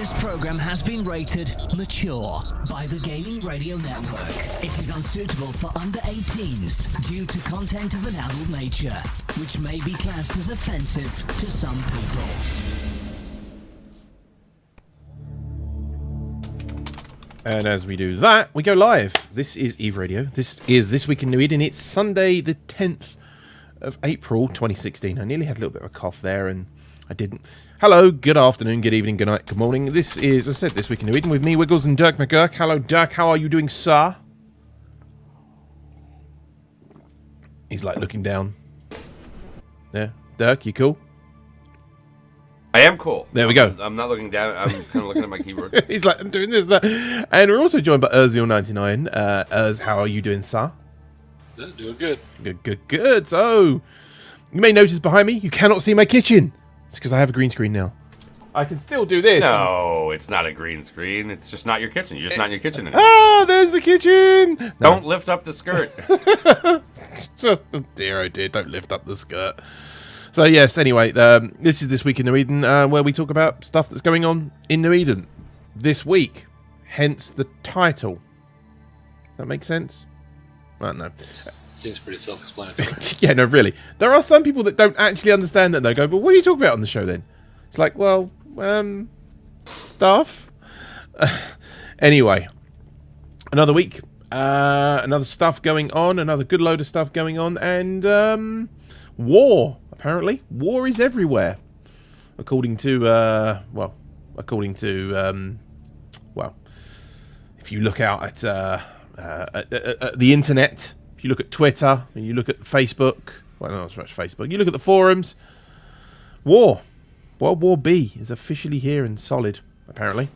This program has been rated mature by the Gaming Radio Network. It is unsuitable for under 18s due to content of an adult nature, which may be classed as offensive to some people. And as we do that, we go live. This is Eve Radio. This is This Week in New Eden. It's Sunday the 10th of April 2016. I nearly had a little bit of a cough there and I didn't. Hello, good afternoon, good evening, good night, good morning. This is, as I said, This Week in New Eden with me, Wiggles, and Dirk McGurk. Hello, Dirk. How are you doing, sir? He's like looking down. Yeah. Dirk, you cool? I am cool. There we go. I'm not looking down. I'm kind of looking at my keyboard. He's like, I'm doing this, that. And we're also joined by Urzil99. Urz, how are you doing, sir? Yeah, doing good. Good. So, you may notice behind me, you cannot see my kitchen. It's because I have a green screen now. I can still do this. No, it's not a green screen. It's just not your kitchen. You're just not in your kitchen anymore. Ah, there's the kitchen. No. Don't lift up the skirt. Oh dear, don't lift up the skirt. So yes, anyway, this is This Week in New Eden, where we talk about stuff that's going on in New Eden this week. Hence the title. That makes sense? I don't know. Seems pretty self-explanatory. Yeah, no, really. There are some people that don't actually understand that. They go, but what are you talking about on the show then? It's like, well, stuff. Anyway, another week, another stuff going on, another good load of stuff going on, and war. Apparently, war is everywhere, according to if you look out at the internet, if you look at Twitter, and you look at Facebook, well, not so much Facebook, you look at the forums, World War B is officially here and solid, apparently.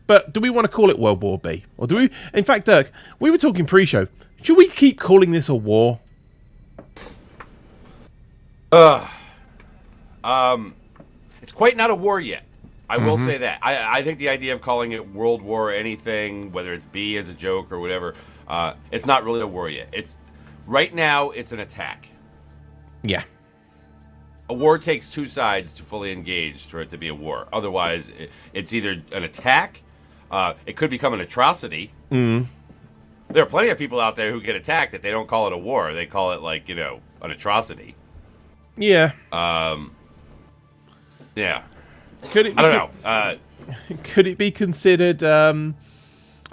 But do we want to call it World War B? Or do we, in fact, Dirk, we were talking pre-show, should we keep calling this a war? It's quite not a war yet. I will say that. I think the idea of calling it World War anything, whether it's B as a joke or whatever, it's not really a war yet. Right now, it's an attack. Yeah. A war takes two sides to fully engage for it to be a war. Otherwise, it's either an attack, it could become an atrocity. There are plenty of people out there who get attacked that they don't call it a war. They call it, like, an atrocity. Yeah. Yeah. Could it be, I don't know. Could it be considered a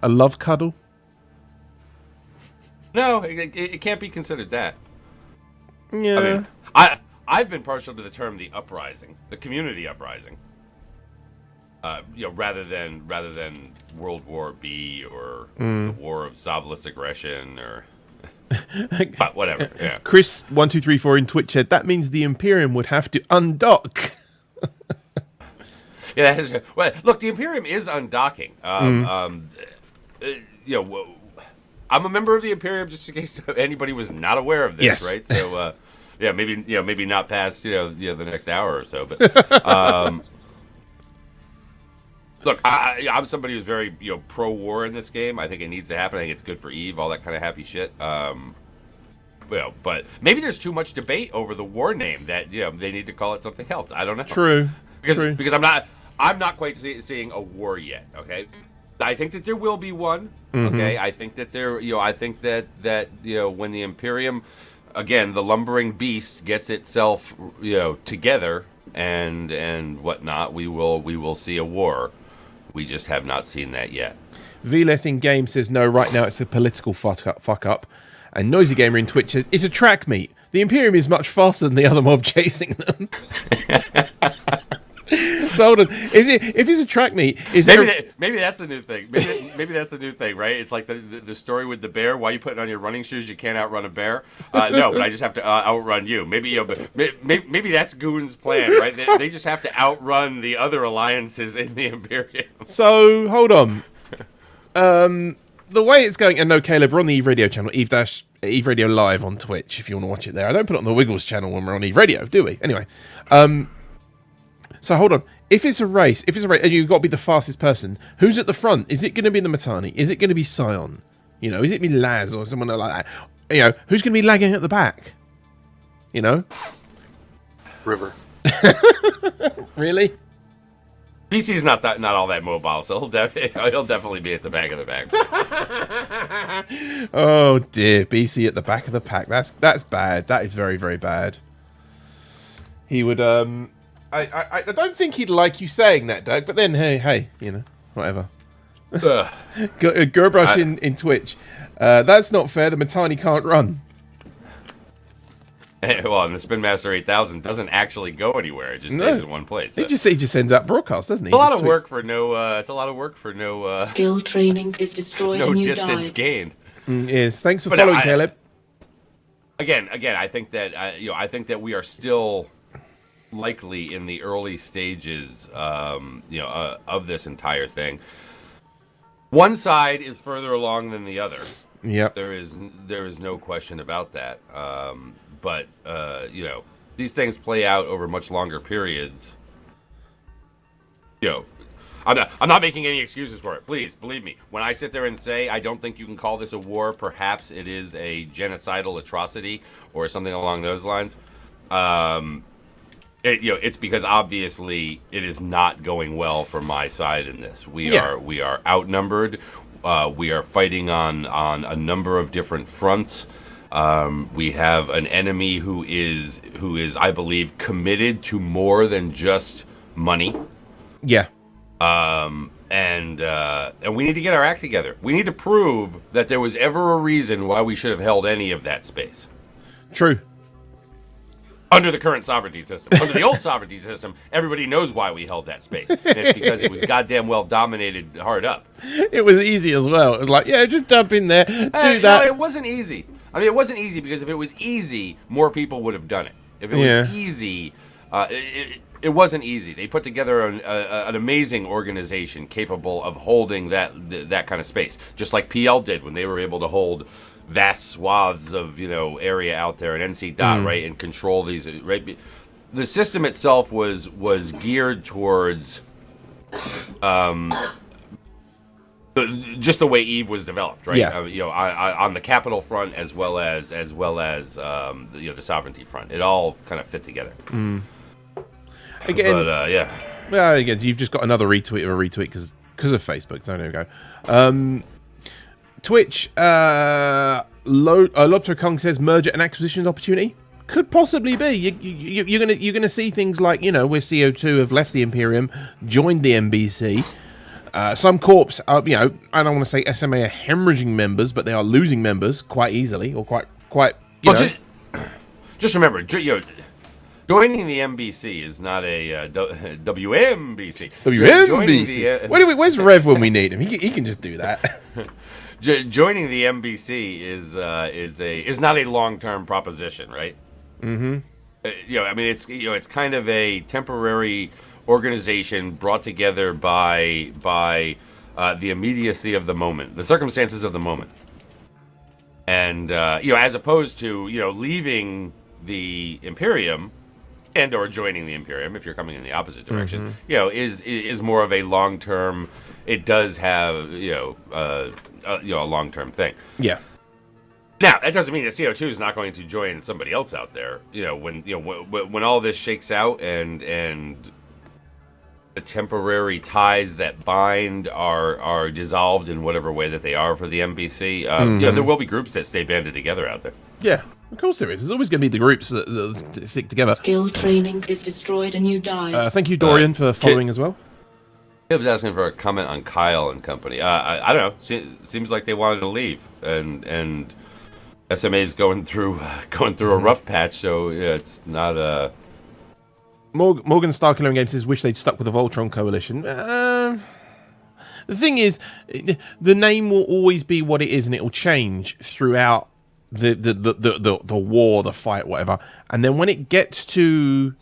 love cuddle? No, it can't be considered that. Yeah. I mean, I've been partial to the term the uprising, the community uprising. Rather than World War B or the War of Soviet aggression or but whatever. Yeah. Chris1234 in Twitch said that means the Imperium would have to undock. Yeah, well, look, the Imperium is undocking. I'm a member of the Imperium, just in case anybody was not aware of this, yes. right? So, maybe not past the next hour or so, but look, I'm somebody who's very pro-war in this game. I think it needs to happen. I think it's good for Eve, all that kind of happy shit. But maybe there's too much debate over the war name that they need to call it something else. I don't know. True. Because I'm not quite seeing a war yet. Okay, I think that there will be one. Okay, I think that when the Imperium, again, the lumbering beast gets itself together and whatnot, we will see a war. We just have not seen that yet. Veleth in game says no. Right now it's a political fuck up. And Noisy Gamer in Twitch says it's a track meet. The Imperium is much faster than the other mob chasing them. So hold on. If it's a track meet, maybe that's the new thing. Maybe that's the new thing, right? It's like the story with the bear. Why you putting on your running shoes? You can't outrun a bear. No, but I just have to outrun you. Maybe that's Goon's plan, right? They just have to outrun the other alliances in the Imperium. So hold on. The way it's going, and no, Caleb, we're on the Eve Radio channel, Eve Radio Live on Twitch. If you want to watch it there, I don't put it on the Wiggles channel when we're on Eve Radio, do we? Anyway, so hold on. If it's a race, and you've got to be the fastest person, who's at the front? Is it going to be the Matani? Is it going to be Scion? Is it going to be Laz or someone like that? Who's going to be lagging at the back? River. Really? BC's not all that mobile, so he'll definitely be at the back of the bag. Oh dear, BC at the back of the pack. That's bad. That is very, very bad. He would I don't think he'd like you saying that, Doug, but then hey, you know, whatever. Gerbrush in Twitch. That's not fair. The Matani can't run. Well, and the Spin Master 8000 doesn't actually go anywhere. It just stays in one place. So. He just ends up broadcast, doesn't he? It's a lot of work for no. It's a lot of work for no. Skill training is destroyed. No and you distance die. gained. Yes, thanks for following, Caleb. Again, I think that I think that we are still likely in the early stages, of this entire thing. One side is further along than the other. Yep. There is no question about that. But these things play out over much longer periods. I'm not making any excuses for it. Please believe me. When I sit there and say I don't think you can call this a war, perhaps it is a genocidal atrocity or something along those lines. It's because obviously it is not going well for my side in this. We are outnumbered. We are fighting on a number of different fronts. We have an enemy who is, I believe, committed to more than just money. Yeah. And we need to get our act together. We need to prove that there was ever a reason why we should have held any of that space. True. Under the current sovereignty system. Under the old sovereignty system, everybody knows why we held that space. And it's because it was goddamn well dominated hard up. It was easy as well. It was like, yeah, just dump in there, do that. No, it wasn't easy. I mean, it wasn't easy because if it was easy, more people would have done it. If it was easy, it wasn't easy. They put together an amazing organization capable of holding that kind of space, just like PL did when they were able to hold vast swaths of area out there and NC Dot right and control these right. The system itself was geared towards just the way Eve was developed, right? Yeah. On the capital front as well as the sovereignty front, it all kind of fit together. Again, but yeah. Well, again, you've just got another retweet of a retweet because of Facebook. So there we go. Twitch, Lobster Kong says merger and acquisitions opportunity could possibly be. You're gonna see things like where CO2 have left the Imperium, joined the MBC. Some corps are, I don't want to say SMA are hemorrhaging members, but they are losing members quite easily or quite. Just remember, joining the MBC is not a WMBC. WMBC. Where's Rev when we need him? He can just do that. Joining the MBC is not a long-term proposition, right? Mm-hmm. I mean, it's kind of a temporary organization brought together by the immediacy of the moment, the circumstances of the moment, and as opposed to leaving the Imperium and or joining the Imperium if you're coming in the opposite direction, is more of a long-term. It does have a long-term thing. Yeah. Now that doesn't mean that CO2 is not going to join somebody else out there. When all this shakes out and the temporary ties that bind are dissolved in whatever way that they are for the MBC. There will be groups that stay banded together out there. Yeah, of course there is. There's always going to be the groups that stick together. Skill training is destroyed and you die. Thank you, Dorian, for following as well. I was asking for a comment on Kyle and company. I don't know. Seems like they wanted to leave, and SMA's going through a rough patch. So it's not a. Morgan Star Killer Games says wish they'd stuck with the Voltron coalition. The thing is, the name will always be what it is, and it will change throughout the war, the fight, whatever. And then when it gets to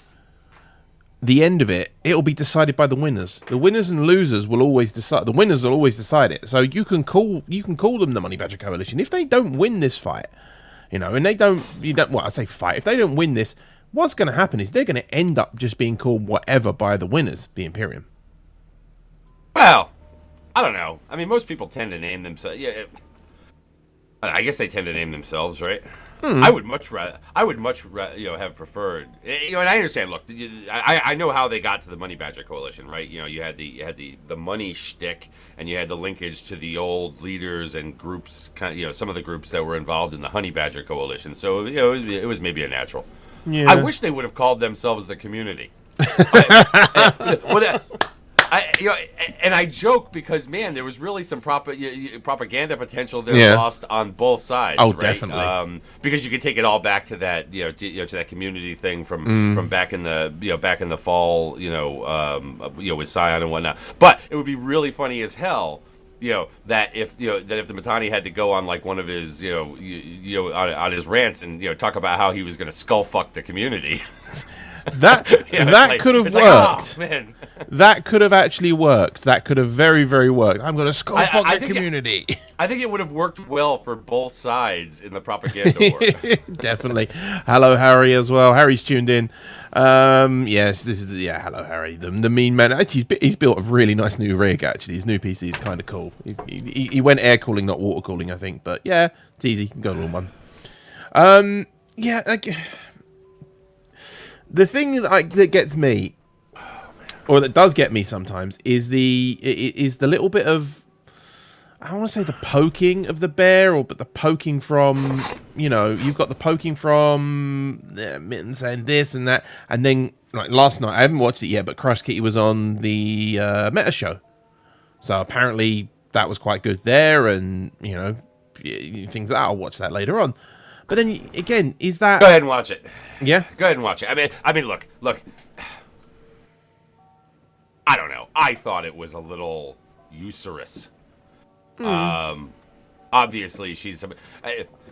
the end of it, it'll be decided by the winners. The winners and losers will always decide. The winners will always decide it. So you can call them the Money Badger Coalition if they don't win this fight, and they don't. Well, I say fight. If they don't win this, what's going to happen is they're going to end up just being called whatever by the winners, the Imperium. Well, I don't know. I mean, most people tend to name themselves. Yeah, I guess they tend to name themselves, right? I would much rather, have preferred, and I understand. Look, I know how they got to the Money Badger Coalition, right? You had the money shtick, and you had the linkage to the old leaders and groups, some of the groups that were involved in the Honey Badger Coalition. So it was maybe a natural. Yeah. I wish they would have called themselves the Community. And I joke because, man, there was really some propaganda potential there lost on both sides. Oh, right? definitely. Because you could take it all back to that, to that community thing from back in the fall, with Scion and whatnot. But it would be really funny as hell, that if the Mittani had to go on like one of his, on his rants and talk about how he was going to skull fuck the community. That could have worked. Oh, man. That could have actually worked. That could have very, very worked. I'm going to skull fuck the community. I think it would have worked well for both sides in the propaganda war. Definitely. Hello, Harry, as well. Harry's tuned in. Yes, this is hello, Harry, the mean man. Actually, he's built a really nice new rig. Actually, his new PC is kind of cool. He went air cooling, not water cooling, I think. But yeah, it's easy. Go to one. The thing that gets me, or that does get me sometimes, is the little bit of, I don't want to say the poking of the bear, but the poking from, you've got the poking from Mitten saying this and that, and then like last night, I haven't watched it yet, but Crush Kitty was on the Meta show, so apparently that was quite good there, and things that I'll watch that later on. But then again, is that? Go ahead and watch it. Yeah. Go ahead and watch it. I mean, look. I don't know. I thought it was a little usurious. Obviously,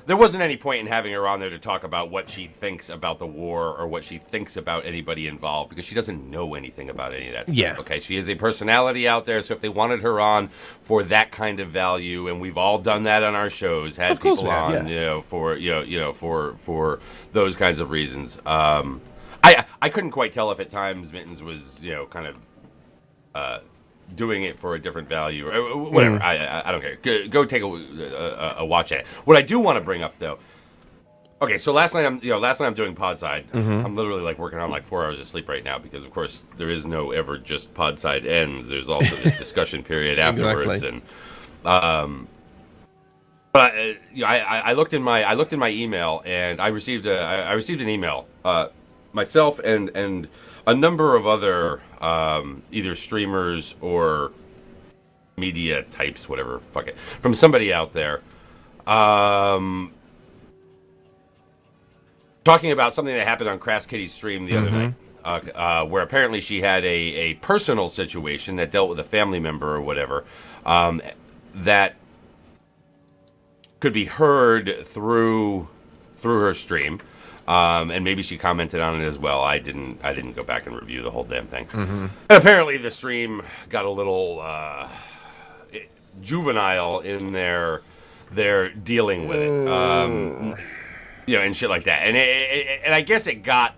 there wasn't any point in having her on there to talk about what she thinks about the war or what she thinks about anybody involved, because she doesn't know anything about any of that stuff. Yeah. Okay, she is a personality out there, so if they wanted her on for that kind of value, and we've all done that on our shows, had people on, for those kinds of reasons. I couldn't quite tell if at times Mittens was kind of doing it for a different value or whatever. I don't care. Go take a watch at it. What I do want to bring up though. Okay, so last night I'm doing Podside. I'm literally like working on like 4 hours of sleep right now because of course there is no ever just Podside ends. There's also this discussion period afterwards. Exactly. And but I looked in my email and I received an email. Myself and a number of other either streamers or media types, whatever, fuck it, from somebody out there, talking about something that happened on Crass Kitty's stream the other night, where apparently she had a personal situation that dealt with a family member or whatever, that could be heard through her stream. And maybe she commented on it as well. I didn't go back and review the whole damn thing. And apparently the stream got a little juvenile in their dealing with it, and shit like that. And I guess it got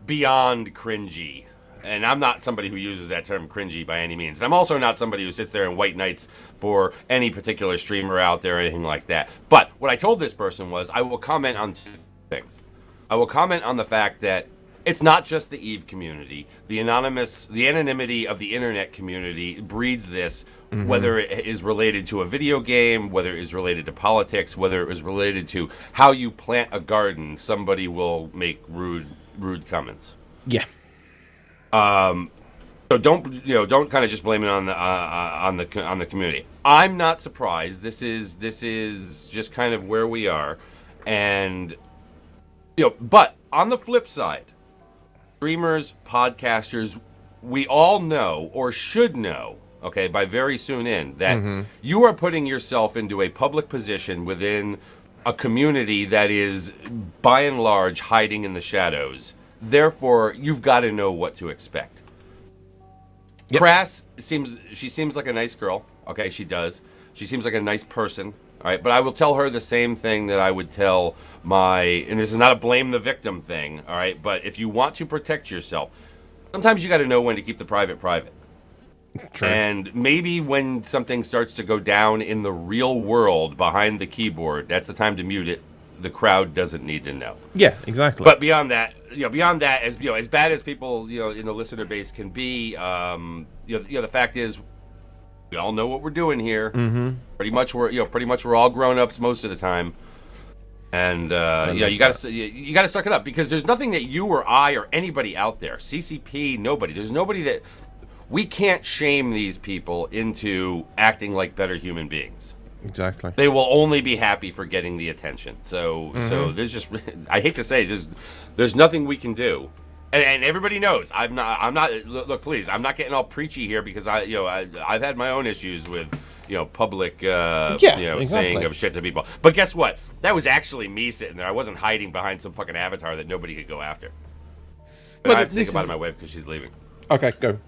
beyond cringy. And I'm not somebody who uses that term cringy by any means. And I'm also not somebody who sits there and white knights for any particular streamer out there or anything like that. But what I told this person was I will comment on two things. I will comment on the fact that it's not just the EVE community. The anonymity of the internet community breeds this, whether it is related to a video game, whether it is related to politics, whether it is related to how you plant a garden, somebody will make rude comments. Yeah. So don't kind of just blame it on the community. I'm not surprised. This is just kind of where we are, and but on the flip side, streamers, podcasters, we all know or should know, okay, by very soon that you are putting yourself into a public position within a community that is by and large hiding in the shadows. Therefore, you've got to know what to expect. Yep. Crass seems like a nice girl. Okay, she does. She seems like a nice person. All right, but I will tell her the same thing that I would tell and this is not a blame the victim thing, all right, but if you want to protect yourself, sometimes you got to know when to keep the private. True. And maybe when something starts to go down in the real world behind the keyboard, that's the time to mute it the crowd doesn't need to know. Yeah, exactly. But beyond that, as bad as people, in the listener base can be, the fact is, we all know what we're doing here. Mm-hmm. Pretty much we're all grown ups most of the time, and you gotta suck it up, because there's nothing that you or I or anybody out there, CCP, nobody. There's nobody that we can't shame these people into acting like better human beings. Exactly. They will only be happy for getting the attention. So there's just, I hate to say, there's nothing we can do. And everybody knows I'm not. Look, please, I'm not getting all preachy here, because I've had my own issues with public saying of shit to people. But guess what? That was actually me sitting there. I wasn't hiding behind some fucking avatar that nobody could go after. But I have to think about my wife because she's leaving. Okay, go.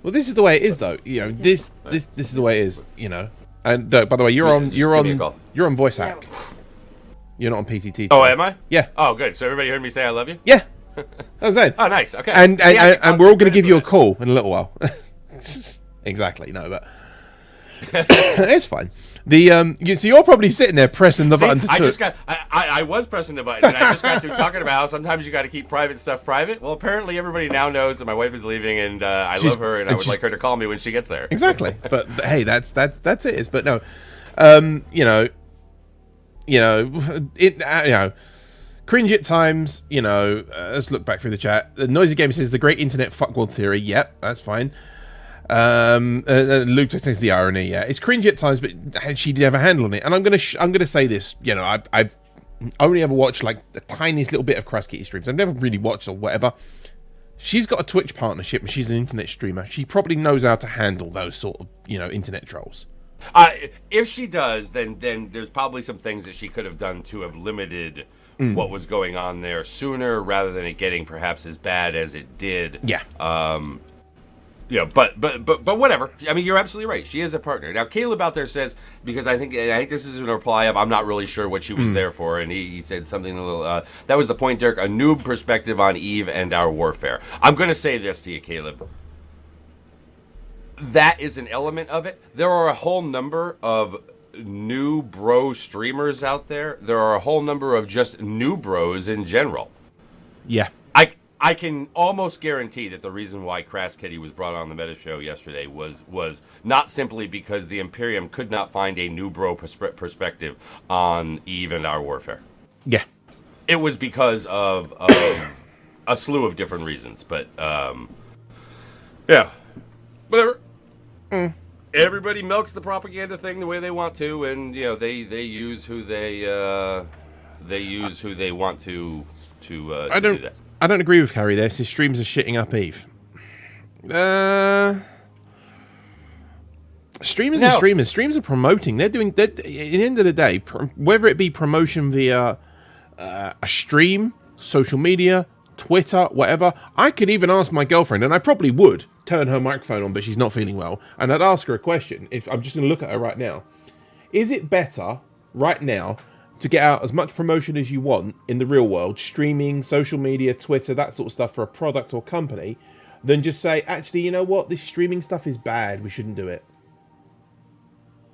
Well, this is the way it is, though. This is the way it is. And by the way, you're on voice hack. You're not on PTT. Oh, am I? Yeah. Oh, good. So everybody heard me say I love you? Yeah. That was it. Oh, nice. Okay. And we're all going to give you a call in a little while. Exactly. No, but it's fine. So you're probably sitting there pressing the button to I was pressing the button, and I just got through talking about how sometimes you got to keep private stuff private. Well, apparently everybody now knows that my wife is leaving, and I love her, and I would like her to call me when she gets there. Exactly. But hey, that's it. But no, cringe at times. Let's look back through the chat. The Noisy Gamer says the great internet fuckworld theory. Yep, that's fine. Luke says the irony. Yeah, it's cringy at times, but she did have a handle on it. And I'm gonna say this. I've only ever watched like the tiniest little bit of Crash Kitty streams. I've never really watched or whatever. She's got a Twitch partnership, and she's an internet streamer. She probably knows how to handle those sort of internet trolls. If she does, then there's probably some things that she could have done to have limited what was going on there sooner, rather than it getting perhaps as bad as it did. Yeah. But whatever. I mean, you're absolutely right. She is a partner. Now, Caleb out there says, because I think this is in a reply of, I'm not really sure what she was there for, and he said something a little. That was the point, Derek. A noob perspective on Eve and our warfare. I'm going to say this to you, Caleb. That is an element of it. There are a whole number of new bro streamers out there. There are a whole number of just new bros in general. Yeah. I can almost guarantee that the reason why Crass Kitty was brought on the Meta Show yesterday was not simply because the Imperium could not find a new bro perspective on Eve and our warfare. Yeah. It was because of a slew of different reasons. But, yeah. Whatever. Everybody milks the propaganda thing the way they want to, and, they use who they want to do that. I don't agree with Carrie there. His streams are shitting up Eve. Streamers are streamers. Streams are promoting. At the end of the day, whether it be promotion via a stream, social media, Twitter, whatever, I could even ask my girlfriend, and I probably would turn her microphone on, but she's not feeling well, and I'd ask her a question. If I'm just going to look at her right now, is it better right now to get out as much promotion as you want in the real world, streaming, social media, Twitter, that sort of stuff for a product or company, than just say, actually, you know what, this streaming stuff is bad, we shouldn't do it?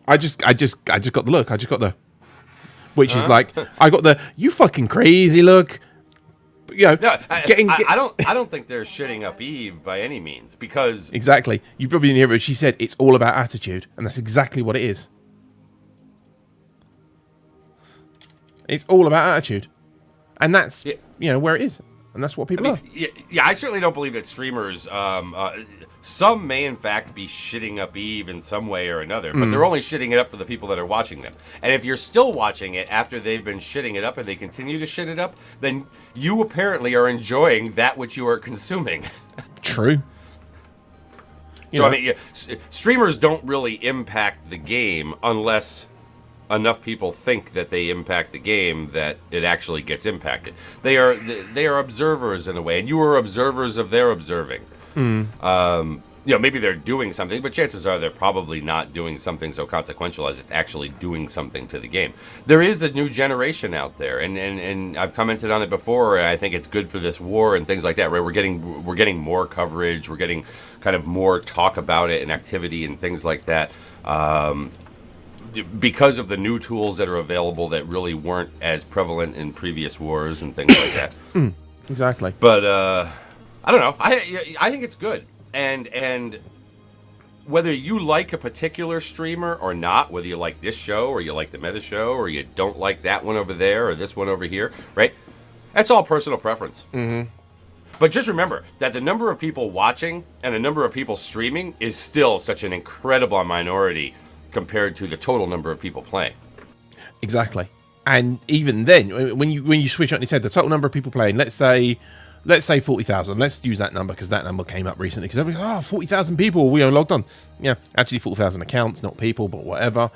I just got the look. I just got the, which is like, I got the, you fucking crazy look. No, I don't think they're shitting up Eve by any means, because exactly. You probably didn't hear it, but she said it's all about attitude, and that's exactly what it is. It's all about attitude, and that's where it is, and that's what people are. Yeah, I certainly don't believe that streamers. Some may in fact be shitting up Eve in some way or another, but they're only shitting it up for the people that are watching them. And if you're still watching it after they've been shitting it up and they continue to shit it up, then you apparently are enjoying that which you are consuming. True. So I mean, streamers don't really impact the game unless enough people think that they impact the game that it actually gets impacted. They are observers in a way, and you are observers of their observing. Maybe they're doing something, but chances are they're probably not doing something so consequential as it's actually doing something to the game. There is a new generation out there, and I've commented on it before, and I think it's good for this war and things like that, right? We're getting more coverage, we're getting kind of more talk about it and activity and things like that. because of the new tools that are available that really weren't as prevalent in previous wars and things like that. Exactly. But I don't know. I think it's good, and whether you like a particular streamer or not, whether you like this show or you like the Meta show or you don't like that one over there or this one over here, right? That's all personal preference. Mm-hmm. But just remember that the number of people watching and the number of people streaming is still such an incredible minority compared to the total number of people playing. Exactly. And even then, when you switch on its head, the total number of people playing, let's say 40,000. Let's use that number because that number came up recently. Because everybody's 40,000 people we are logged on. Yeah, actually 40,000 accounts, not people, but whatever.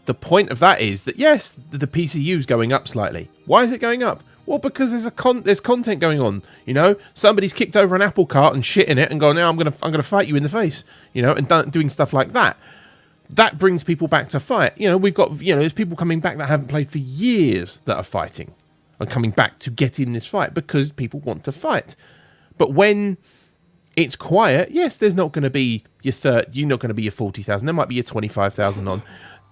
The point of that is that yes, the PCU is going up slightly. Why is it going up? Well, because there's content going on. You know, somebody's kicked over an apple cart and shit in it and gone, now I'm gonna fight you in the face. You know, and doing stuff like that. That brings people back to fight. You know, we've got there's people coming back that haven't played for years that are fighting. And coming back to get in this fight because people want to fight. But when it's quiet, yes, there's not going to be your you're not going to be your 40,000. There might be your 25,000 on.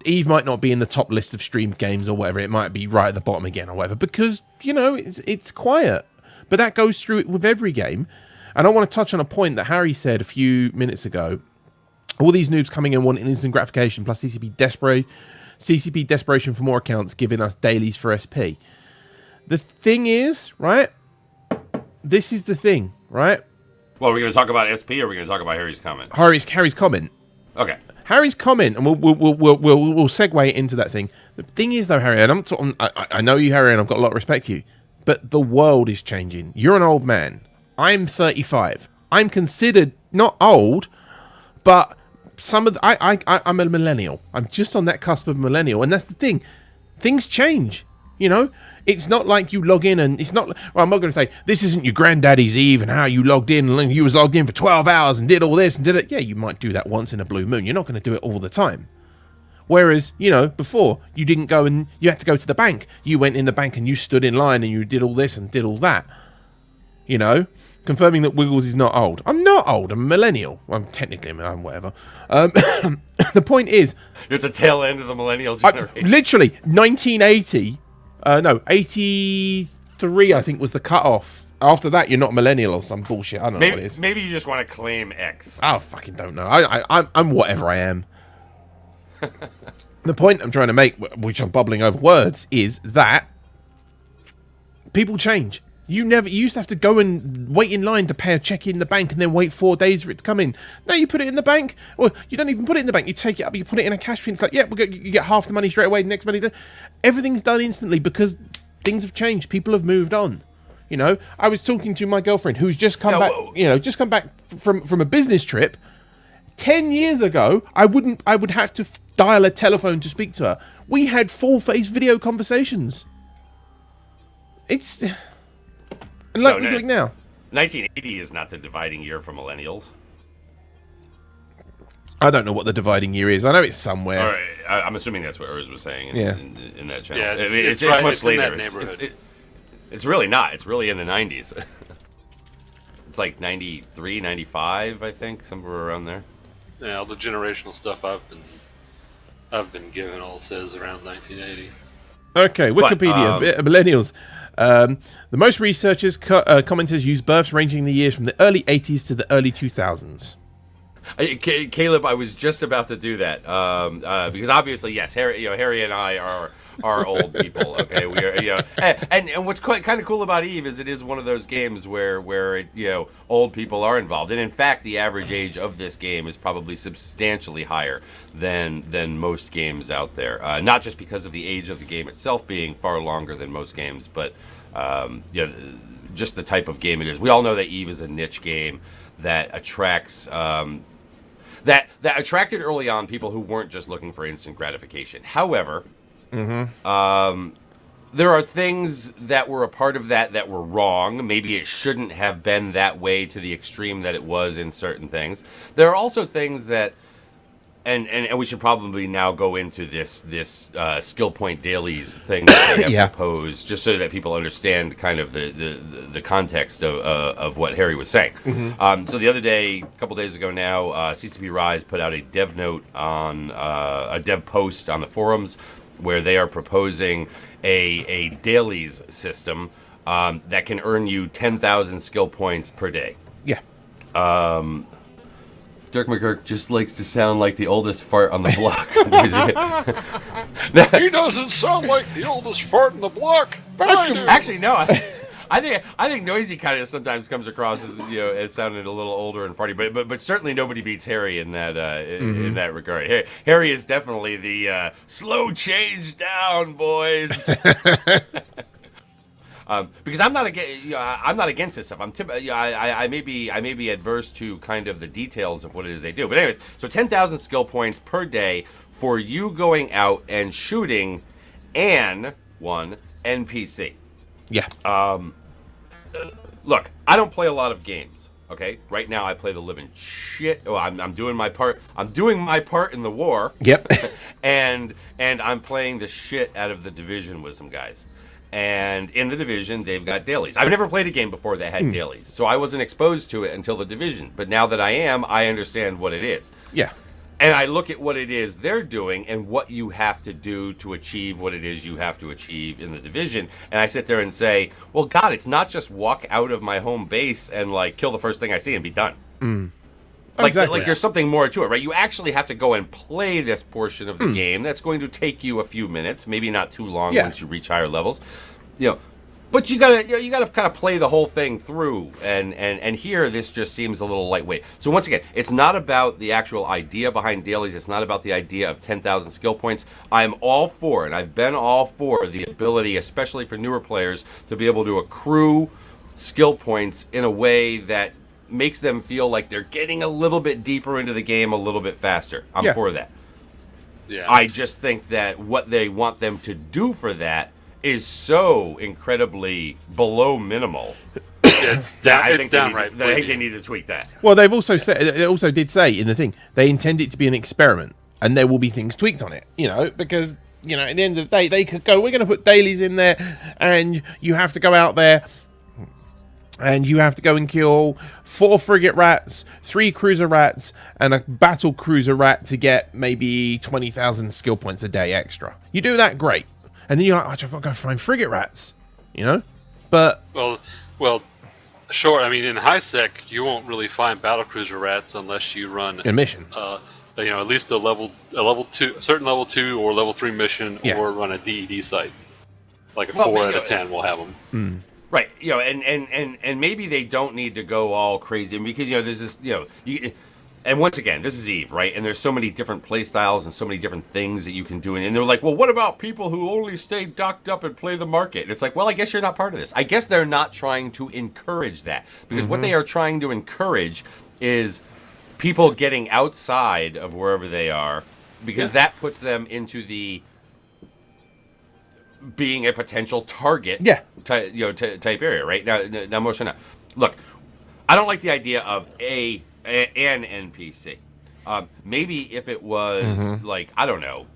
Eve might not be in the top list of streamed games or whatever. It might be right at the bottom again or whatever because, it's quiet. But that goes through it with every game. And I want to touch on a point that Harry said a few minutes ago. All these noobs coming in wanting instant gratification plus CCP desperation for more accounts giving us dailies for SP. The thing is, right? This is the thing, right? Well, are we going to talk about SP or are we going to talk about Harry's comment? Harry's comment. Okay. Harry's comment, and we'll segue into that thing. The thing is, though, Harry, and I know you, Harry, and I've got a lot of respect for you, but the world is changing. You're an old man. I'm 35. I'm considered not old, but I'm a millennial. I'm just on that cusp of millennial, and that's the thing. Things change. It's not like you log in and it's not. Well, I'm not going to say this isn't your granddaddy's Eve and how you logged in and you was logged in for 12 hours and did all this and did it. Yeah, you might do that once in a blue moon. You're not going to do it all the time. Whereas, before you didn't go and you had to go to the bank. You went in the bank and you stood in line and you did all this and did all that. Confirming that Wiggles is not old. I'm not old. I'm a millennial. Well, technically, I'm whatever. The point is, you're at the tail end of the millennial generation. Literally, 1980. 83, I think, was the cutoff. After that, you're not millennial or some bullshit. I don't know what it is. Maybe you just want to claim X. I fucking don't know. I'm whatever I am. The point I'm trying to make, which I'm bubbling over words, is that people change. You used to have to go and wait in line to pay a check in the bank and then wait 4 days for it to come in. Now you put it in the bank, or you don't even put it in the bank. You take it up, you put it in a cash pin. It's like, yeah, you get half the money straight away. Next money, everything's done instantly because things have changed. People have moved on. I was talking to my girlfriend who's just come back. Just come back from a business trip. 10 years ago, I would have to dial a telephone to speak to her. We had full-face video conversations. It's. And we're doing now. 1980 is not the dividing year for millennials. I don't know what the dividing year is. I know it's somewhere. All right, I'm assuming that's what Urs was saying in that channel. Yeah, it's right, much it's later. in that neighborhood. It's really not. It's really in the 90s. It's like 93, 95, I think, somewhere around there. Yeah, all the generational stuff I've been given all says around 1980. Okay, Wikipedia, millennials. The most researchers, commenters use births ranging in the years from the early 80s to the early 2000s. Caleb, I was just about to do that because obviously, yes, Harry and I are old people. Okay, we are. And what's quite kind of cool about Eve is it is one of those games where old people are involved, and in fact, the average age of this game is probably substantially higher than most games out there. Not just because of the age of the game itself being far longer than most games, but just the type of game it is. We all know that Eve is a niche game that attracts. That attracted early on people who weren't just looking for instant gratification. However, there are things that were a part of that were wrong. Maybe it shouldn't have been that way to the extreme that it was in certain things. There are also things that And we should probably now go into this skill point dailies thing that they have proposed, just so that people understand kind of the context of what Harry was saying. So the other day, a couple days ago now, CCP Rise put out a dev note on a dev post on the forums where they are proposing a dailies system that can earn you 10,000 skill points per day. Yeah. Dirk McGurk just likes to sound like the oldest fart on the block. He doesn't sound like the oldest fart in the block. I do. Actually, no. I think Noisy kind of sometimes comes across as as sounding a little older and farty, but certainly nobody beats Harry in that in that regard. Harry is definitely the slow change down, boys. Because I'm not against this stuff. I may be adverse to kind of the details of what it is they do. But anyways, so 10,000 skill points per day for you going out and shooting one NPC. Yeah. Look, I don't play a lot of games. Okay, right now I play the living shit. Oh, I'm doing my part. I'm doing my part in the war. Yep. and I'm playing the shit out of the Division with some guys. And in the Division, they've got dailies. I've never played a game before that had dailies, so I wasn't exposed to it until the Division. But now that I am, I understand what it is. Yeah. And I look at what it is they're doing and what you have to do to achieve what it is you have to achieve in the Division. And I sit there and say, well, God, it's not just walk out of my home base and like kill the first thing I see and be done. Like there's something more to it, right? You actually have to go and play this portion of the game. That's going to take you a few minutes, maybe not too long once you reach higher levels. But you gotta kind of play the whole thing through. And here this just seems a little lightweight. So once again, it's not about the actual idea behind dailies. It's not about the idea of 10,000 skill points. I'm all for, and I've been all for the ability, especially for newer players, to be able to accrue skill points in a way that makes them feel like they're getting a little bit deeper into the game a little bit faster. I'm for that. Yeah. I just think that what they want them to do for that is so incredibly below minimal. It's downright. I think they need to tweak that. Well, they also did say in the thing they intend it to be an experiment, and there will be things tweaked on it. Because at the end of the day, they could go, we're going to put dailies in there, and you have to go out there. And you have to go and kill 4 frigate rats, 3 cruiser rats, and a battle cruiser rat to get maybe 20,000 skill points a day extra. You do that, great. And then you're like, I've got to go find frigate rats, But well, sure. I mean, in high sec, you won't really find battle cruiser rats unless you run a mission. At least a certain level 2 or level 3 mission, or run a DED site. Like a 4 out of 10 will have them. Right, and maybe they don't need to go all crazy because there's this and once again, this is EVE, right? And there's so many different play styles and so many different things that you can do, and they're like, well, what about people who only stay docked up and play the market? And it's like, well, I guess you're not part of this. I guess they're not trying to encourage that because what they are trying to encourage is people getting outside of wherever they are because that puts them into the being a potential target type area, right? Now Moshe, look, I don't like the idea of an NPC. Maybe if it was like, I don't know,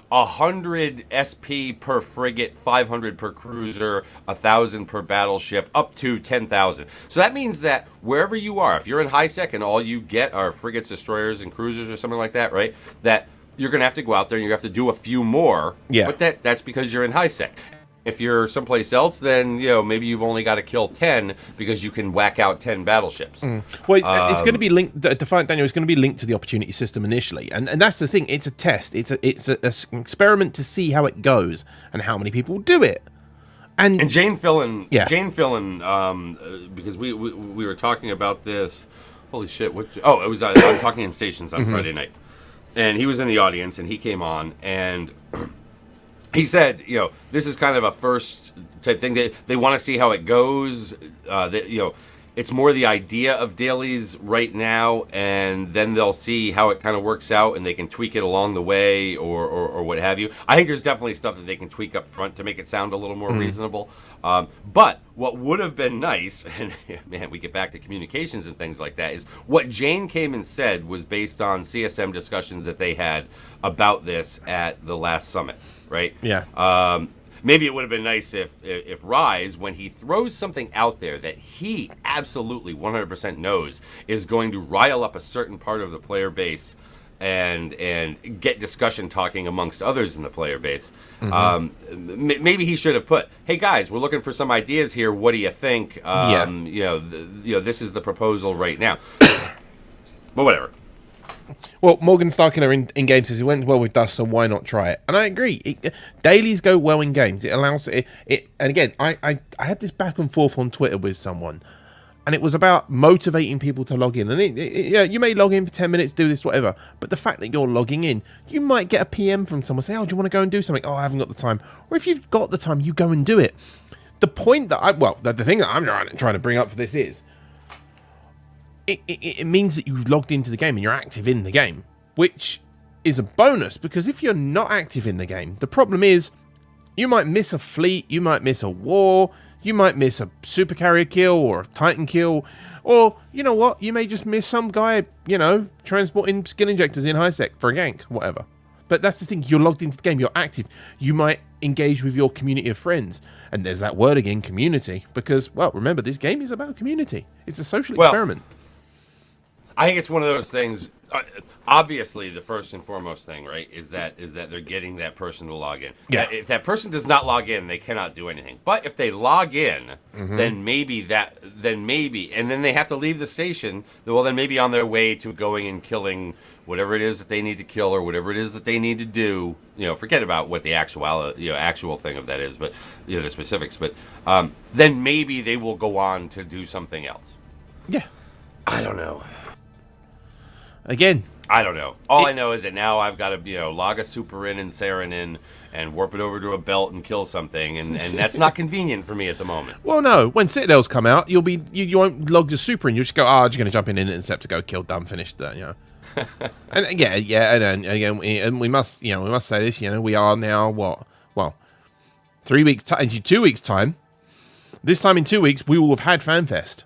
100 SP per frigate, 500 per cruiser, 1,000 per battleship, up to 10,000. So that means that wherever you are, if you're in high sec and all you get are frigates, destroyers, and cruisers or something like that, right? That you're going to have to go out there and you have to do a few more. Yeah. But that's because you're in high sec. If you're someplace else, then maybe you've only got to kill 10 because you can whack out 10 battleships. Well, it's going to be linked. Defiant Daniel is going to be linked to the opportunity system initially, and that's the thing. It's a test. It's an experiment to see how it goes and how many people do it. And Jane Fillon, because we were talking about this. Holy shit! It was I was talking in Stations on Friday night. And he was in the audience, and he came on, and he said, this is kind of a first type thing. They want to see how it goes. it's more the idea of dailies right now, and then they'll see how it kind of works out, and they can tweak it along the way, or what have you. I think there's definitely stuff that they can tweak up front to make it sound a little more reasonable. But what would have been nice, and man, we get back to communications and things like that, is what Jane came and said was based on CSM discussions that they had about this at the last summit, right? Yeah. Maybe it would have been nice if Rise, when he throws something out there that he absolutely 100% knows is going to rile up a certain part of the player base and get discussion talking amongst others in the player base, maybe he should have put, "Hey guys, we're looking for some ideas here. What do you think? This is the proposal right now." But whatever. Well, Morgan Starkiner in game says it went well with Dust, so why not try it? And I agree. Dailies go well in games. It allows it. And again, I had this back and forth on Twitter with someone, and it was about motivating people to log in. And you may log in for 10 minutes, do this, whatever. But the fact that you're logging in, you might get a PM from someone say, "Oh, do you want to go and do something?" "Oh, I haven't got the time." Or if you've got the time, you go and do it. The point that the thing that I'm trying to bring up for this is, it means that you've logged into the game and you're active in the game, which is a bonus, because if you're not active in the game, the problem is you might miss a fleet, you might miss a war, you might miss a super carrier kill or a Titan kill, or, you know what, you may just miss some guy, transporting skill injectors in high sec for a gank, whatever. But that's the thing, you're logged into the game, you're active, you might engage with your community of friends. And there's that word again, community, because, well, remember, this game is about community. It's a social experiment. I think it's one of those things. Obviously, the first and foremost thing, right, is that they're getting that person to log in. Yeah. If that person does not log in, they cannot do anything. But if they log in, then maybe, and then they have to leave the station. Well, then maybe on their way to going and killing whatever it is that they need to kill, or whatever it is that they need to do. Forget about what the actual thing of that is, but the specifics. But then maybe they will go on to do something else. Yeah. I don't know. Again, I don't know. All I know is that now I've got to, log a super in and Saren in and warp it over to a belt and kill something, and that's not convenient for me at the moment. Well, no. When Citadels come out, you won't log your super in. You'll just go, you're going to jump in Intercept to go kill, done, finished, and and we must say this. We are now what? Well, 3 weeks, 2 weeks time. This time in 2 weeks, we will have had FanFest.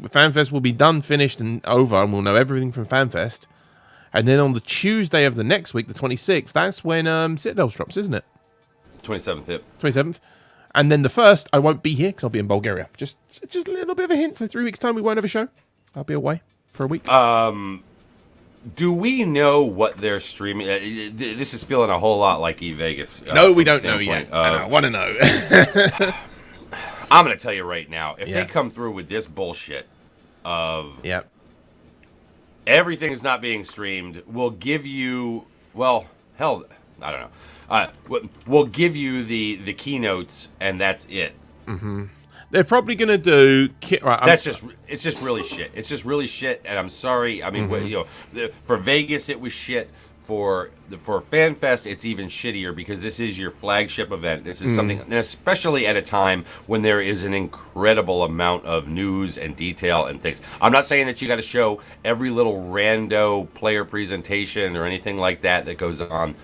FanFest will be done, finished, and over, and we'll know everything from FanFest. And then on the Tuesday of the next week, the 26th, that's when Citadels drops, isn't it? 27th, yep. 27th. And then the 1st, I won't be here because I'll be in Bulgaria. Just a little bit of a hint. So 3 weeks' time, we won't have a show. I'll be away for a week. Do we know what they're streaming? This is feeling a whole lot like eVegas. No, we don't know yet. I want to know. I'm going to tell you right now, if they come through with this bullshit of everything is not being streamed, we'll give you, well, hell, I don't know. We'll give you the keynotes, and that's it. Mm-hmm. They're probably going to do... It's just really shit. It's just really shit, and I'm sorry. I mean, for Vegas, it was shit. For FanFest, it's even shittier because this is your flagship event. This is something, and especially at a time when there is an incredible amount of news and detail and things. I'm not saying that you got to show every little rando player presentation or anything like that goes on.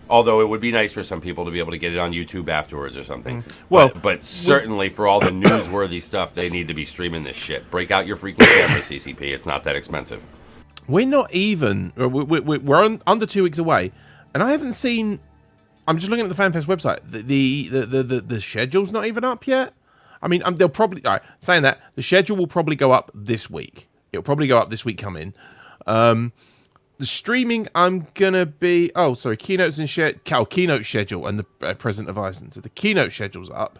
Although it would be nice for some people to be able to get it on YouTube afterwards or something. Well, but certainly for all the newsworthy stuff, they need to be streaming this shit. Break out your freaking camera, CCP. It's not that expensive. We're not even. We're under 2 weeks away, and I haven't seen. I'm just looking at the FanFest website. The schedule's not even up yet. I mean, they'll probably. All right, saying that, the schedule will probably go up this week. It'll probably go up this week. Come in. The streaming, I'm gonna be. Oh, sorry. Keynotes and keynote schedule and the President of Iceland. So the keynote schedule's up,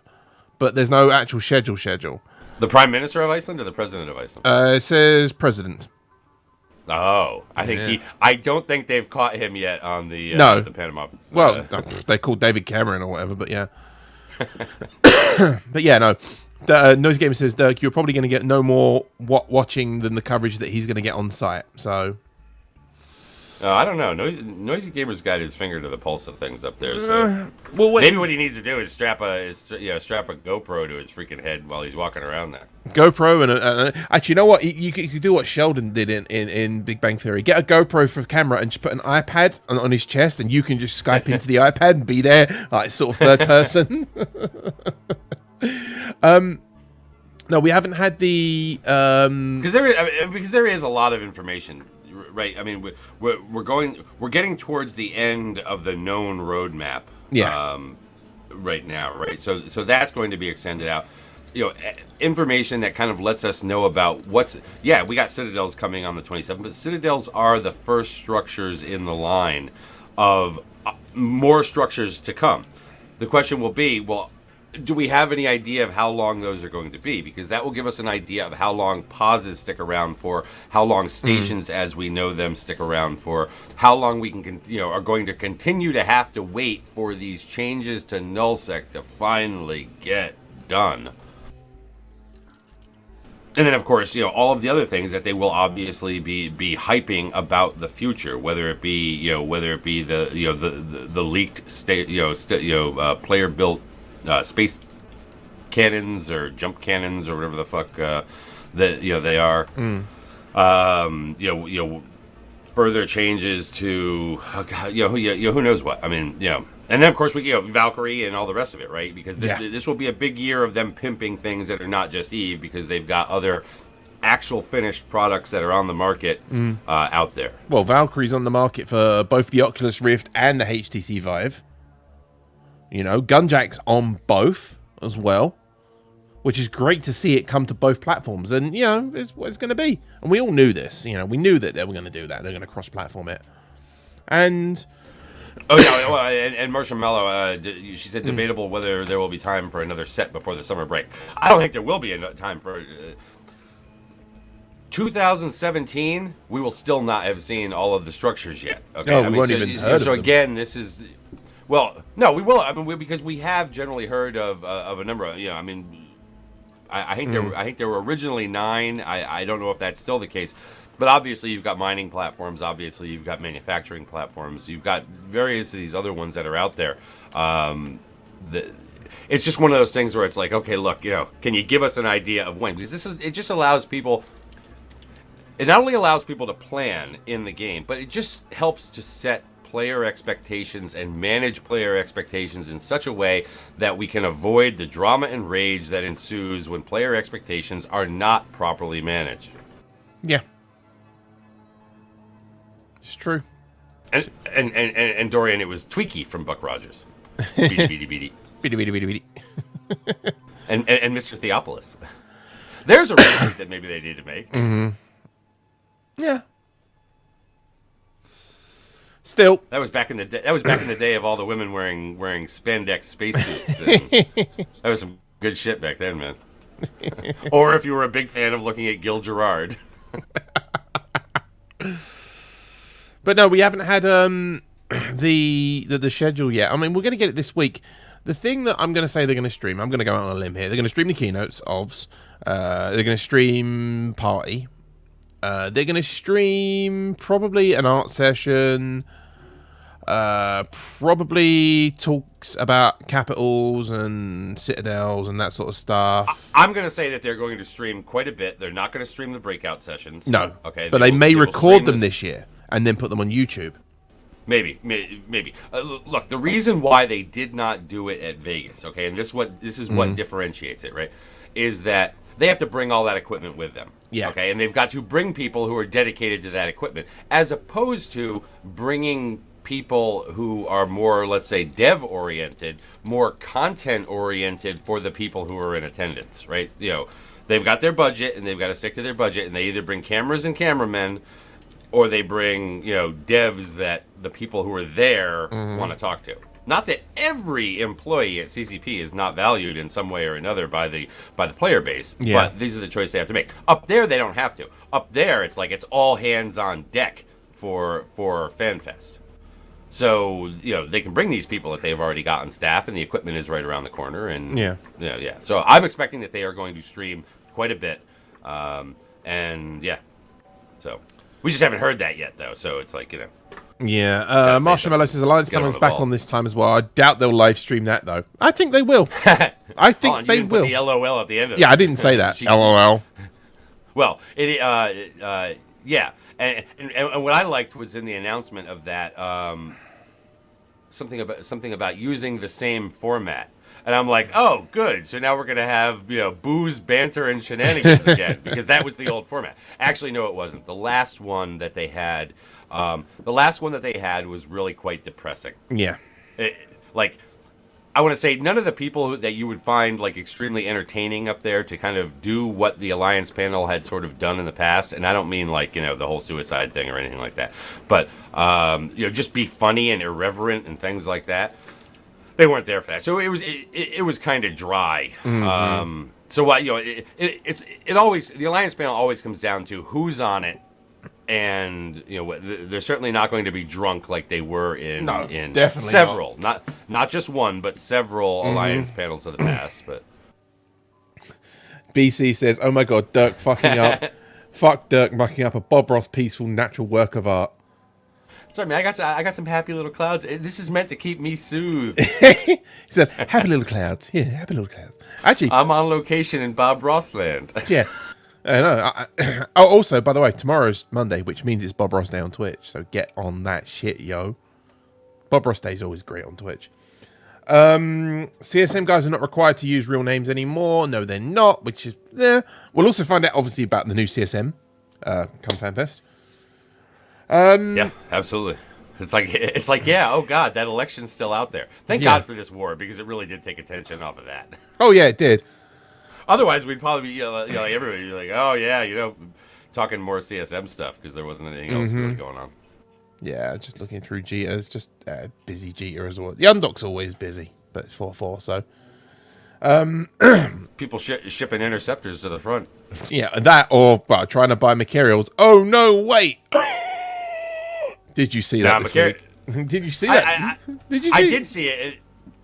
but there's no actual schedule. The Prime Minister of Iceland or the President of Iceland? It says President. Oh, I think I don't think they've caught him yet on the the Panama. Well, they called David Cameron or whatever, but yeah. But yeah, no. Noisy Gamer says, Dirk, you're probably going to get no more watching than the coverage that he's going to get on site. So I don't know. Noisy Gamer's got his finger to the pulse of things up there. So Well, maybe what he needs to do is strap a GoPro to his freaking head while he's walking around there. GoPro and actually, you know what? You could do what Sheldon did in Big Bang Theory. Get a GoPro for camera and just put an iPad on his chest, and you can just Skype into the iPad and be there, like sort of third person. No, we haven't had the because there is a lot of information, right? I mean, we're getting towards the end of the known roadmap. Yeah. Right now, right? So that's going to be extended out. You know, information that kind of lets us know about we got Citadels coming on the 27th, but Citadels are the first structures in the line of more structures to come. The question will be, well, do we have any idea of how long those are going to be? Because that will give us an idea of how long pauses stick around for, how long stations as we know them stick around for, how long we can, are going to continue to have to wait for these changes to nullsec to finally get done. And then, of course, all of the other things that they will obviously be hyping about the future, whether it be the leaked player built space cannons or jump cannons or whatever the fuck they are. Further changes to who knows what. I mean, and then of course we Valkyrie and all the rest of it, right? Because this will be a big year of them pimping things that are not just Eve, because they've got other actual finished products that are on the market out there. Well, Valkyrie's on the market for both the Oculus Rift and the HTC Vive. Gunjack's on both as well, which is great to see it come to both platforms. And, it's what it's going to be. And we all knew this. We knew that they were going to do that. They're going to cross-platform it. And... Oh, yeah. Well, and Marcia Mello, she said debatable whether there will be time for another set before the summer break. I don't think there will be a time for... 2017, we will still not have seen all of the structures yet. Okay? No, we won't even heard of them. So, again, this is... Well, no, we will. I mean, because we have generally heard of a number of. I mean, I think there were originally 9. I don't know if that's still the case, but obviously you've got mining platforms. Obviously you've got manufacturing platforms. You've got various of these other ones that are out there. It's just one of those things where it's like, okay, look, can you give us an idea of when? Because it just allows people. It not only allows people to plan in the game, but it just helps to set player expectations and manage player expectations in such a way that we can avoid the drama and rage that ensues when player expectations are not properly managed. Yeah. It's true. And Dorian, it was Tweaky from Buck Rogers. Beady, beady, beady. Beady, beady, beady, beady. and Mr. Theopolis. There's a remake that maybe they need to make. Mm-hmm. Yeah. Still, that was back in the day. That was back in the day of all the women wearing spandex spacesuits. That was some good shit back then, man. Or if you were a big fan of looking at Gil Gerard. But no, we haven't had the schedule yet. I mean, we're going to get it this week. The thing that I'm going to say they're going to stream, I'm going to go out on a limb here. They're going to stream the keynotes OVs. They're going to stream Party. They're going to stream probably an art session. Probably talks about capitals and citadels and that sort of stuff. I'm going to say that they're going to stream quite a bit. They're not going to stream the breakout sessions. No. Okay. But they may record them this year and then put them on YouTube. Maybe. Look, the reason why they did not do it at Vegas, okay, and this is what differentiates it, right, is that they have to bring all that equipment with them. Yeah. Okay, and they've got to bring people who are dedicated to that equipment, as opposed to bringing people who are more, let's say, dev-oriented, more content-oriented for the people who are in attendance, right? They've got their budget, and they've got to stick to their budget, and they either bring cameras and cameramen, or they bring, devs that the people who are there want to talk to. Not that every employee at CCP is not valued in some way or another by the player base, but these are the choices they have to make. Up there, they don't have to. Up there, it's like it's all hands on deck for FanFest. So, they can bring these people that they've already got on staff, and the equipment is right around the corner. And yeah. So I'm expecting that they are going to stream quite a bit. So we just haven't heard that yet, though. So it's like, Yeah, Marshmallow says Alliance comes back on this time as well. I doubt they'll live stream that though. I think they will. I think they will. Put the LOL at the end of it. Yeah, I didn't say that. LOL. Well, yeah, and what I liked was in the announcement of that something about using the same format. And I'm like, oh, good. So now we're going to have, booze, banter, and shenanigans again, because that was the old format. Actually, no, it wasn't. The last one that they had was really quite depressing. Yeah. I want to say none of the people that you would find like extremely entertaining up there to kind of do what the Alliance panel had sort of done in the past, and I don't mean like the whole suicide thing or anything like that, but just be funny and irreverent and things like that. They weren't there for that, so it was kind of dry. Mm-hmm. So what it always, the Alliance panel always comes down to who's on it. And they're certainly not going to be drunk like they were in definitely several, not just one, but several Alliance panels of the past. But BC says, "Oh my God, Dirk fucking up, fuck Dirk mucking up a Bob Ross peaceful natural work of art." Sorry, man, I got some happy little clouds. This is meant to keep me soothed. He said, "Happy little clouds, yeah, happy little clouds." Actually, I'm on location in Bob Ross land. Yeah. Also, by the way, tomorrow's Monday, which means it's Bob Ross Day on Twitch. So get on that shit, yo. Bob Ross Day is always great on Twitch. CSM guys are not required to use real names anymore. No, they're not, which is there. We'll also find out, obviously, about the new CSM come FanFest. Yeah, absolutely. It's like, yeah, oh God, that election's still out there. Thank God for this war, because it really did take attention off of that. Oh, yeah, it did. Otherwise, we'd probably be like everybody, like, oh yeah, talking more CSM stuff because there wasn't anything else really going on. Yeah, just looking through Jita, it's just busy Jita as well. The Undock's always busy, but it's 4-4, so. People shipping interceptors to the front. Yeah, that or trying to buy materials. Oh no, wait! Did you see that this week? Did you see that? Did you see? I did see it.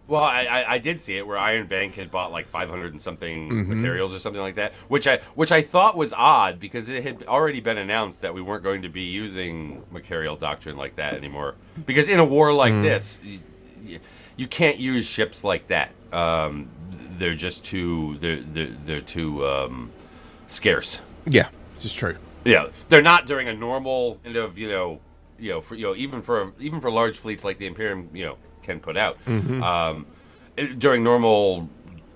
Well, I did see it where Iron Bank had bought like 500 and something materials or something like that, which I thought was odd because it had already been announced that we weren't going to be using Macarial Doctrine like that anymore. Because in a war like this, you can't use ships like that. They're just too they're too scarce. Yeah, this is true. Yeah, they're not during a normal kind of even for large fleets like the Imperium can put out. During normal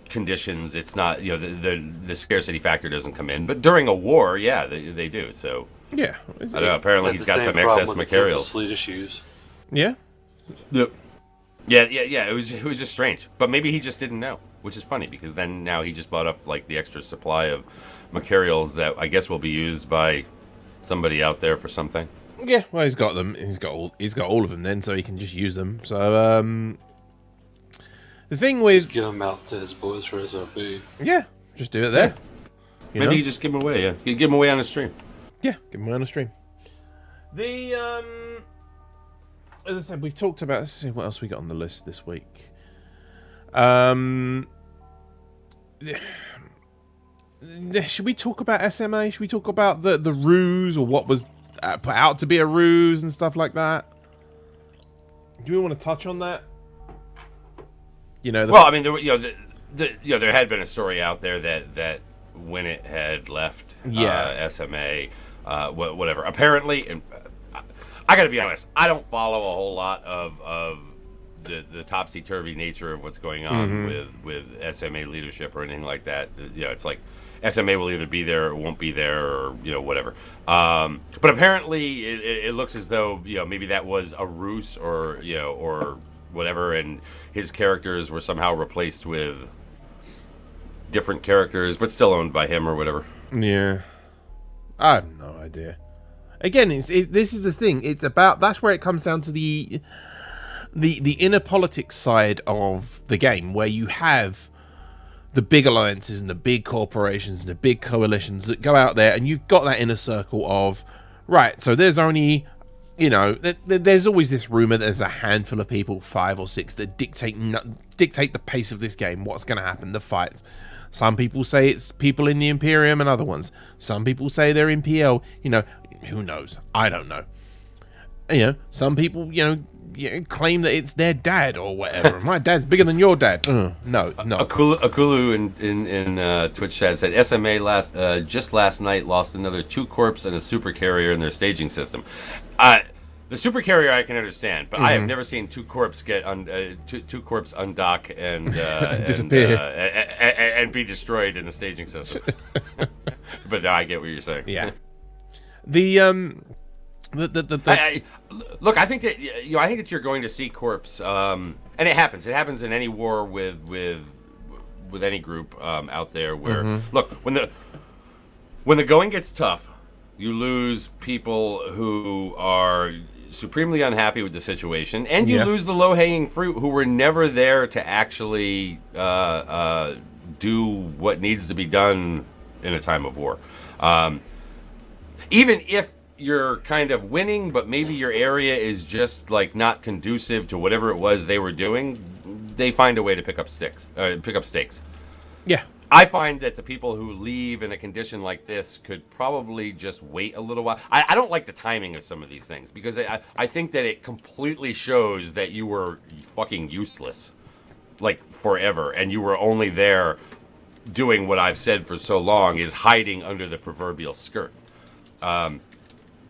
conditions, it's not the scarcity factor doesn't come in, but during a war, yeah, they do. So yeah, I don't know, apparently he's got some excess materials. Fleet issues. Yeah. Yep. Yeah. It was just strange, but maybe he just didn't know, which is funny because then now he just bought up like the extra supply of materials that I guess will be used by somebody out there for something. Yeah, well, he's got them. He's got all of them then, so he can just use them. So the thing with just give them out to his boys for SRP. Yeah, just do it there. Yeah. Maybe you just give them away. Yeah, you give them away on the stream. Yeah, give them away on the stream. The as I said, we've talked about. Let's see what else we got on the list this week. Should we talk about SMA? Should we talk about the ruse or what was put out to be a ruse and stuff like that? Do we want to touch on that? Well, I mean, there had been a story out there that when it had left SMA, whatever. Apparently, and I got to be honest, I don't follow a whole lot of the topsy-turvy nature of what's going on with SMA leadership or anything like that. It's like SMA will either be there or won't be there or whatever. But apparently it looks as though maybe that was a ruse or or whatever, and his characters were somehow replaced with different characters, but still owned by him or whatever. Yeah, I have no idea. Again, this is the thing. It's about that's where it comes down to the inner politics side of the game, where you have the big alliances and the big corporations and the big coalitions that go out there, and you've got that inner circle of, right, so there's only, there's always this rumor that there's a handful of people, 5 or 6, that dictate the pace of this game, what's going to happen, the fights. Some people say it's people in the Imperium and other ones. Some people say they're in PL. Who knows? I don't know. some people, claim that it's their dad or whatever. My dad's bigger than your dad. No. Akulu in Twitch chat said SMA just last night lost another 2 corps and a super carrier in their staging system. The super carrier I can understand, but I have never seen 2 corps get two corps undock and disappear and be destroyed in the staging system. But I get what you're saying. Yeah. Look, I think that I think that you're going to see corps, and it happens. It happens in any war with any group out there. Where look, when the going gets tough, you lose people who are supremely unhappy with the situation, and you lose the low-hanging fruit who were never there to actually do what needs to be done in a time of war. Even if you're kind of winning, but maybe your area is just like not conducive to whatever it was they were doing, they find a way to pick up stakes. Yeah. I find that the people who leave in a condition like this could probably just wait a little while. I don't like the timing of some of these things because I think that it completely shows that you were fucking useless, like forever, and you were only there doing what I've said for so long, is hiding under the proverbial skirt.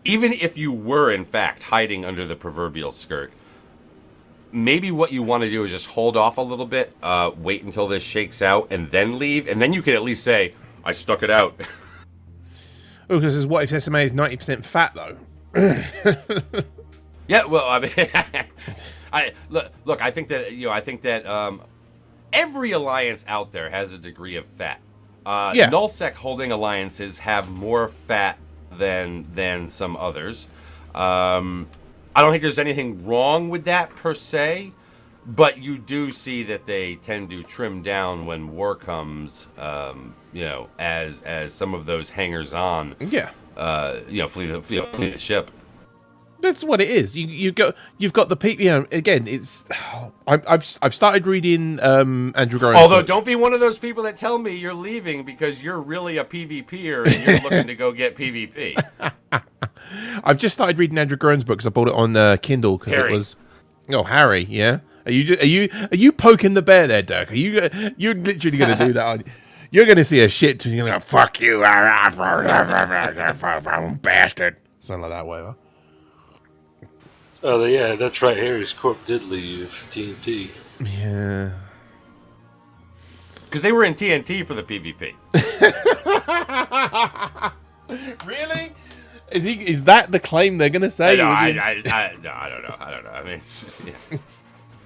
Even if you were, in fact, hiding under the proverbial skirt, maybe what you want to do is just hold off a little bit, wait until this shakes out, and then leave. And then you can at least say, I stuck it out. Oh, because what if SMA is 90% fat, though? Yeah, well, I mean, look. I think that every alliance out there has a degree of fat. Nullsec holding alliances have more fat than some others. I don't think there's anything wrong with that per se, but you do see that they tend to trim down when war comes. As some of those hangers-on, flee the ship. That's what it is. You've got the people. Again, it's. I've started reading Andrew Groen's Although, book. don't be one of those people that tell me you're leaving because you're really a PvPer and you're looking to go get PvP. I've just started reading Andrew Groen's book because I bought it on Kindle because it was. Oh, Harry, yeah. Are you poking the bear there, Dirk? You're literally going to do that? Aren't you? You're going to see a shit tweet. You're going to go, fuck you, bastard. Something like that, whatever. Oh, yeah, that's right. Harry's corp did leave TNT. Yeah. Because they were in TNT for the PvP. Really? Is that the claim they're going to say? I don't know. I don't know. I mean, it's just,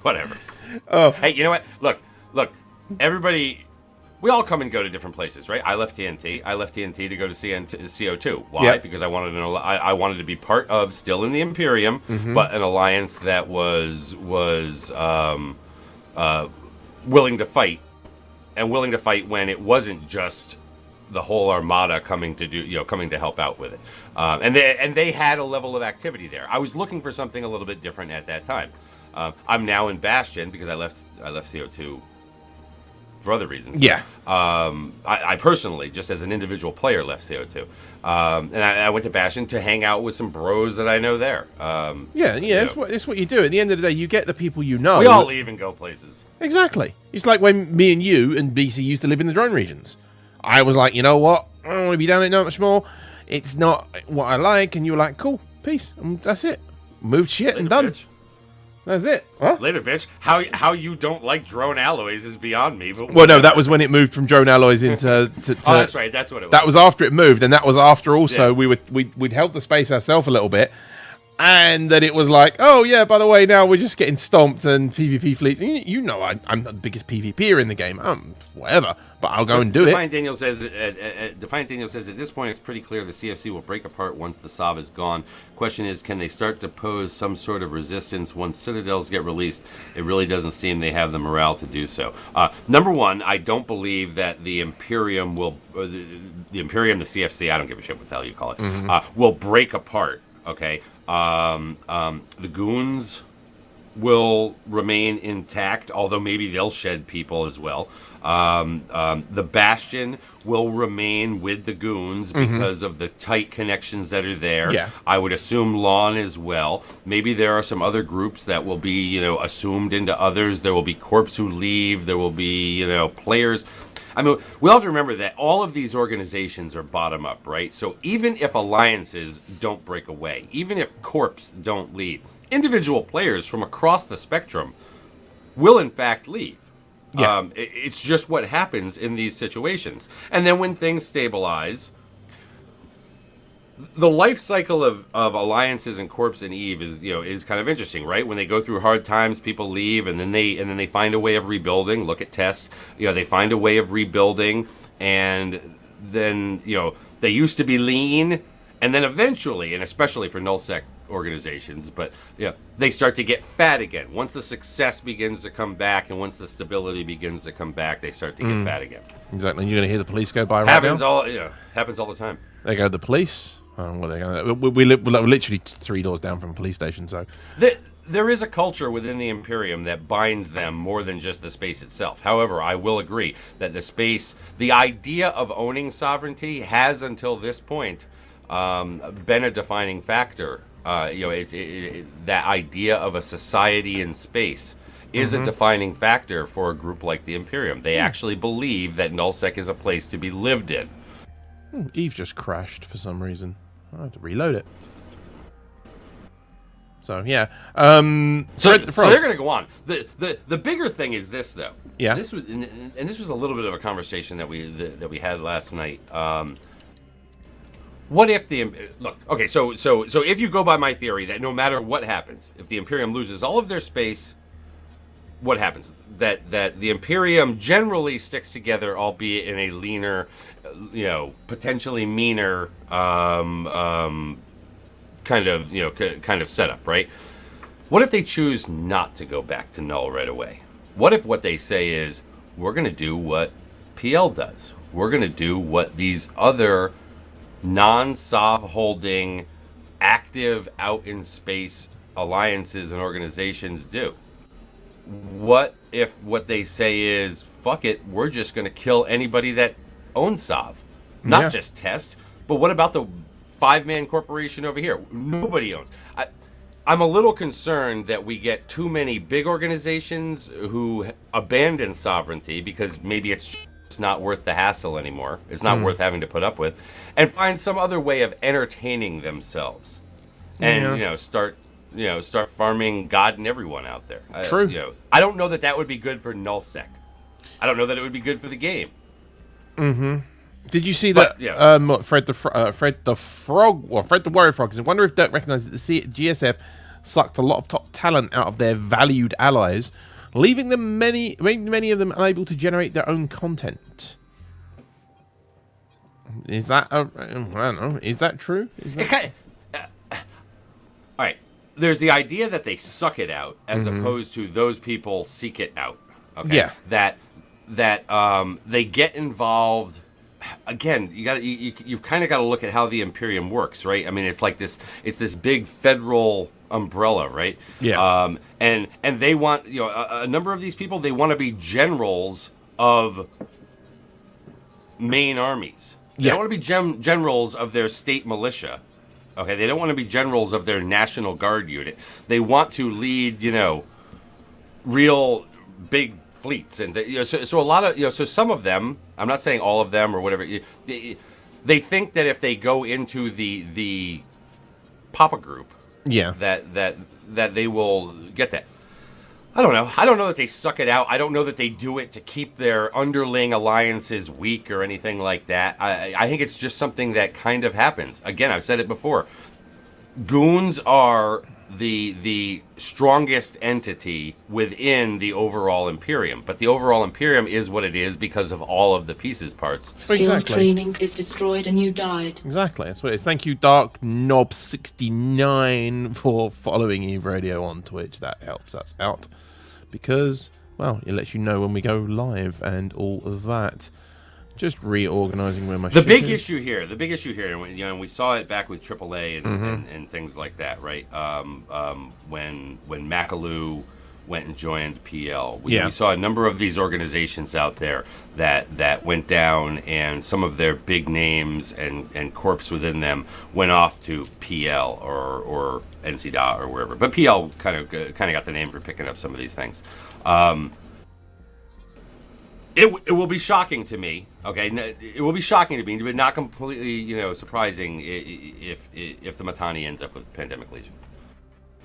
whatever. Oh. Hey, you know what? Look. Everybody, we all come and go to different places, right? I left TNT. I left TNT to go to CO2. Why? Yep. Because I wanted to know. I wanted to be part of, still in the Imperium, but an alliance that was willing to fight, and willing to fight when it wasn't just the whole armada coming to help out with it. And they had a level of activity there. I was looking for something a little bit different at that time. I'm now in Bastion because I left CO2 for other reasons. Yeah. I personally, just as an individual player, left CO2. And I went to Bastion to hang out with some bros that I know there. It's what you do. At the end of the day, you get the people you know. We all leave and go places. Exactly. It's like when me and you and BC used to live in the drone regions. I was like, you know what? I don't want to be down there not much more. It's not what I like. And you were like, cool, peace. And that's it. Moved shit and done. Bitch. That's it. Huh? Later, bitch. How you don't like drone alloys is beyond me. But well, no, that was when it moved from drone alloys into. Oh, that's right. That's what it was. That was after it moved, and that was after also we'd held the space ourselves a little bit, and then it was like, oh yeah, by the way, now we're just getting stomped and PvP fleets. You know, I'm not the biggest PvPer in the game. Whatever, but I'll go and do Defiant Daniel says at this point it's pretty clear the CFC will break apart once the SOV is gone. Question is, can they start to pose some sort of resistance once Citadels get released? It really doesn't seem they have the morale to do so. Number one, I don't believe that the Imperium will, the Imperium, the CFC, I don't give a shit what the hell you call it, will break apart. Okay, the goons will remain intact, although maybe they'll shed people as well. The Bastion will remain with the Goons because of the tight connections that are there. Yeah. I would assume Lawn as well. Maybe there are some other groups that will be, assumed into others. There will be Corps who leave. There will be, players. I mean, we have to remember that all of these organizations are bottom up, right? So even if alliances don't break away, even if Corps don't leave, individual players from across the spectrum will in fact leave. Yeah. It's just what happens in these situations. And then when things stabilize, the life cycle of alliances and Corps and Eve is kind of interesting, right? When they go through hard times, people leave, and then they find a way of rebuilding. Look at Test, they find a way of rebuilding, and then they used to be lean, and then eventually, and especially for nullsec organizations, but they start to get fat again. Once the success begins to come back, and once the stability begins to come back, they start to get fat again. Exactly. You're going to hear the police go by right Happens now? Happens all the time. They go, the police? Well, we're literally 3 doors down from a police station, so... There is a culture within the Imperium that binds them more than just the space itself. However, I will agree that the idea of owning sovereignty has, until this point, been a defining factor. That idea of a society in space is a defining factor for a group like the Imperium. They actually believe that Nullsec is a place to be lived in. Eve just crashed for some reason. I have to reload it. So yeah. So they're going to go on. The bigger thing is this, though. Yeah. This was a little bit of a conversation that we had last night. What if look? Okay, so if you go by my theory that no matter what happens, if the Imperium loses all of their space, what happens? That the Imperium generally sticks together, albeit in a leaner, potentially meaner kind of setup, right? What if they choose not to go back to Null right away? What if what they say is, we're going to do what PL does? We're going to do what these other non-Sov holding, active out in space alliances and organizations do? What if what they say is, fuck it, we're just going to kill anybody that owns Sov? Not just Test, but what about the 5-man corporation over here? Nobody owns. I'm a little concerned that we get too many big organizations who abandon sovereignty because maybe it's not worth the hassle anymore. It's not worth having to put up with, and find some other way of entertaining themselves, and start farming God and everyone out there. True. I don't know that would be good for Nullsec. I don't know that it would be good for the game. Mm-hmm. Did you see that Fred the Warrior Frog? I wonder if Dirk recognised that the GSF sucked a lot of top talent out of their valued allies, leaving them many of them unable to generate their own content. Is that I don't know? Is that true? All right. There's the idea that they suck it out, as opposed to those people seek it out. Okay. Yeah. That they get involved. Again, you've kind of got to look at how the Imperium works, right? I mean, it's like this big federal umbrella, right? Yeah. And they want, a number of these people, they want to be generals of main armies. They don't want to be generals of their state militia. Okay, they don't want to be generals of their National Guard unit. They want to lead, real big fleets, and so a lot of so some of them, I'm not saying all of them or whatever, they think that if they go into the Papa group, that they will get that. I don't know that they suck it out. I don't know that they do it to keep their underling alliances weak or anything like that. I think it's just something that kind of happens. Again, I've said it before. Goons are the strongest entity within the overall Imperium, but the overall Imperium is what it is because of all of the pieces parts. Skill training is destroyed and you died. Exactly, that's what it is. Thank you, Dark Knob 69, for following Eve Radio on Twitch. That helps us out because, well, it lets you know when we go live and all of that. Just reorganizing where my The ship big is. issue here, and we saw it back with AAA and things like that, right? When Macaloo went and joined PL, we saw a number of these organizations out there that went down, and some of their big names and corps within them went off to PL or NCDA or wherever. But PL kind of got the name for picking up some of these things. It will be shocking to me. Okay, it will be shocking to me, but not completely, surprising if the Mittani ends up with Pandemic Legion.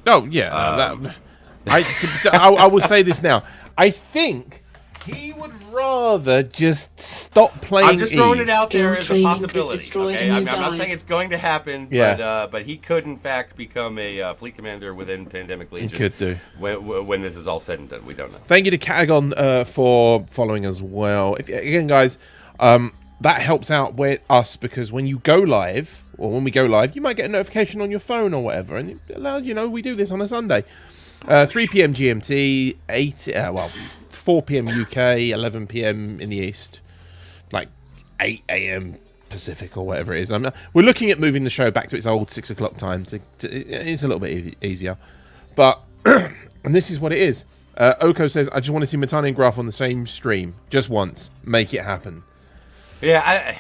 Oh yeah, I will say this now. I think he would rather just stop playing. I'm just throwing Eve. it out there as a Training is possibility. destroyed Okay, and I'm you not die. saying it's going to happen, but he could in fact become a fleet commander within Pandemic Legion. He could do. When this is all said and done. We don't know. Thank you to Catagon for following as well. Again, guys, that helps out us because when you go live, or when we go live, you might get a notification on your phone or whatever, and it allows we do this on a Sunday, 3 p.m. GMT, 4 p.m. UK, 11 p.m. in the East, like 8 a.m. Pacific or whatever it is. We're looking at moving the show back to its old 6 o'clock time. It's a little bit easier, but and this is what it is. Oko says, "I just want to see Mittani and Graf on the same stream, just once. Make it happen." Yeah,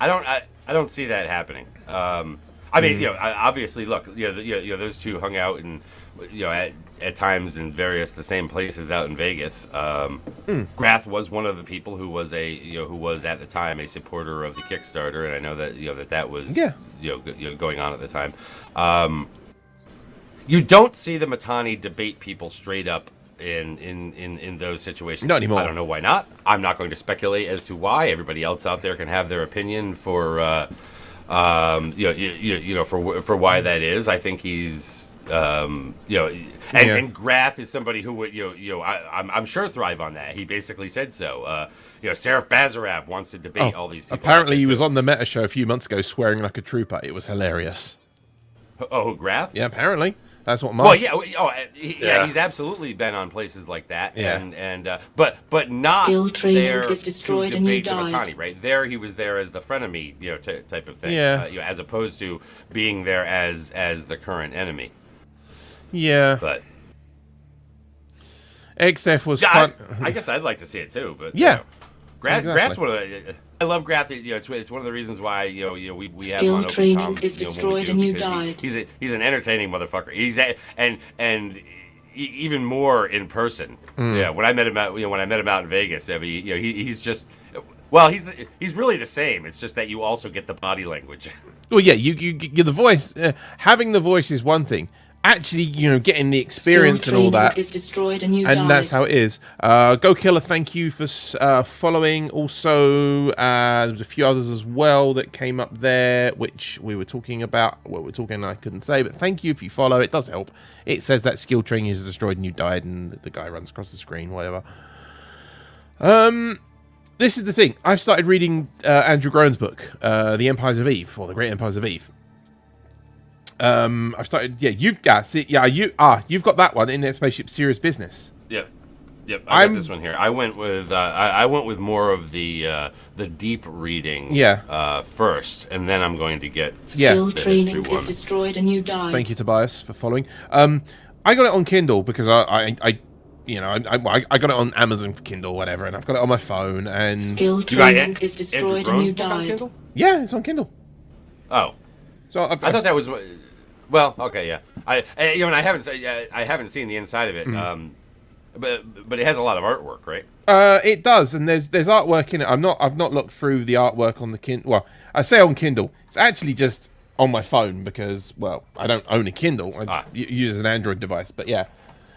I don't see that happening. I mean, obviously, look, those two hung out and at times in the same places out in Vegas. Grath was one of the people who was at the time a supporter of the Kickstarter, and I know that that was going on at the time. You don't see the Mittani debate people straight up in those situations. Not anymore. I don't know why not. I'm not going to speculate as to why. Everybody else out there can have their opinion for for why that is. I think he's and Grath is somebody who would I'm sure thrive on that. He basically said so. Seraph Bazarab wants to debate all these people. Apparently, he was on the Meta Show a few months ago swearing like a trooper. It was hilarious. Oh, Grath? Yeah, apparently. That's what Marsh... He's absolutely been on places like that, Yeah. but not Skill training there is destroyed to and you debate the die. Mittani, right? There he was there as the frenemy, type of thing, Yeah. as opposed to being there as the current enemy. Yeah. But XF was I fun. guess I'd like to see it too. But Yeah. Grath's Exactly. one of the. I love Grath. It's one of the reasons why we have Skill him on training Open Comms, is when we destroyed do, and you because died. He's an entertaining motherfucker. Even more in person. Yeah, when I met him out in Vegas, I mean, he's just. Well, he's really the same. It's just that you also get the body language. Well, yeah, you the voice. Having the voice is one thing. Actually, getting the experience and all that. Is destroyed and you And died. that's how it is. Go Killer, thank you for following. Also, there was a few others as well that came up there, which we were talking about. What we're talking, I couldn't say, but thank you if you follow. It does help. It says that skill training is destroyed and you died, and the guy runs across the screen, whatever. This is the thing. I've started reading Andrew Groan's book, The Empires of Eve, or The Great Empires of Eve. I've started. Yeah, you've got it. Yeah, you've got that one in their Spaceship Serious Business. Yep. I got this one here. I went with more of the deep reading. First, and then I'm going to get Skill the training history is one. destroyed and you die. Thank you, Tobias, for following. I got it on Kindle because I got it on Amazon for Kindle, whatever, and I've got it on my phone. And Skill You got training is Andrew destroyed and Groan's you book on died. Kindle? yeah, it's on Kindle. Oh, So I thought that was. Well, okay, yeah. I haven't seen the inside of it. But it has a lot of artwork, right? it does, and there's artwork in it. I've not looked through the artwork on the Kindle. Well, I say on Kindle. It's actually just on my phone because, well, I don't own a Kindle. I just use an Android device. But yeah,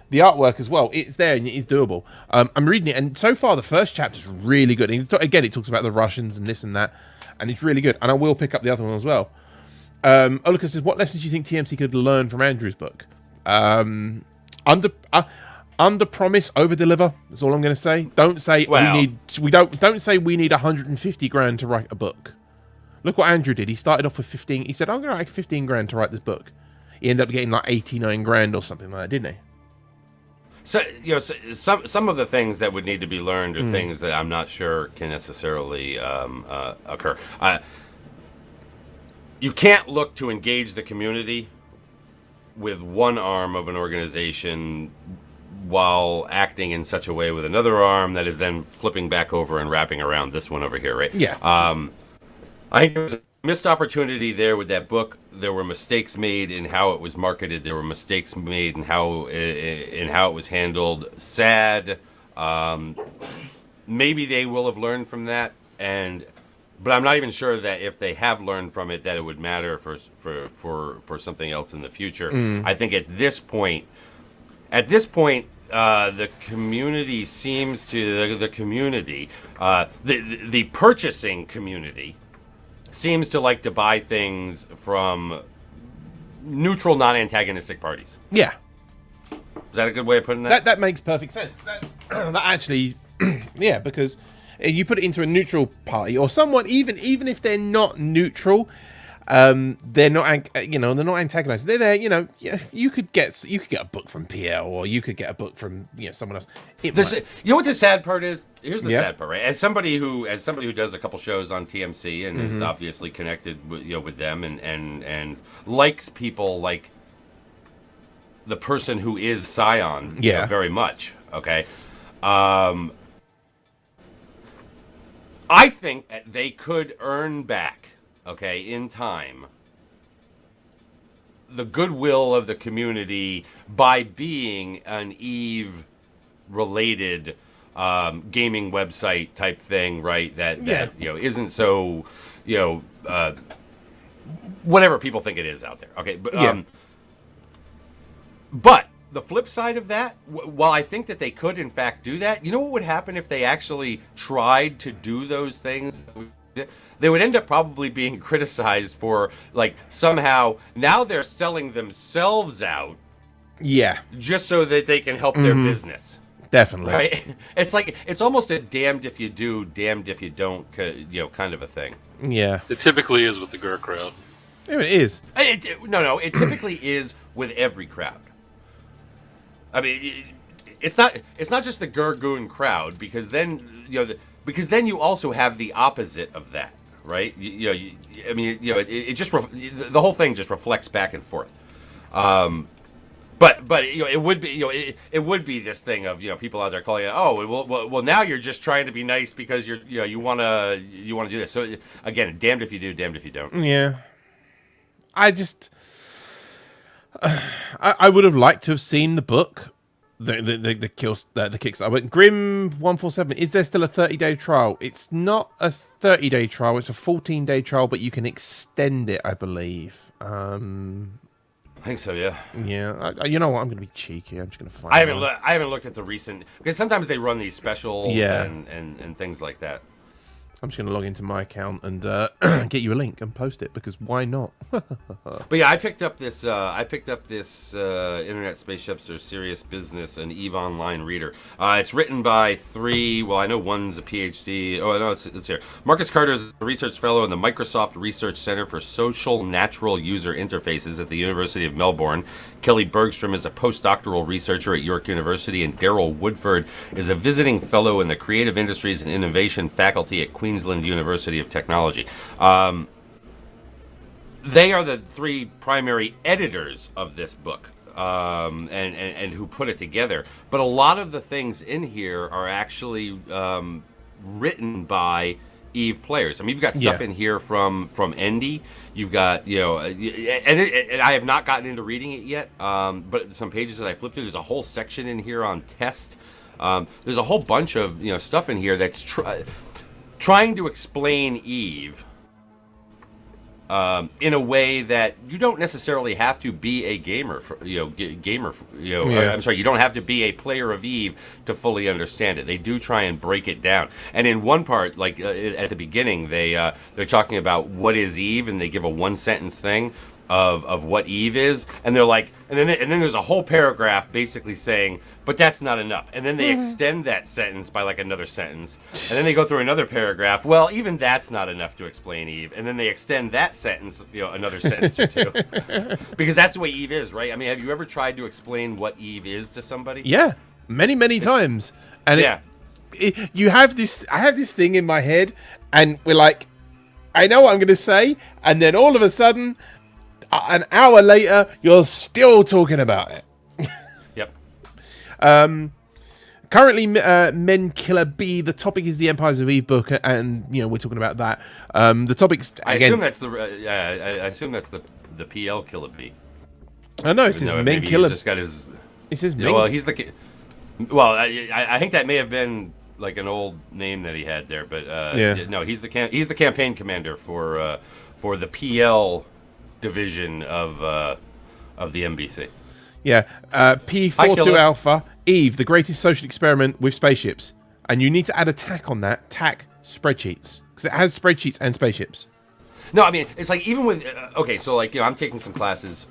the artwork as well. It's there and it is doable. I'm reading it, and so far the first chapter is really good. And again, it talks about the Russians and this and that, and it's really good. And I will pick up the other one as well. Olika says, what lessons do you think TMC could learn from Andrew's book? Under promise, over deliver. That's all I'm going to say. Don't say don't say we need 150 grand to write a book. Look what Andrew did. He started off with 15. He said, I'm going to write 15 grand to write this book. He ended up getting like 89 grand or something like that, didn't he? So some of the things that would need to be learned are things that I'm not sure can necessarily occur. You can't look to engage the community with one arm of an organization while acting in such a way with another arm that is then flipping back over and wrapping around this one over here, right? Yeah. I think there was a missed opportunity there with that book. There were mistakes made in how it was marketed. There were mistakes made in how it was handled. Sad. Maybe they will have learned from that, but I'm not even sure that if they have learned from it, that it would matter for something else in the future. I think at this point, the community seems to the purchasing community seems to like to buy things from neutral, non-antagonistic parties. Yeah. Is that a good way of putting that? That makes perfect sense. That actually, yeah, because you put it into a neutral party or someone, even if they're not neutral, they're not, they're not antagonized. They're there, you could get a book from PL or you could get a book from someone else. You know what the sad part is? Here's the sad part, right? As somebody who does a couple shows on TMC and is obviously connected with them and likes people like the person who is Scion very much. Okay. I think that they could earn back, in time, the goodwill of the community by being an EVE-related gaming website type thing, right? That isn't so, whatever people think it is out there. Okay, but the flip side of that, while I think that they could in fact do that, you know what would happen if they actually tried to do those things? They would end up probably being criticized for, like, somehow now they're selling themselves out. Yeah. Just so that they can help their business. Definitely. Right? It's like, it's almost a damned if you do, damned if you don't, kind of a thing. Yeah. It typically is with the GUR crowd. There it is. No, it typically is with every crowd. I mean, it's not just the Gurgoon crowd, because then you also have the opposite of that, right? It just the whole thing just reflects back and forth. But it would be it would be this thing of people out there calling it, well now you're just trying to be nice because you want to do this. So again, damned if you do, damned if you don't. Yeah. I would have liked to have seen the book, the Kickstarter. But Grim 147, is there still a 30-day trial? It's not a 30-day trial. It's a 14-day trial, but you can extend it, I believe. I think so, yeah. Yeah. You know what? I'm going to be cheeky. I'm just going to find. I haven't looked at the recent, because sometimes they run these specials and things like that. I'm just going to log into my account and get you a link and post it, because why not? But yeah, I picked up this Internet Spaceships Are Serious Business, an EVE Online reader. It's written by three. Well, I know one's a PhD. Oh, no, it's here. Marcus Carter is a research fellow in the Microsoft Research Center for Social Natural User Interfaces at the University of Melbourne. Kelly Bergstrom is a postdoctoral researcher at York University, and Daryl Woodford is a visiting fellow in the Creative Industries and Innovation faculty at Queensland University of Technology. They are the three primary editors of this book, and who put it together. But a lot of the things in here are actually written by EVE players. I mean, you've got stuff in here from Endy. You've got, and I have not gotten into reading it yet, but some pages that I flipped through, there's a whole section in here on test. There's a whole bunch of stuff in here that's trying to explain EVE in a way that you don't necessarily have to be a gamer. I'm sorry, you don't have to be a player of EVE to fully understand it. They do try and break it down. And in one part, like at the beginning, they're talking about what is EVE, and they give a one-sentence thing of what EVE is, and they're like, and then there's a whole paragraph basically saying, but that's not enough, and then they extend that sentence by like another sentence, and then they go through another paragraph. Well, even that's not enough to explain EVE, and then they extend that sentence, another sentence or two, because that's the way EVE is, right? I mean, have you ever tried to explain what EVE is to somebody? Yeah. many times, and Yeah. I have this thing in my head, and we're like, I know what I'm going to say, and then all of a sudden, an hour later, you're still talking about it. Yep. Currently, Men Killer B. The topic is the Empires of Eve book, and we're talking about that. The topic's again. I assume that's the PL Killer B. I know it says Men Killer. He's just got his. It says Yeah, well, he's the. Well, I think that may have been like an old name that he had there, but no, he's the campaign commander for the PL division of the NBC. Yeah, P42 Alpha, Eve, the greatest social experiment with spaceships, and you need to add a tack on that. Tack spreadsheets, because it has spreadsheets and spaceships. No, I mean it's like even with okay, so like I'm taking some classes.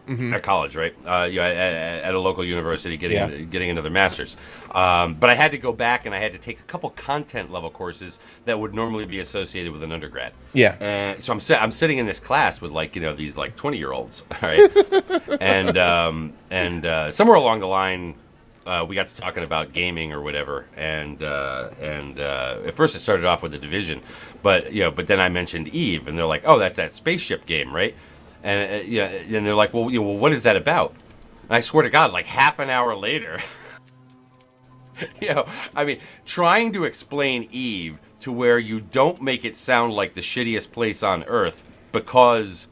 At college, right? At a local university, getting another master's. But I had to go back and I had to take a couple content level courses that would normally be associated with an undergrad. Yeah. And so I'm sitting in this class with these 20-year-olds, right? and somewhere along the line, we got to talking about gaming or whatever, and at first it started off with the Division, but then I mentioned Eve, and they're like, oh, that's that spaceship game, right? And and they're like, well, what is that about? And I swear to God, like half an hour later, I mean, trying to explain Eve to where you don't make it sound like the shittiest place on Earth because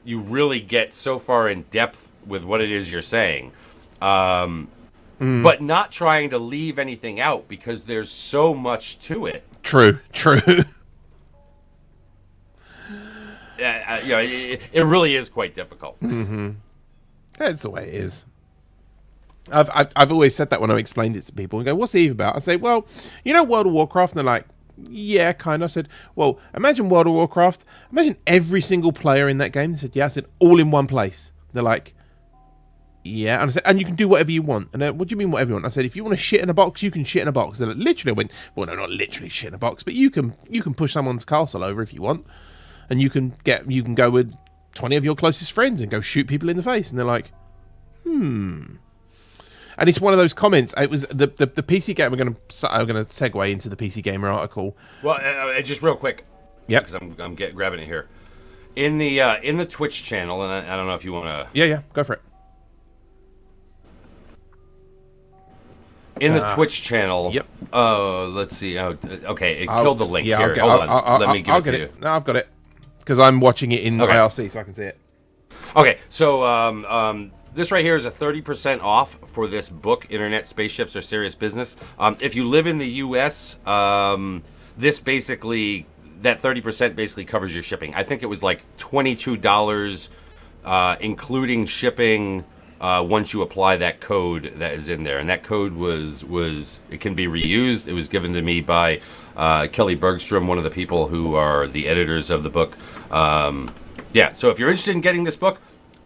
you really get so far in depth with what it is you're saying, but not trying to leave anything out because there's so much to it. True. It really is quite difficult. Mm-hmm. That's the way it is. I've always said that when I explained it to people and go, what's Eve about? I say, well, World of Warcraft? And they're like, yeah, kind of. I said, well, imagine World of Warcraft. Imagine every single player in that game. They said, yeah. I said, all in one place. They're like, yeah. And I said, and you can do whatever you want. And what do you mean whatever you want? I said, if you want to shit in a box, you can shit in a box. And literally I went, well, no, not literally shit in a box, but you can push someone's castle over if you want. And you can go with 20 of your closest friends and go shoot people in the face. And they're like, And it's one of those comments. It was the PC game. I'm going to segue into the PC Gamer article. Well, just real quick. Yep. Because I'm grabbing it here. In the Twitch channel, and I don't know if you want to. Yeah, go for it. In the Twitch channel. Yep. Oh, let's see. Oh, okay, it killed the link here. Hold on. Let me give it to you. No, I've got it. Because I'm watching it in IRC, so I can see it. Okay, so this right here is a 30% off for this book, Internet Spaceships Are Serious Business. If you live in the U.S., this basically, that 30% basically covers your shipping. I think it was like $22, including shipping, once you apply that code that is in there. And that code was it can be reused. It was given to me by Kelly Bergstrom, one of the people who are the editors of the book. So if you're interested in getting this book,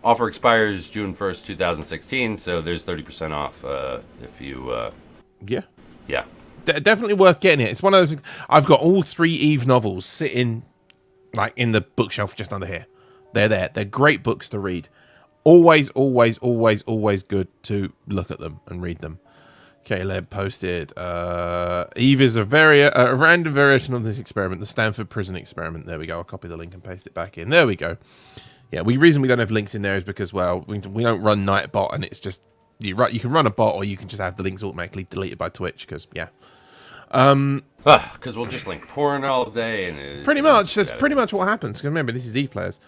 offer expires June 1st, 2016. So there's 30% off if you... Yeah. Definitely worth getting it. It's one of those... I've got all 3 Eve novels sitting in the bookshelf just under here. They're there. They're great books to read. Always good to look at them and read them. Caleb posted, Eve is a random variation of this experiment, the Stanford Prison Experiment. There we go. I'll copy the link and paste it back in. There we go. Yeah, the reason we don't have links in there is because, well, we don't run Nightbot, and it's just, you can run a bot, or you can just have the links automatically deleted by Twitch, because, yeah. Because we'll just link porn all day. And pretty much. That's pretty much what happens. Because remember, this is Eve players.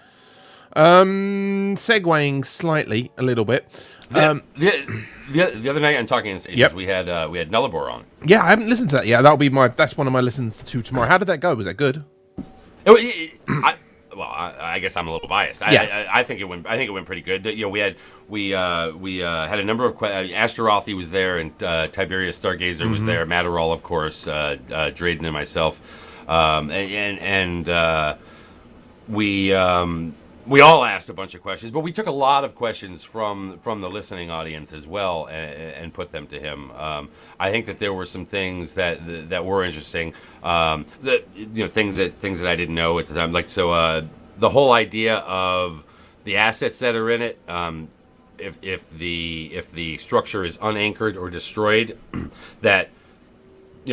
Segueing slightly a little bit. The other night on Talking in Stations, we had Nullarbor on. Yeah, I haven't listened to that yet. That's one of my listens to tomorrow. How did that go? Was that good? I guess I'm a little biased. Yeah. I think it went pretty good. We had a number of Astarothi was there, and Tiberius Stargazer was there. Matterall, of course, Drayden and myself, we all asked a bunch of questions, but we took a lot of questions from the listening audience as well and put them to him. I think that there were some things that were interesting. Things that I didn't know at the time. The whole idea of the assets that are in it. if the structure is unanchored or destroyed, that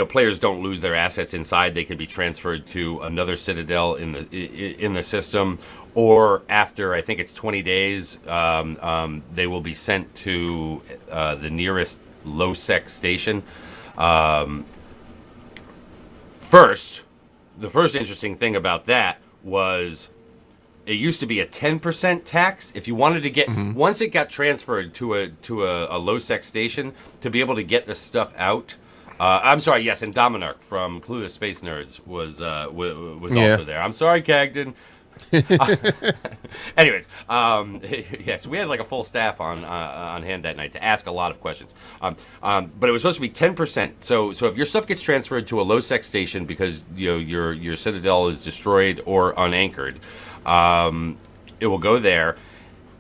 players don't lose their assets inside. They can be transferred to another citadel in the system, or after I think it's 20 days, they will be sent to the nearest low-sec station. The first interesting thing about that was it used to be a 10% tax if you wanted to get once it got transferred to a low-sec station to be able to get the stuff out. I'm sorry, yes, and Dominarch from Clueless Space Nerds was also there. I'm sorry, Cagden. Anyways, yes, we had like a full staff on hand that night to ask a lot of questions. But it was supposed to be 10%. So if your stuff gets transferred to a low-sec station because your citadel is destroyed or unanchored, it will go there.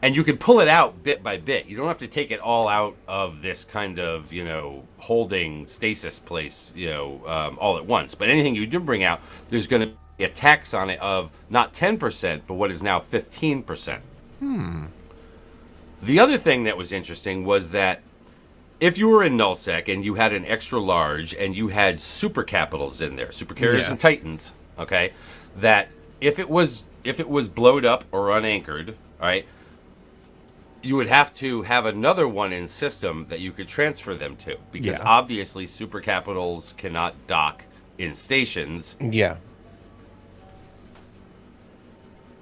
And you can pull it out bit by bit. You don't have to take it all out of this kind of, holding stasis place, all at once. But anything you do bring out, there's going to be a tax on it of not 10%, but what is now 15%. The other thing that was interesting was that if you were in nullsec and you had an extra large and you had super capitals in there, super carriers and titans, okay, that if it was blowed up or unanchored, all right, you would have to have another one in system that you could transfer them to, because obviously super capitals cannot dock in stations. Yeah.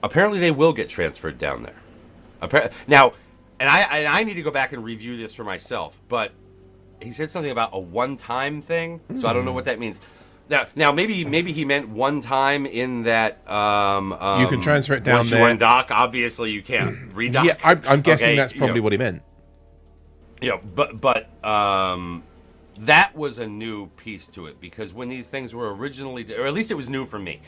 Apparently, they will get transferred down there. Now, and I need to go back and review this for myself, but he said something about a one-time thing, so I don't know what that means. Now maybe he meant one time in that you can transfer it down once there. You undock, obviously you can't redock. Yeah, I'm guessing that's probably what he meant. But that was a new piece to it, because when these things were originally, or at least it was new for me,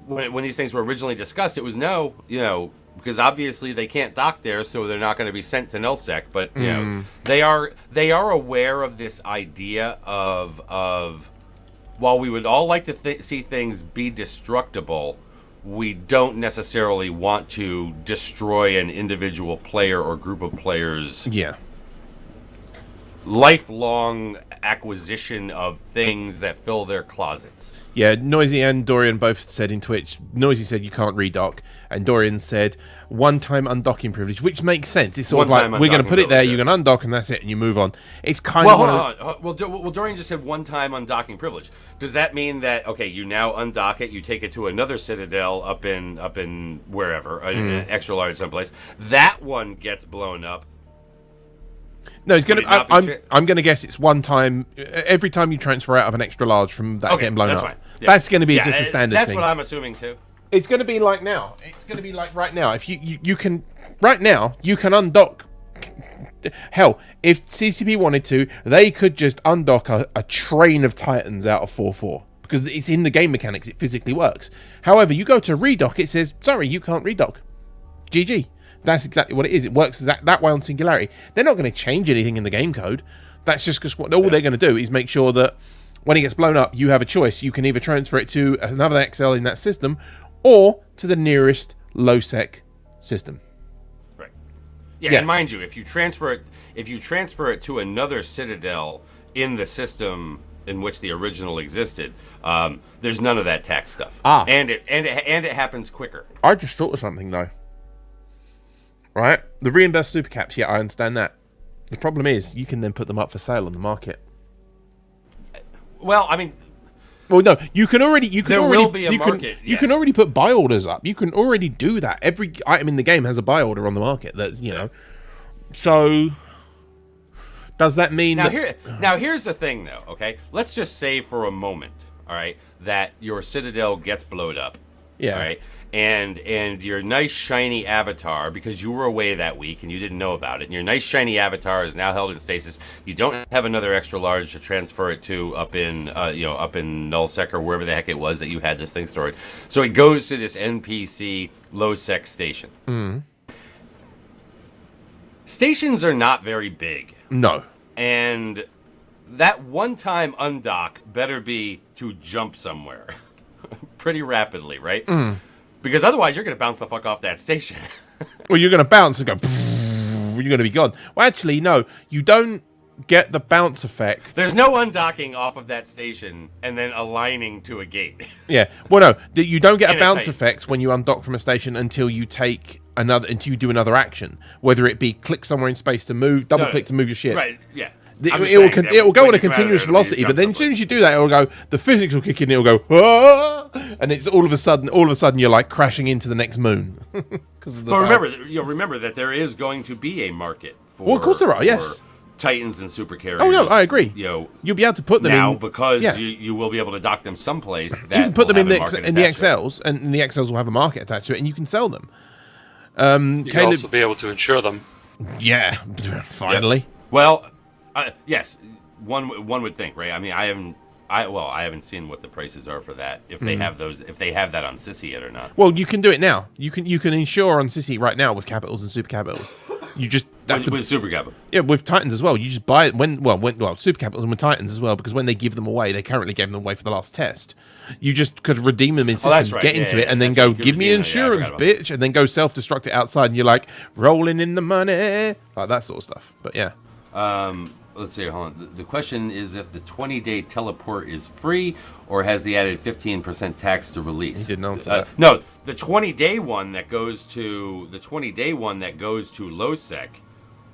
when these things were originally discussed, it was because obviously they can't dock there, so they're not going to be sent to nullsec. But they are aware of this idea of while we would all like to see things be destructible, we don't necessarily want to destroy an individual player or group of players. Yeah. Lifelong acquisition of things that fill their closets. Yeah, Noisy and Dorian both said in Twitch, Noisy said you can't redock, and Dorian said one-time undocking privilege, which makes sense. It's sort of like, we're going to put it there, you can undock, and that's it, and you move on. It's kind of... Well, Dorian just said one-time undocking privilege. Does that mean that, okay, you now undock it, you take it to another citadel up in wherever, an extra large someplace, that one gets blown up? No, it's going to. I'm going to guess it's one time. Every time you transfer out of an extra large from that getting blown up, fine. Yeah. that's going to be just a standard that's thing. That's what I'm assuming too. It's going to be like now. It's going to be like right now. If you can right now, you can undock. Hell, if CCP wanted to, they could just undock a train of Titans out of 4-4 because it's in the game mechanics. It physically works. However, you go to redock, it says sorry, you can't redock. GG. That's exactly what it is. It works that way on Singularity. They're not going to change anything in the game code. That's just because all they're going to do is make sure that when it gets blown up, you have a choice. You can either transfer it to another XL in that system or to the nearest low-sec system. Right. Yeah, and mind you, if you transfer it to another citadel in the system in which the original existed, there's none of that tax stuff. And it happens quicker. I just thought of something though. Right? The reimbursed super caps, I understand that. The problem is, you can then put them up for sale on the market. Well, I mean... Well, no, you can already... There will be a market. You can already put buy orders up. You can already do that. Every item in the game has a buy order on the market. That's, know. So, does that mean Now, here's the thing, though, okay? Let's just say for a moment, all right, that your citadel gets blowed up. Yeah. All right? And your nice shiny avatar, because you were away that week and you didn't know about it, and your nice shiny avatar is now held in stasis. You don't have another extra large to transfer it to up in nullsec or wherever the heck it was that you had this thing stored. So it goes to this NPC low sec station. Stations are not very big. No. And that one-time undock better be to jump somewhere pretty rapidly, right? Because otherwise, you're going to bounce the fuck off that station. Well, you're going to bounce and go, going to be gone. Well, actually, no, you don't get the bounce effect. There's no undocking off of that station and then aligning to a gate. Yeah. Well, no, you don't get a In a bounce Titan. effect when you undock from a station until you do another action, whether it be click somewhere in space to move, double click to move your ship. Right, yeah. It will go on a continuous velocity, but then as soon as you do that, it will go. The physics will kick in. It will go, "Ah!" And it's all of a sudden, you're like crashing into the next moon. But remember that there is going to be a market for. Well, of course there are. Yes. Titans and super carriers. Oh no, I agree. You'll be able to put them now in because yeah. you will be able to dock them someplace. That You can put them in will the have a market in the attached to it. XLs, and the XLs will have a market attached to it, and you can sell them. You can also be able to insure them. Yeah, finally. Yep. Well, yes, one would think, right? I mean, I haven't seen what the prices are for that. If they have that on Sissy yet or not. Well, you can do it now. You can insure on Sissy right now with capitals and super capitals. You just with super capital. Yeah, with Titans as well. You just buy it when super capitals and with Titans as well, because when they give them away, they currently gave them away for the last test. You just could redeem them in system, that's right. get into it, and then go give me insurance, bitch, and then go self-destruct it outside, and you're like rolling in the money, like that sort of stuff. But yeah. Let's see. Hold on. The question is if the 20-day teleport is free or has the added 15% tax to release. He didn't answer that. No, the 20-day one that goes to LowSec.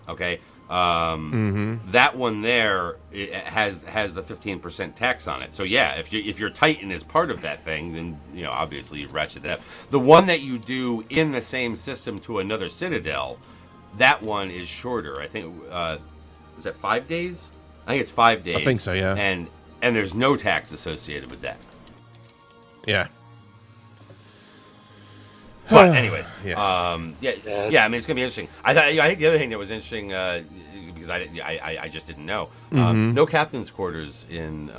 Okay. That one there it has the 15% tax on it. So yeah, if your Titan is part of that thing, then obviously you ratchet that up. The one that you do in the same system to another Citadel, that one is shorter. I think. Is that 5 days? I think it's 5 days. I think so, yeah. And there's no tax associated with that. Yeah. But anyways, yes. I mean, it's gonna be interesting. I think the other thing that was interesting because I just didn't know. No captain's quarters in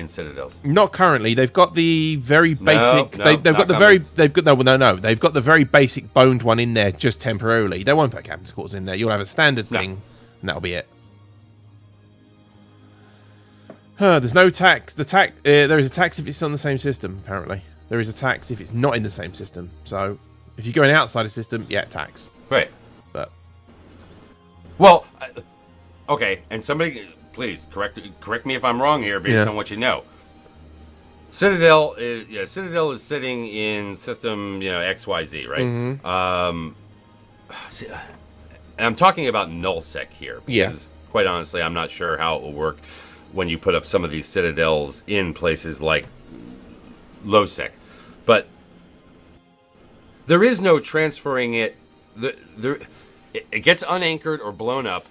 Citadels. Not currently. They've got the very basic. They've got the very basic boned one in there just temporarily. They won't put captain's quarters in there. You'll have a standard thing, and that'll be it. There's no tax. There is a tax if it's on the same system. Apparently, there is a tax if it's not in the same system. So, if you're going outside a system, tax. Right. But okay. And somebody, please correct me if I'm wrong here, based on what you know. Citadel is sitting in system XYZ, right? And I'm talking about nullsec here because quite honestly, I'm not sure how it will work when you put up some of these Citadels in places like lowsec, but there is no transferring it. It gets unanchored or blown up.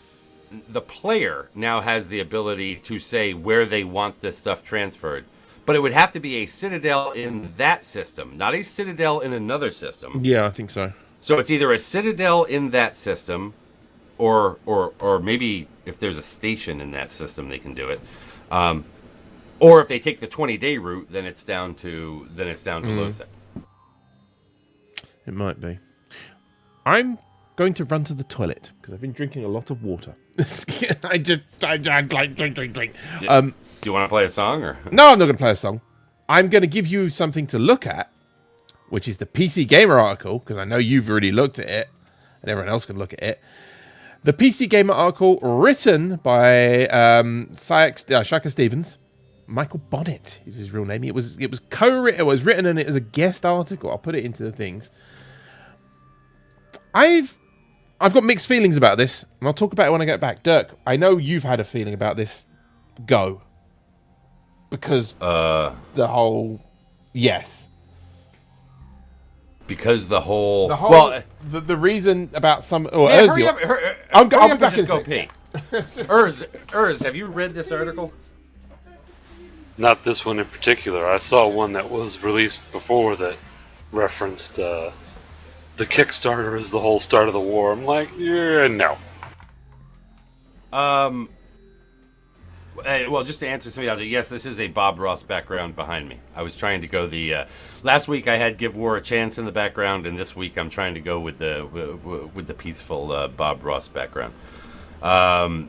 The player now has the ability to say where they want this stuff transferred, but it would have to be a Citadel in that system, not a Citadel in another system. Yeah, I think so. So it's either a Citadel in that system, or maybe if there's a station in that system, they can do it. Or if they take the 20-day route, then it's down to lowsec. It might be. I'm going to run to the toilet because I've been drinking a lot of water. I like drink. Do you want to play a song or? No, I'm not going to play a song. I'm going to give you something to look at, which is the PC Gamer article, because I know you've already looked at it, and everyone else can look at it. The PC Gamer article written by Shaka Stevens. Michael Bonnet is his real name. It was co-written. It was written and it was a guest article. I'll put it into the things. I've got mixed feelings about this, and I'll talk about it when I get back. Dirk, I know you've had a feeling about this. Go. Because the whole Because the whole the reason about some man, hurry up, I'll be up back and in just go pee. Urs, have you read this article? Not this one in particular. I saw one that was released before that referenced the Kickstarter as the whole start of the war. I'm like, no. Well, just to answer somebody out there, yes, this is a Bob Ross background behind me. I was trying to go the last week I had Give War a Chance in the background, and this week I'm trying to go with the peaceful Bob Ross background. I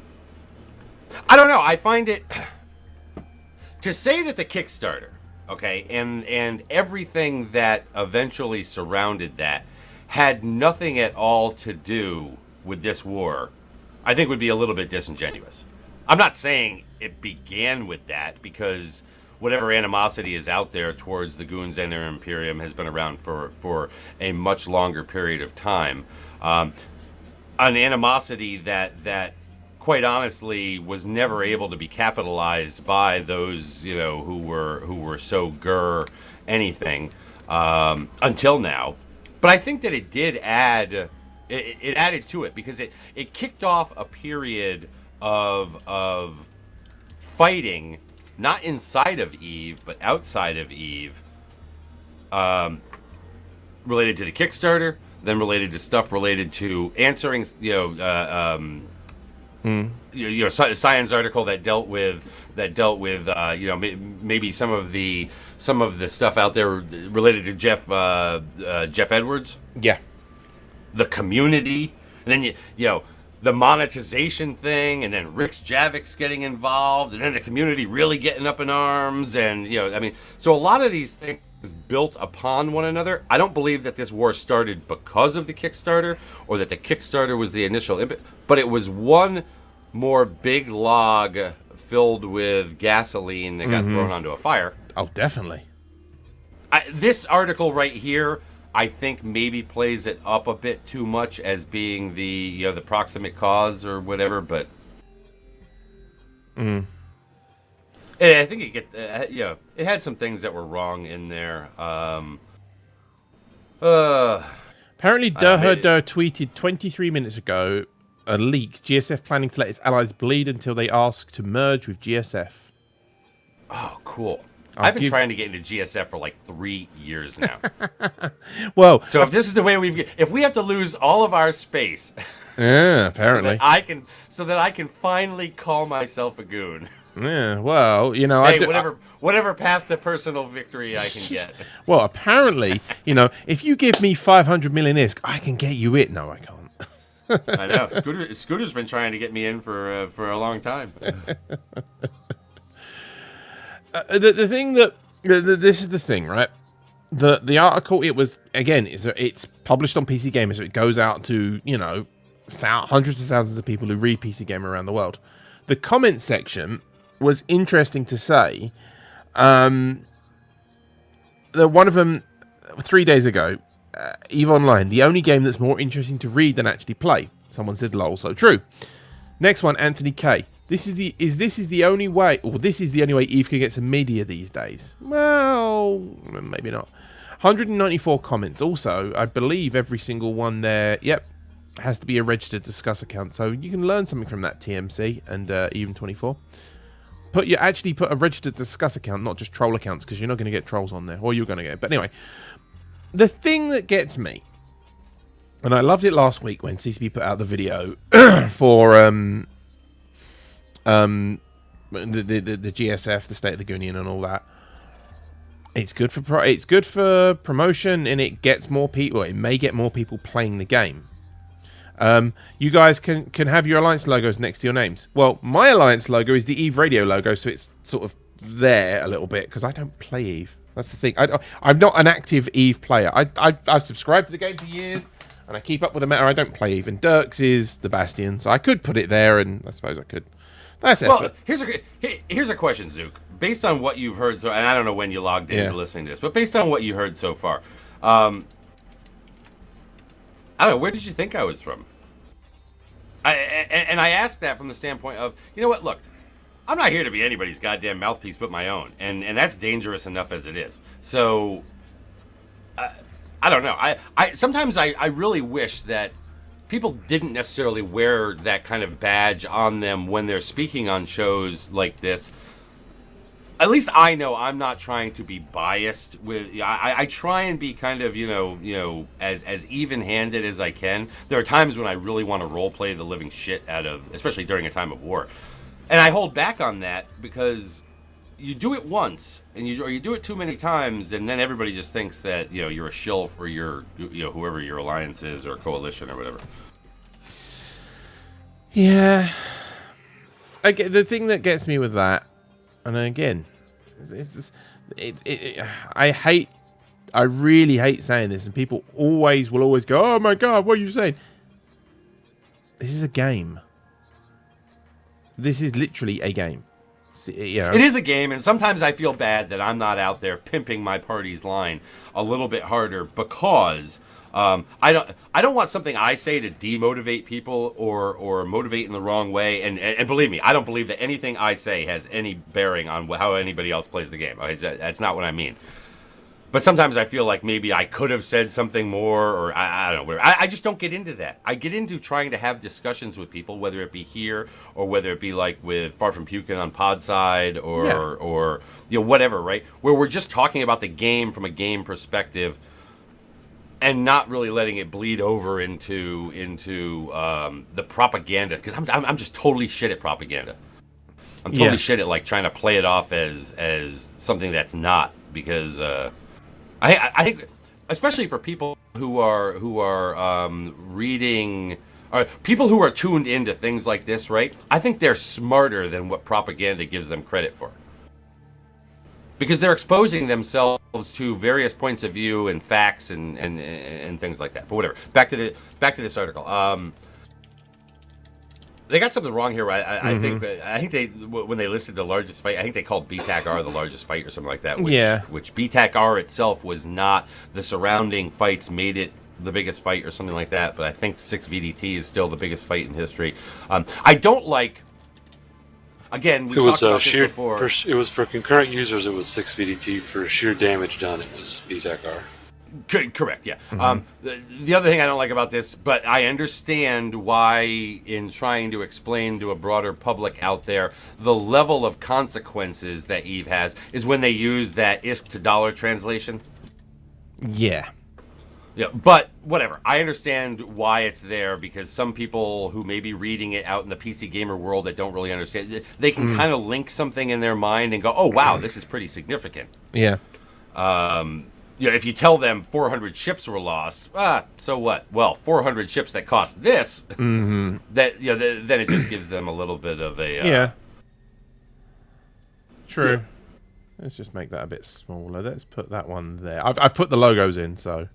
don't know. I find it to say that the Kickstarter, okay, and everything that eventually surrounded that had nothing at all to do with this war, I think would be a little bit disingenuous. I'm not saying it began with that, because whatever animosity is out there towards the Goons and their Imperium has been around for a much longer period of time. An animosity that quite honestly was never able to be capitalized by those, you know, who were so anything until now. But I think that it did add, it added to it, because it kicked off a period of fighting, not inside of Eve, but outside of Eve, related to the Kickstarter, then related to stuff related to answering, Cyan's article that dealt with maybe some of the stuff out there related to Jeff Edwards. Yeah. The community, and then the monetization thing, and then Rick Javik's getting involved, and then the community really getting up in arms, and so a lot of these things built upon one another. I don't believe that this war started because of the Kickstarter, or that the Kickstarter was the initial input, but it was one more big log filled with gasoline that got thrown onto a fire. Oh, definitely. This article right here, I think, maybe plays it up a bit too much as being the proximate cause or whatever, but and I think it it had some things that were wrong in there. Apparently, Durher tweeted 23 minutes ago a leak. GSF planning to let its allies bleed until they ask to merge with GSF. Oh, cool. I've been trying to get into GSF for like 3 years now. Well, so if this is the way if we have to lose all of our space, yeah, apparently, so that I can finally call myself a goon. Yeah, well, whatever path to personal victory I can get. Well, apparently, if you give me 500 million ISK, I can get you it. No, I can't. I know. Scooter's been trying to get me in for a long time. The thing that this is the thing, right? The article, it's published on PC Gamer, so it goes out to hundreds of thousands of people who read PC Gamer around the world. The comment section was interesting to say. One of them 3 days ago, EVE Online, the only game that's more interesting to read than actually play. Someone said, "Lol, so true." Next one, Anthony K. This is the only way EVE can get some media these days. Well, maybe not. 194 comments. Also, I believe every single one there, has to be a registered Discuss account. So you can learn something from that, TMC and Even24. Put a registered Discuss account, not just troll accounts, because you're not going to get trolls on there, or you're going to get. But anyway, the thing that gets me, and I loved it last week when CCP put out the video for the GSF, the State of the Union, and all that. It's good for promotion, and it gets more people. It may get more people playing the game. You guys can have your Alliance logos next to your names. Well, my Alliance logo is the EVE Radio logo, so it's sort of there a little bit because I don't play EVE. That's the thing. I'm not an active EVE player. I've subscribed to the game for years, and I keep up with the meta. I don't play EVE, and Dirks is the Bastion, so I could put it there, and I suppose I could. That's it. Well, here's a question, Zook. Based on what you've heard, and I don't know when you logged in to listening to this, but based on what you heard so far, I don't know, where did you think I was from? And I asked that from the standpoint of, you know what, look, I'm not here to be anybody's goddamn mouthpiece but my own, and that's dangerous enough as it is. So, I don't know. I sometimes I really wish that people didn't necessarily wear that kind of badge on them when they're speaking on shows like this. At least I know I'm not trying to be biased with. I try and be kind of as even-handed as I can. There are times when I really want to role play the living shit out of, especially during a time of war, and I hold back on that because you do it once and you do it too many times, and then everybody just thinks that you're a shill for your whoever your alliance is or coalition or whatever. Yeah, the thing that gets me with that. And again, I I really hate saying this, and people will always go, "Oh my god, what are you saying?" This is a game. This is literally a game. It is a game, and sometimes I feel bad that I'm not out there pimping my party's line a little bit harder because I don't want something I say to demotivate people or motivate in the wrong way. And believe me, I don't believe that anything I say has any bearing on how anybody else plays the game. That's not what I mean. But sometimes I feel like maybe I could have said something more, or I don't know. I just don't get into that. I get into trying to have discussions with people, whether it be here or whether it be like with Far From Pukin on Podside or whatever, right? Where we're just talking about the game from a game perspective and not really letting it bleed over into the propaganda, because I'm just totally shit at propaganda. I'm totally shit at like trying to play it off as something that's not, because I think, especially for people who are reading, or people who are tuned into things like this, right? I think they're smarter than what propaganda gives them credit for, because they're exposing themselves to various points of view and facts and things like that. But whatever. Back to this article. They got something wrong here. I think they, when they listed the largest fight, I think they called BTAC-R the largest fight or something like that. Which BTAC-R itself was not. The surrounding fights made it the biggest fight or something like that. But I think 6 VDT is still the biggest fight in history. I don't like. Again, we talked about this before. It was for concurrent users. It was 6 VDT. For sheer damage done, it was BTAC-R. Correct, yeah. The other thing I don't like about this, but I understand why, in trying to explain to a broader public out there the level of consequences that EVE has, is when they use that ISK to dollar translation. Yeah. Yeah, but whatever. I understand why it's there, because some people who may be reading it out in the PC gamer world that don't really understand, they can kind of link something in their mind and go, "Oh wow, this is pretty significant." Yeah. If you tell them 400 ships were lost, so what? Well, 400 ships that cost this, then it just gives them a little bit of a... True. Yeah. Let's just make that a bit smaller. Let's put that one there. I've put the logos in, so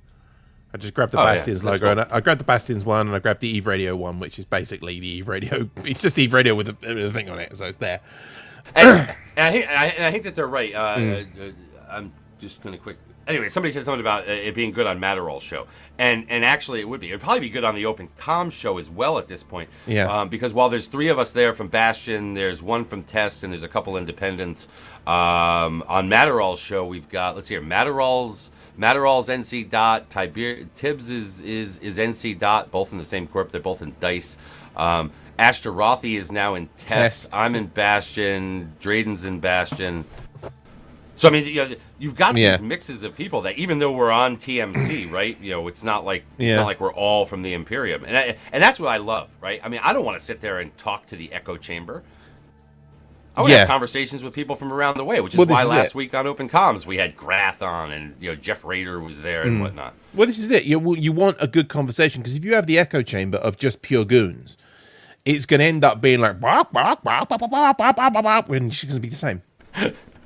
I just grabbed the Bastions logo, cool. and I grabbed the Bastions one, and I grabbed the Eve Radio one, which is basically the Eve Radio. It's just Eve Radio with a thing on it, so it's there. And I think that they're right. I'm just going to quick... Anyway, somebody said something about it being good on Matterall's show, and actually it would be. It'd probably be good on the Open Comms show as well at this point. Yeah. Because while there's 3 of us there from Bastion, there's 1 from Test, and there's a couple independents. On Matterall's show, we've got, let's see here, Matterall's NC Dot, Tibbs is NC Dot, both in the same corp. They're both in DICE. Ashtarothi is now in Test. I'm in Bastion. Drayden's in Bastion. So I mean, you've got these mixes of people that, even though we're on TMC, right? It's not like we're all from the Imperium, and that's what I love, right? I mean, I don't want to sit there and talk to the echo chamber. I want to have conversations with people from around the way, which is why last week on Open Comms we had Grath on, and Jeff Rader was there and whatnot. Well, this is it. You want a good conversation, because if you have the echo chamber of just pure goons, it's going to end up being like bark, bark, bark, bark, bark, bark, bark, bark, bark, and it's going to be the same.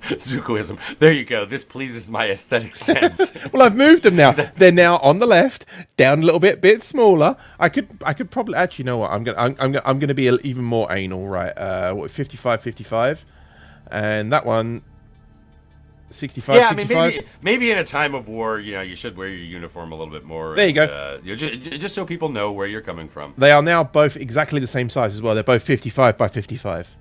Zukoism. There you go. This pleases my aesthetic sense. Well, I've moved them now. They're now on the left, down a little bit smaller. I could probably actually, you know what? I'm gonna be even more anal, right? 55, and that one 65. Yeah, 65. I mean, maybe in a time of war, you should wear your uniform a little bit more. There you go. Just so people know where you're coming from. They are now both exactly the same size as well. They're both 55 by 55.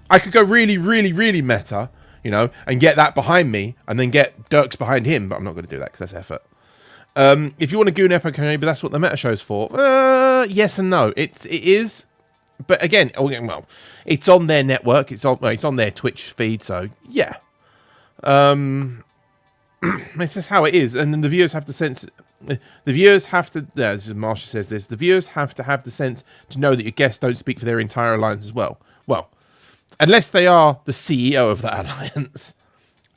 I could go really, really, really meta, and get that behind me, and then get Dirks behind him, but I'm not going to do that because that's effort. If you want a Goon Echo Chamber, that's what the meta show's for. Yes and no. It is, but again, well, it's on their network. It's on their Twitch feed, so yeah. It's just how it is, and then the viewers have the sense. The viewers have to. This is Marsha says this. The viewers have to have the sense to know that your guests don't speak for their entire alliance as well. Well. Unless they are the CEO of that alliance,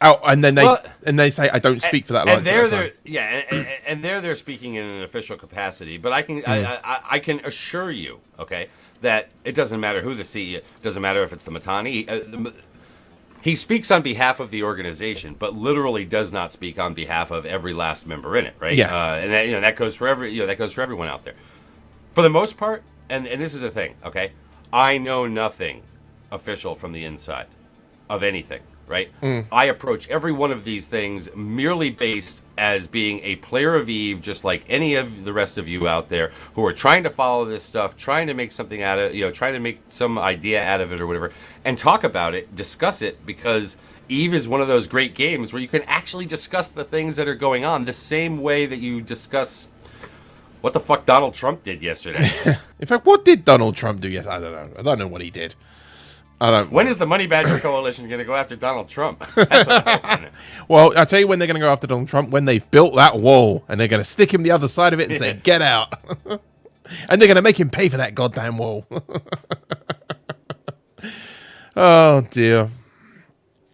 and then they say, "I don't speak for that alliance." And they're speaking in an official capacity. But I can assure you, okay, that it doesn't matter who the CEO. Doesn't matter if it's the Mittani. he speaks on behalf of the organization, but literally does not speak on behalf of every last member in it, right? Yeah. And that, that goes for that goes for everyone out there. For the most part, and this is the thing, okay? I know nothing official from the inside of anything, right? I approach every one of these things merely based as being a player of EVE, just like any of the rest of you out there who are trying to follow this stuff, trying to make something out of, trying to make some idea out of it or whatever, and talk about it, discuss it, because EVE is one of those great games where you can actually discuss the things that are going on the same way that you discuss what the fuck Donald Trump did yesterday. In fact, what did Donald Trump do? Yes, I don't know. I don't know what he did. I don't. When is the Money Badger Coalition going to go after Donald Trump? That's what I want to know. Well, I'll tell you when they're going to go after Donald Trump, when they've built that wall and they're going to stick him the other side of it and say, get out. And they're going to make him pay for that goddamn wall. Oh, dear.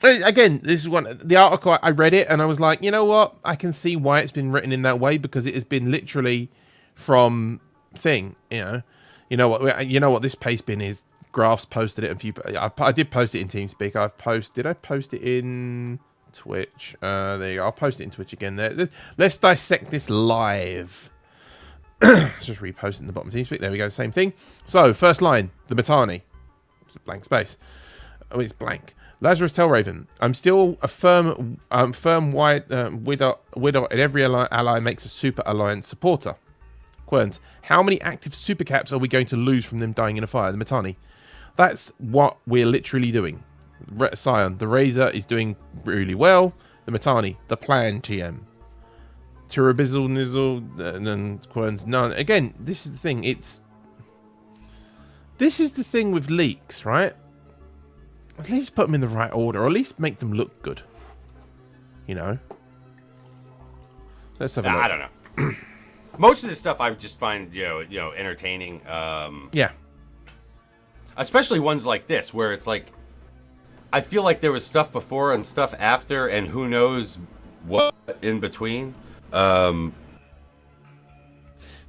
Again, this is the article, I read it and I was like, you know what? I can see why it's been written in that way, because it has been literally from thing, You know what this paste bin is. Graphs posted it. I did post it in TeamSpeak. Did I post it in Twitch? There you go. I'll post it in Twitch again. Let's dissect this live. Let's just repost it in the bottom of TeamSpeak. There we go. Same thing. So, first line, the Mittani. It's a blank space. Oh, it's blank. Lazarus Tellraven. I'm still a firm widow, and every ally makes a super alliance supporter. Querns. How many active super caps are we going to lose from them dying in a fire? The Mittani. That's what we're literally doing. Scion, the Razor is doing really well. The Mittani, the plan TM. Tirabizzle, Nizzle, and then Querns, none. Again, this is the thing. This is the thing with leaks, right? At least put them in the right order, or at least make them look good. Let's have a look. I don't know. Most of this stuff I just find, entertaining. Yeah. Especially ones like this, where it's like, I feel like there was stuff before and stuff after, and who knows what in between.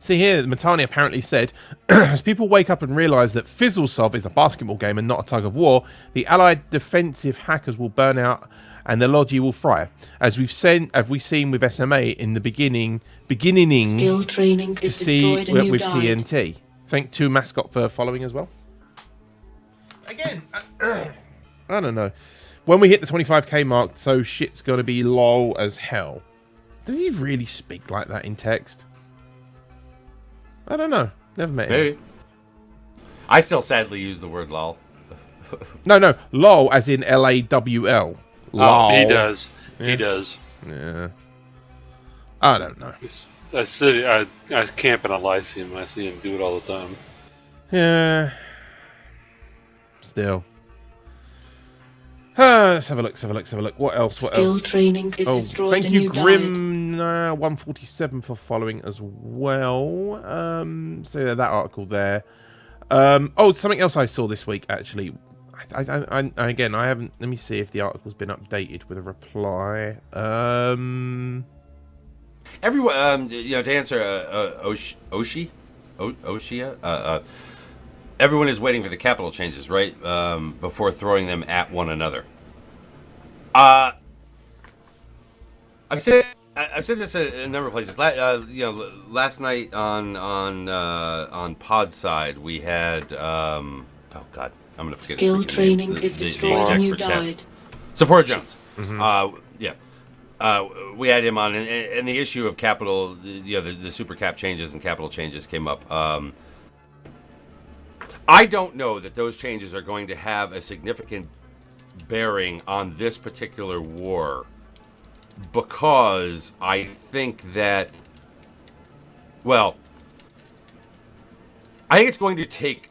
See here, Mittani apparently said, as people wake up and realise that Fizzlesov is a basketball game and not a tug of war, the Allied defensive hackers will burn out and the Logi will fry. As we've seen with SMA in the beginning Skill training to is see destroyed and you with died. TNT. Thank to Mascot for following as well. Again, I don't know. When we hit the 25k mark, so shit's gonna be lol as hell. Does he really speak like that in text? I don't know. Never met him. Maybe. I still sadly use the word lol. No, lol as in LAWL. Lol. He does. Yeah. He does. Yeah. I don't know. I camp in a Lyceum. I see him do it all the time. Yeah. Still. Let's have a look. What else? Skill training is destroyed thank and you, you Grim 147 for following as well. So that article there. Something else I saw this week actually. I haven't. Let me see if the article's been updated with a reply. Everyone, to answer Oshia, everyone is waiting for the capital changes, right? Before throwing them at one another. I've said this a number of places. Last night on Pod Side we had oh god, I'm gonna forget. Skill his freaking training name. is The destroyed exec and you for tests. died. Support Jones. Mm-hmm. We had him on, and the issue of capital, the super cap changes and capital changes came up. I don't know that those changes are going to have a significant bearing on this particular war, because I think that, I think it's going to take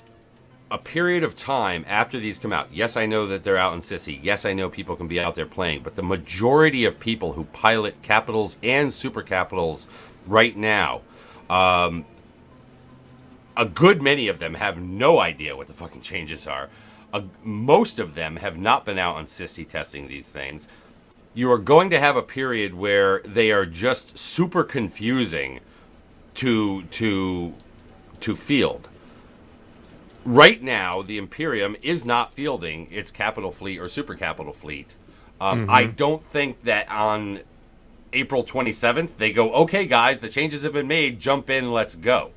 a period of time after these come out. Yes, I know that they're out in Sissy. Yes, I know people can be out there playing, but the majority of people who pilot capitals and super capitals right now, a good many of them have no idea what the fucking changes are. Most of them have not been out on Sissy testing these things. You are going to have a period where they are just super confusing to field. right now, the Imperium is not fielding its Capital Fleet or Super Capital Fleet. I don't think that on April 27th they go, okay, guys, the changes have been made. Jump in, let's go.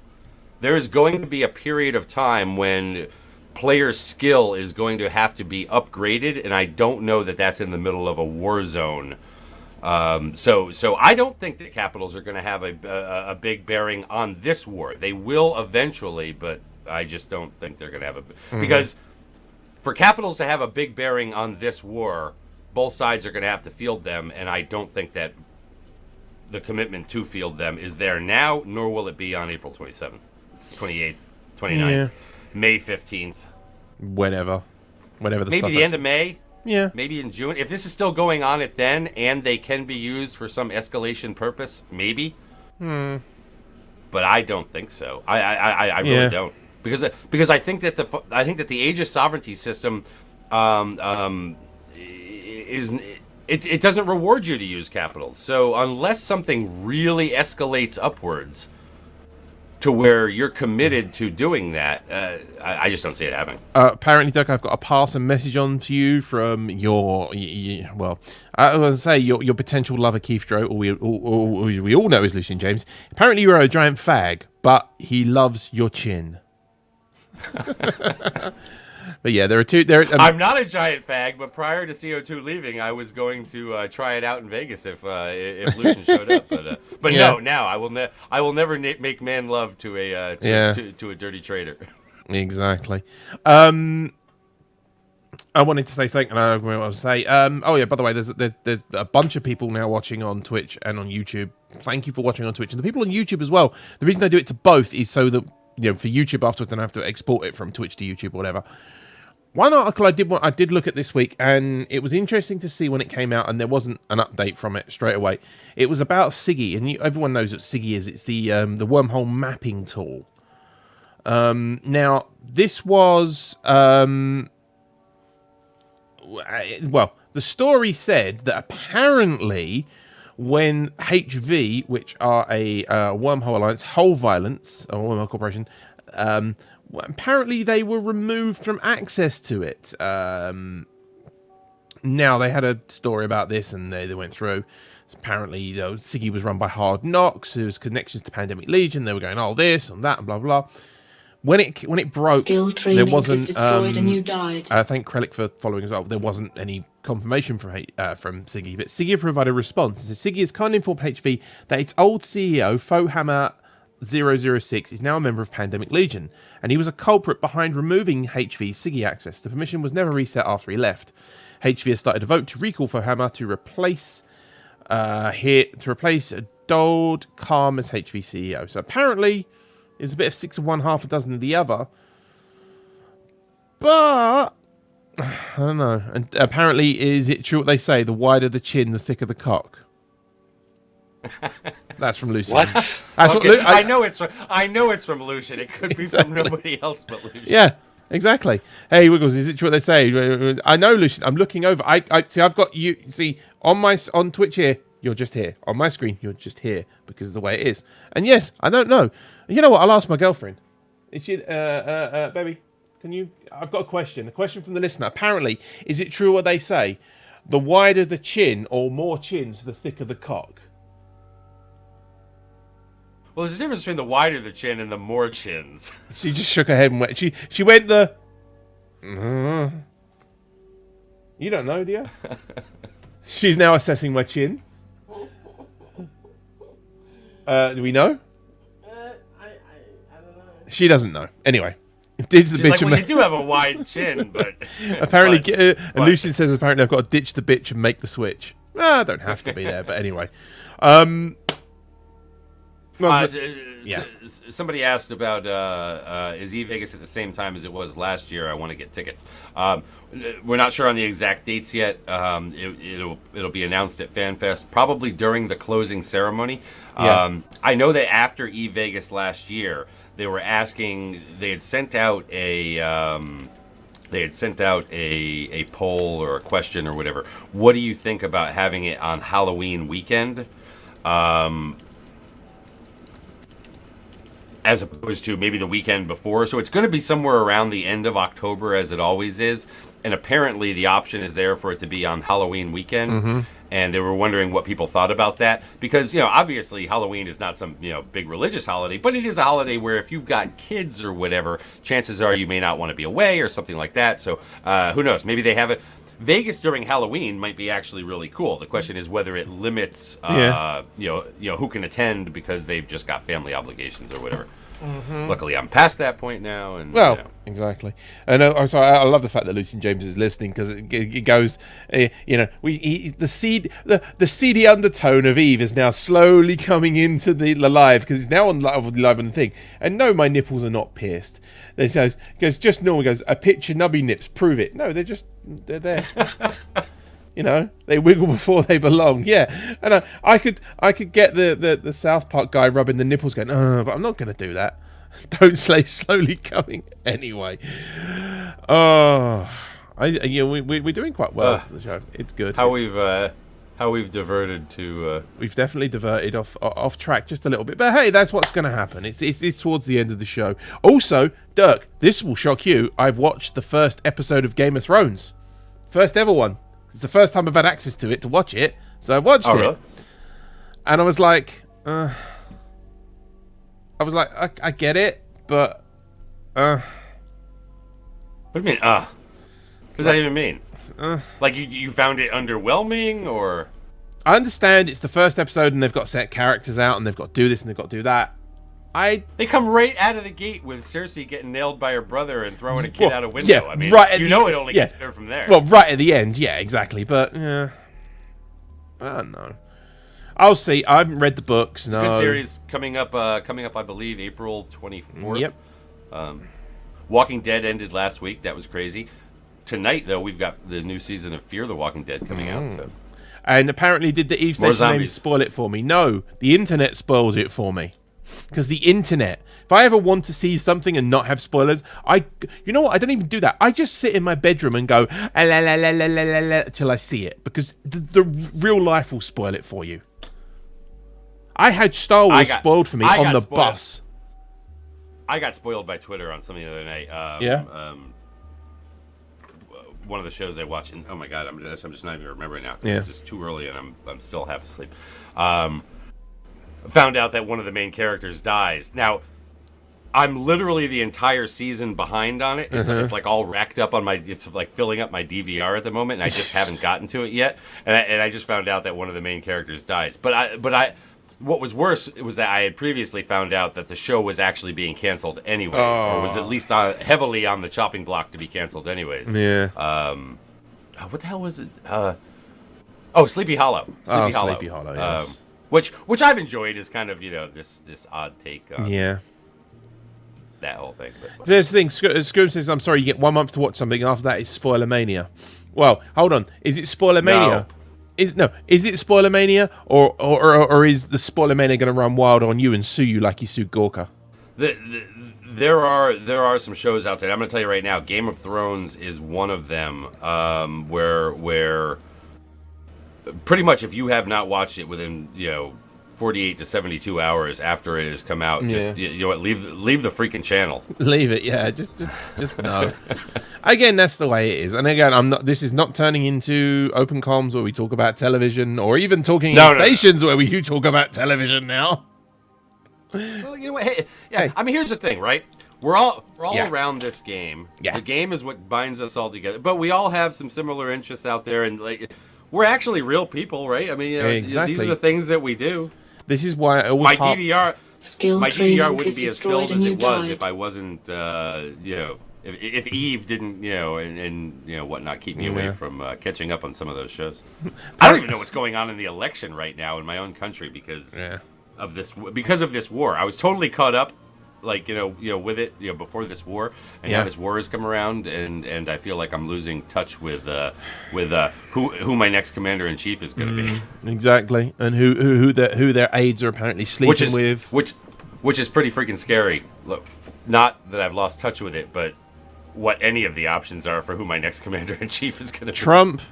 There is going to be a period of time when player skill is going to have to be upgraded, and I don't know that that's in the middle of a war zone. So I don't think that Capitals are going to have a big bearing on this war. They will eventually, but I just don't think they're going to have because for Capitals to have a big bearing on this war, both sides are going to have to field them, and I don't think that the commitment to field them is there now, nor will it be on April 27th, 28th, 29th, May 15th. Whenever the maybe stuff the end of May. Yeah. Maybe in June. If this is still going on at then, and they can be used for some escalation purpose, maybe. But I don't think so. I really don't, because I think that the Aegis sovereignty system it doesn't reward you to use capitals. So unless something really escalates upwards to where you're committed to doing that, I just don't see it happening. Apparently, Doug, I've got to pass a message on to you from your, well, I was going to say your potential lover, Keith Drow, or we all know is Lucian James. Apparently, you're a giant fag, but he loves your chin. But yeah, there are two. I'm not a giant fag, but prior to CO2 leaving, I was going to try it out in Vegas if Lucian showed up. But yeah. No, now I will never make man love to a dirty traitor. Exactly. I wanted to say something, and I don't know what I was say. Oh yeah, by the way, there's a bunch of people now watching on Twitch and on YouTube. Thank you for watching on Twitch, and the people on YouTube as well. The reason I do it to both is so that, for YouTube afterwards, I don't have to export it from Twitch to YouTube or whatever. One article I did look at this week, and it was interesting to see when it came out, and there wasn't an update from it straight away. It was about Siggy, and everyone knows what Siggy is. It's the wormhole mapping tool. Now, this was well, the story said that apparently when HV, which are a wormhole alliance, Whole Violence, or Wormhole Corporation, apparently they were removed from access to it. Now, they had a story about this, and they went through. Apparently, Siggy was run by Hard Knocks, whose connections to Pandemic Legion. They were going, oh, this and that, and blah, blah. When it broke, there wasn't. And you died. I thank Krellick for following as well. There wasn't any confirmation from Siggy, but Siggy provided a response. And so Siggy has kindly informed HV that its old CEO, Fohammer 006, is now a member of Pandemic Legion, and he was a culprit behind removing HV's Siggy access. The permission was never reset after he left. HV has started a vote to recall Fohammer to replace Dold Calm as HV CEO. So apparently, it's a bit of 6 of one, half a dozen of the other. But I don't know. And apparently, is it true what they say? The wider the chin, the thicker the cock. That's from Lucian. What? That's Okay, what I know it's from Lucian. It could be from nobody else but Lucian. Yeah, exactly. Hey, Wiggles, is it true what they say? I know, Lucian. I'm looking over. I see. I've got you. See on Twitch here. You're just here. On my screen, you're just here because of the way it is. And yes, I don't know. You know what? I'll ask my girlfriend. Is she, baby, can you? I've got a question. A question from the listener. Apparently, is it true what they say? The wider the chin, or more chins, the thicker the cock. Well, there's a difference between the wider the chin and the more chins. She just shook her head and went. She went the. You don't know, do you? She's now assessing my chin. Do we know? I don't know. She doesn't know. Anyway, ditch the She's bitch. like, well, you do have a wide chin, but apparently, but- Lucian says apparently I've got to ditch the bitch and make the switch. I don't have to be there, but anyway. Yeah. Somebody asked about is eVegas at the same time as it was last year? I want to get tickets. We're not sure on the exact dates yet. It'll be announced at FanFest, probably during the closing ceremony. Yeah. I know that after eVegas last year, they were asking. They had sent out a poll or a question or whatever. What do you think about having it on as opposed to maybe the weekend before. So it's going to be somewhere around the end of October, as it always is. And apparently the option is there for it to be on Halloween weekend. And they were wondering what people thought about that. Because, obviously Halloween is not some, big religious holiday, but it is a holiday where if you've got kids or whatever, chances are you may not want to be away or something like that. So who knows? Maybe they have it. Vegas during Halloween might be actually really cool. The question is whether it limits, who can attend because they've just got family obligations or whatever. Luckily, I'm past that point now. And exactly. And I love the fact that Lucian James is listening because it goes, the seedy undertone of Eve is now slowly coming into the live because he's now on live on the thing. And no, my nipples are not pierced. It goes just normal. Goes a picture nubby nips. Prove it. No, they're there. They wiggle before they belong. Yeah, and I could get the South Park guy rubbing the nipples, going, but I'm not going to do that. Don't slay slowly coming anyway. We're doing quite well for the show. It's good. How we've diverted to. We've definitely diverted off track just a little bit, but hey, that's what's going to happen. It's towards the end of the show. Also, Dirk, this will shock you. I've watched the first episode of Game of Thrones, first ever one. It's the first time I've had access to it to watch it, so I watched it. Really? And I was like, I get it, but What do you mean, What does that even mean? Like you found it underwhelming, or? I understand it's the first episode and they've got set characters out and they've got to do this and they've got to do that. They come right out of the gate with Cersei getting nailed by her brother and throwing a kid out a window. Yeah, I mean, right it only gets better from there. Well, right at the end, yeah, exactly. But I don't know. I'll see. I haven't read the books. It's a good series coming up. I believe April 24th. Yep. Walking Dead ended last week. That was crazy. Tonight, though, we've got the new season of Fear the Walking Dead coming out. So. And apparently, did the Eve Station name spoil it for me? No, the internet spoils it for me. Because the internet, if I ever want to see something and not have spoilers, you know what? I don't even do that. I just sit in my bedroom and go la la la la la la la till I see it. Because the real life will spoil it for you. I had Star Wars spoiled for me on the bus. I got spoiled by Twitter on something the other night. One of the shows I watch, and oh my god, I'm just not even remembering now. It's just too early, and I'm still half asleep. Found out that one of the main characters dies. Now, I'm literally the entire season behind on it. It's like all racked up on it's like filling up my DVR at the moment, and I just haven't gotten to it yet. And I just found out that one of the main characters dies. But what was worse was that I had previously found out that the show was actually being canceled anyways, or was at least heavily on the chopping block to be canceled anyways. Yeah. What the hell was it? Sleepy Hollow. Sleepy Hollow, yes. Which I've enjoyed is kind of, this odd take on that whole thing. But, there's the thing, Scroom says, I'm sorry, you get 1 month to watch something, after that it's Spoiler Mania. Well, hold on, is it Spoiler Mania? Is it Spoiler Mania, or is the Spoiler Mania going to run wild on you and sue you like he sued Gorka? There are some shows out there. I'm going to tell you right now, Game of Thrones is one of them, where pretty much if you have not watched it within 48 to 72 hours after it has come out, just leave the freaking channel. Leave it, yeah. Just no. Again, that's the way it is. And again, this is not turning into open comms where we talk about television, or even talking stations where we talk about television now. Well, you know what? Hey. I mean, here's the thing, right? We're all around this game. Yeah. The game is what binds us all together. But we all have some similar interests out there, and we're actually real people, right? I mean, exactly. These are the things that we do. This is why I always my DVR wouldn't be as filled as it was if I wasn't, if Eve didn't, and whatnot, keep me away from catching up on some of those shows. I don't even know what's going on in the election right now in my own country because of this war. I was totally caught up, with it, before this war, and now this war has come around, and I feel like I'm losing touch with who my next commander in chief is going to be. Exactly, and who their aides are apparently sleeping with, which is pretty freaking scary. Look, not that I've lost touch with it, but what any of the options are for who my next commander in chief is going to be. Trump,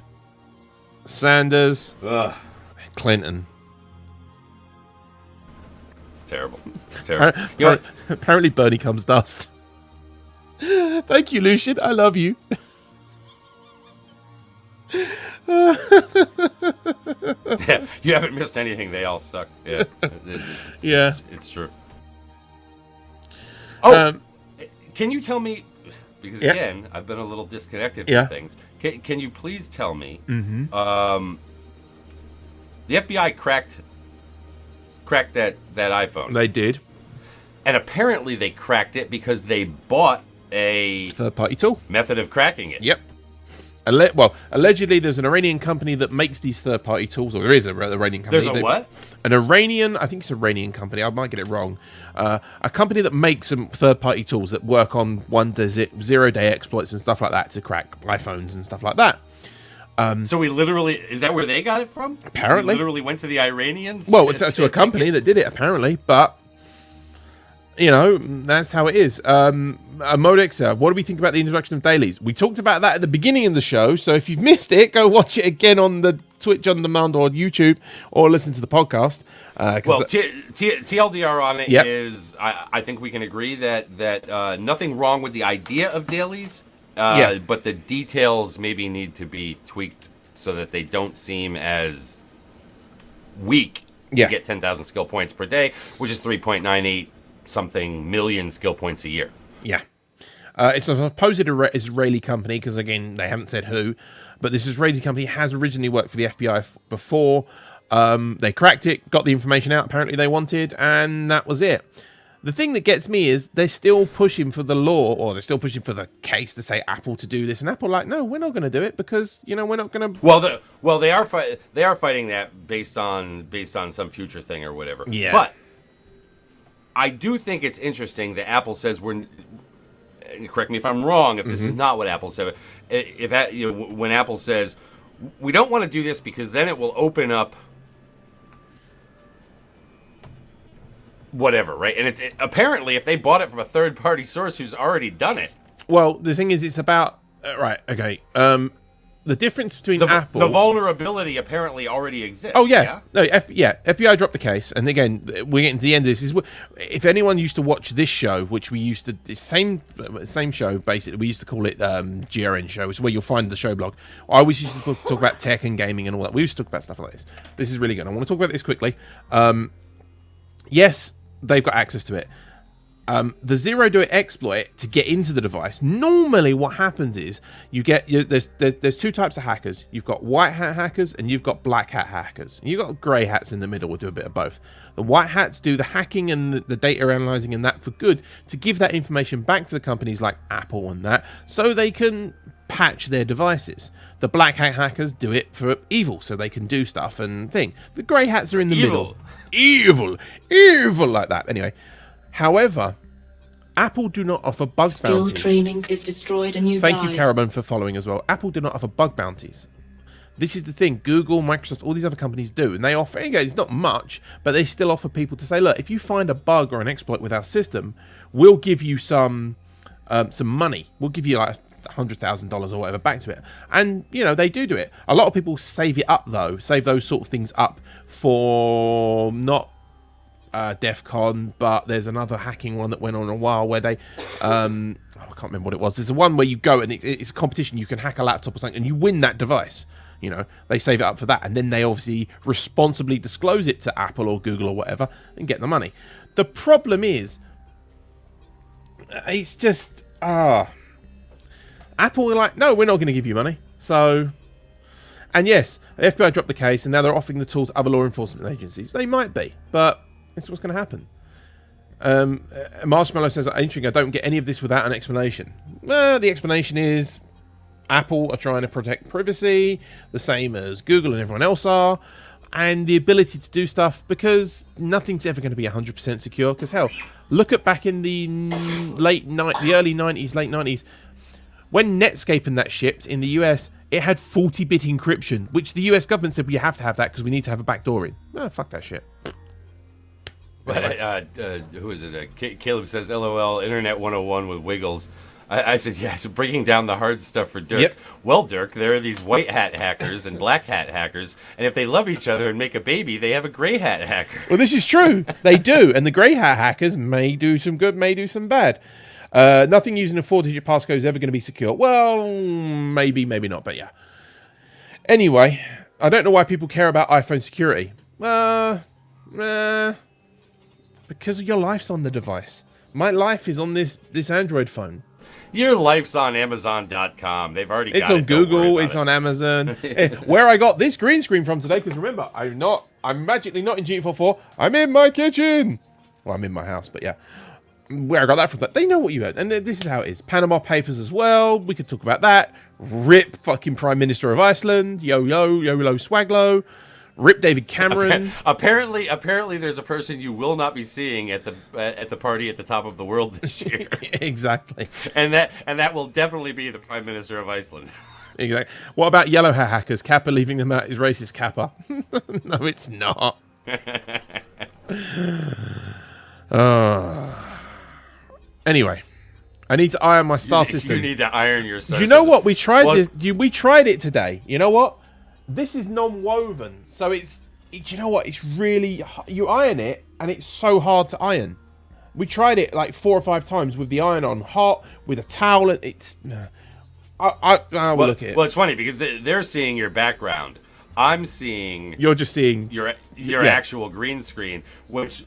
Sanders, Clinton. terrible. It's terrible. Apparently, Bernie comes dust. Thank you, Lucian. I love you. Yeah, you haven't missed anything. They all suck. Yeah, it's true. Oh, can you tell me? Because again, I've been a little disconnected from things. Can you please tell me? The FBI cracked that iPhone. They did, and apparently they cracked it because they bought a third-party tool method of cracking it. Yep. Allegedly, there's an Iranian company that makes these third-party tools, or there is an Iranian company. There's a what? An Iranian, I think it's an Iranian company. I might get it wrong. A company that makes some third-party tools that work on zero-day exploits and stuff like that to crack iPhones and stuff like that. So we literally, is that where they got it from? Apparently. We literally went to the Iranians? Well, to a company that did it, apparently, but... You know, that's how it is. Modexer, what do we think about the introduction of dailies? We talked about that at the beginning of the show, so if you've missed it, go watch it again on the Twitch on demand or YouTube, or listen to the podcast. Well, TLDR on it is, I think we can agree that nothing wrong with the idea of dailies, but the details maybe need to be tweaked so that they don't seem as weak to get 10,000 skill points per day, which is 3.98 something million skill points a year. Yeah. It's a supposed Israeli company, because again, they haven't said who, but this Israeli company has originally worked for the FBI before. They cracked it, got the information out apparently they wanted, and that was it. The thing that gets me is they're still pushing for the law, or they're still pushing for the case to say Apple to do this, and Apple like, no, we're not going to do it because, you know, we're not going to. Well, they are fighting that based on some future thing or whatever. Yeah. But I do think it's interesting that Apple says we're. Correct me if I'm wrong. If this is not what Apple said, when Apple says we don't want to do this because then it will open up whatever, right? And apparently if they bought it from a third-party source who's already done it. Well, the thing is, it's about right. Okay. The difference between Apple... The vulnerability apparently already exists. Oh, yeah. No, FBI dropped the case. And again, we're getting to the end of this. If anyone used to watch this show, which we used to... The same show, basically. We used to call it GRN Show, which is where you'll find the show blog. I always used to talk about tech and gaming and all that. We used to talk about stuff like this. This is really good. I want to talk about this quickly. Yes, they've got access to it. The zero-day exploit to get into the device. Normally, what happens is there's two types of hackers. You've got white hat hackers and you've got black hat hackers. And you've got grey hats in the middle. We'll do a bit of both. The white hats do the hacking and the data analyzing and that for good to give that information back to the companies like Apple and that, so they can patch their devices. The black hat hackers do it for evil, so they can do stuff and thing. The grey hats are in the middle. Evil like that. Anyway. However, Apple do not offer bug bounties. Skill training is destroyed and you Thank you, Caravan, for following as well. Apple do not offer bug bounties. This is the thing. Google, Microsoft, all these other companies do. And they offer, again, it's not much, but they still offer people to say, look, if you find a bug or an exploit with our system, we'll give you some money. We'll give you like $100,000 or whatever back to it. And, you know, they do it. A lot of people save it up, though. Save those sort of things up for not... DEF CON, but there's another hacking one that went on a while where they I can't remember what it was. There's a one where you go and it's a competition. You can hack a laptop or something and you win that device. You know, they save it up for that, and then they obviously responsibly disclose it to Apple or Google or whatever and get the money. The problem is, it's just Apple are like, no, we're not going to give you money. So, and yes, the FBI dropped the case and now they're offering the tool to other law enforcement agencies. They might be, but it's what's going to happen. Marshmallow says, interesting, I don't get any of this without an explanation. The explanation is Apple are trying to protect privacy, the same as Google and everyone else are, and the ability to do stuff, because nothing's ever going to be 100% secure. Because hell, look at back in the early 90s, late 90s, when Netscape and that shipped in the US, it had 40-bit encryption, which the US government said, well, you have to have that because we need to have a backdoor in. Fuck that shit. Who is it? Caleb says, LOL, Internet 101 with Wiggles. I said, yes, breaking down the hard stuff for Dirk. Yep. Well, Dirk, there are these white hat hackers and black hat hackers, and if they love each other and make a baby, they have a gray hat hacker. Well, this is true. They do. And the grey hat hackers may do some good, may do some bad. Nothing using a 4-digit passcode is ever going to be secure. Well, maybe, maybe not, but yeah. Anyway, I don't know why people care about iPhone security. Because your life's on the device. My life is on this Android phone. Your life's on Amazon.com. They've already got It's on it. Don't worry Google. about It's it. on Amazon. Where I got this green screen from today, because remember, I'm magically not in GT44. I'm in my kitchen. Well, I'm in my house, but yeah. Where I got that from, they know what you heard. And this is how it is. Panama Papers as well. We could talk about that. Rip fucking Prime Minister of Iceland. Yo-yo Swaglo. Rip David Cameron. Apparently, there's a person you will not be seeing at the party at the top of the world this year. Exactly. And that will definitely be the Prime Minister of Iceland. Exactly. What about yellow hair hackers? Kappa leaving them out is racist, Kappa. No, it's not. Anyway, I need to iron my star system. You need to iron your star Do you know system. what? We tried Well, this. We tried it today. You know what? This is non-woven, so you know what? It's really, you iron it, and it's so hard to iron. We tried it like 4 or 5 times with the iron on hot, with a towel. It's, I will look at it. Well, it's funny because they're seeing your background. I'm seeing You're just seeing your yeah. actual green screen, which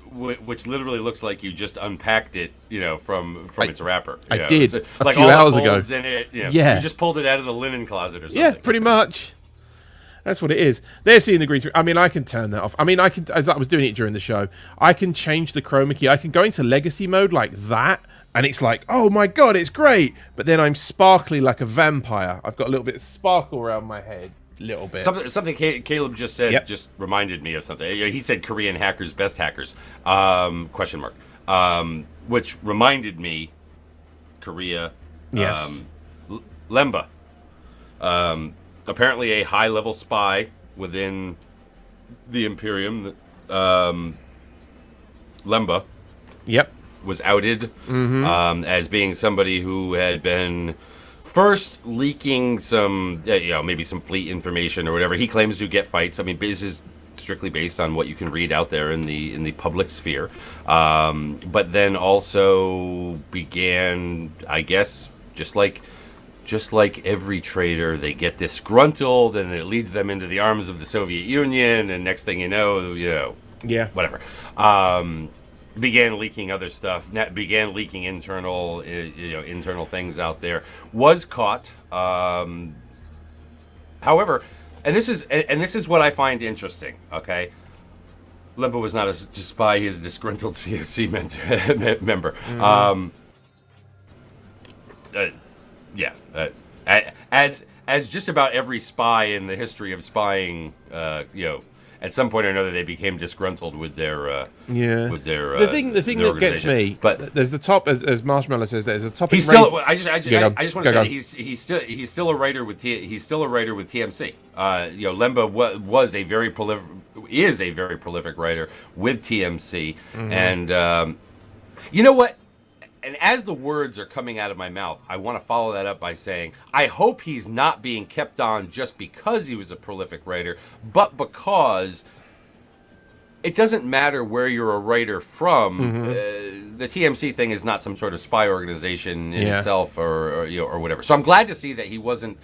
literally looks like you just unpacked it, from its wrapper. I know? did, It's, a like few all the hours ago. folds in it, Yeah. You just pulled it out of the linen closet or something. Yeah, pretty much. That's what it is. They're seeing the green screen. I mean, I can turn that off. I mean, I can, as I was doing it during the show, I can change the chroma key. I can go into legacy mode like that, and it's like, oh my god, it's great. But then I'm sparkly like a vampire. I've got a little bit of sparkle around my head. Little bit. Something Caleb just said just reminded me of something. He said Korean hackers, best hackers, question mark. Which reminded me, Korea, Yes. Lemba. Apparently a high-level spy within the Imperium. Lemba Yep. was outed as being somebody who had been first leaking some, maybe some fleet information or whatever. He claims to get fights. I mean, this is strictly based on what you can read out there in the public sphere. But then also began, I guess, just like every trader, they get disgruntled, and it leads them into the arms of the Soviet Union. And next thing you know, Yeah. whatever. Began leaking other stuff. Began leaking internal things out there. Was caught. However, and this is what I find interesting. Okay, Lemba was not a spy. He's a disgruntled CSC member. As just about every spy in the history of spying, at some point or another, they became disgruntled with their The thing that gets me, but there's the top, as Marshmallow says, there's a topic. he's still. I just Go, want to go. say he's still a writer with TMC. Lemba was a very prolific, is a very prolific writer with TMC, and you know what? And as the words are coming out of my mouth, I want to follow that up by saying, I hope he's not being kept on just because he was a prolific writer, but because it doesn't matter where you're a writer from. The TMC thing is not some sort of spy organization in itself, or whatever. So I'm glad to see that he wasn't,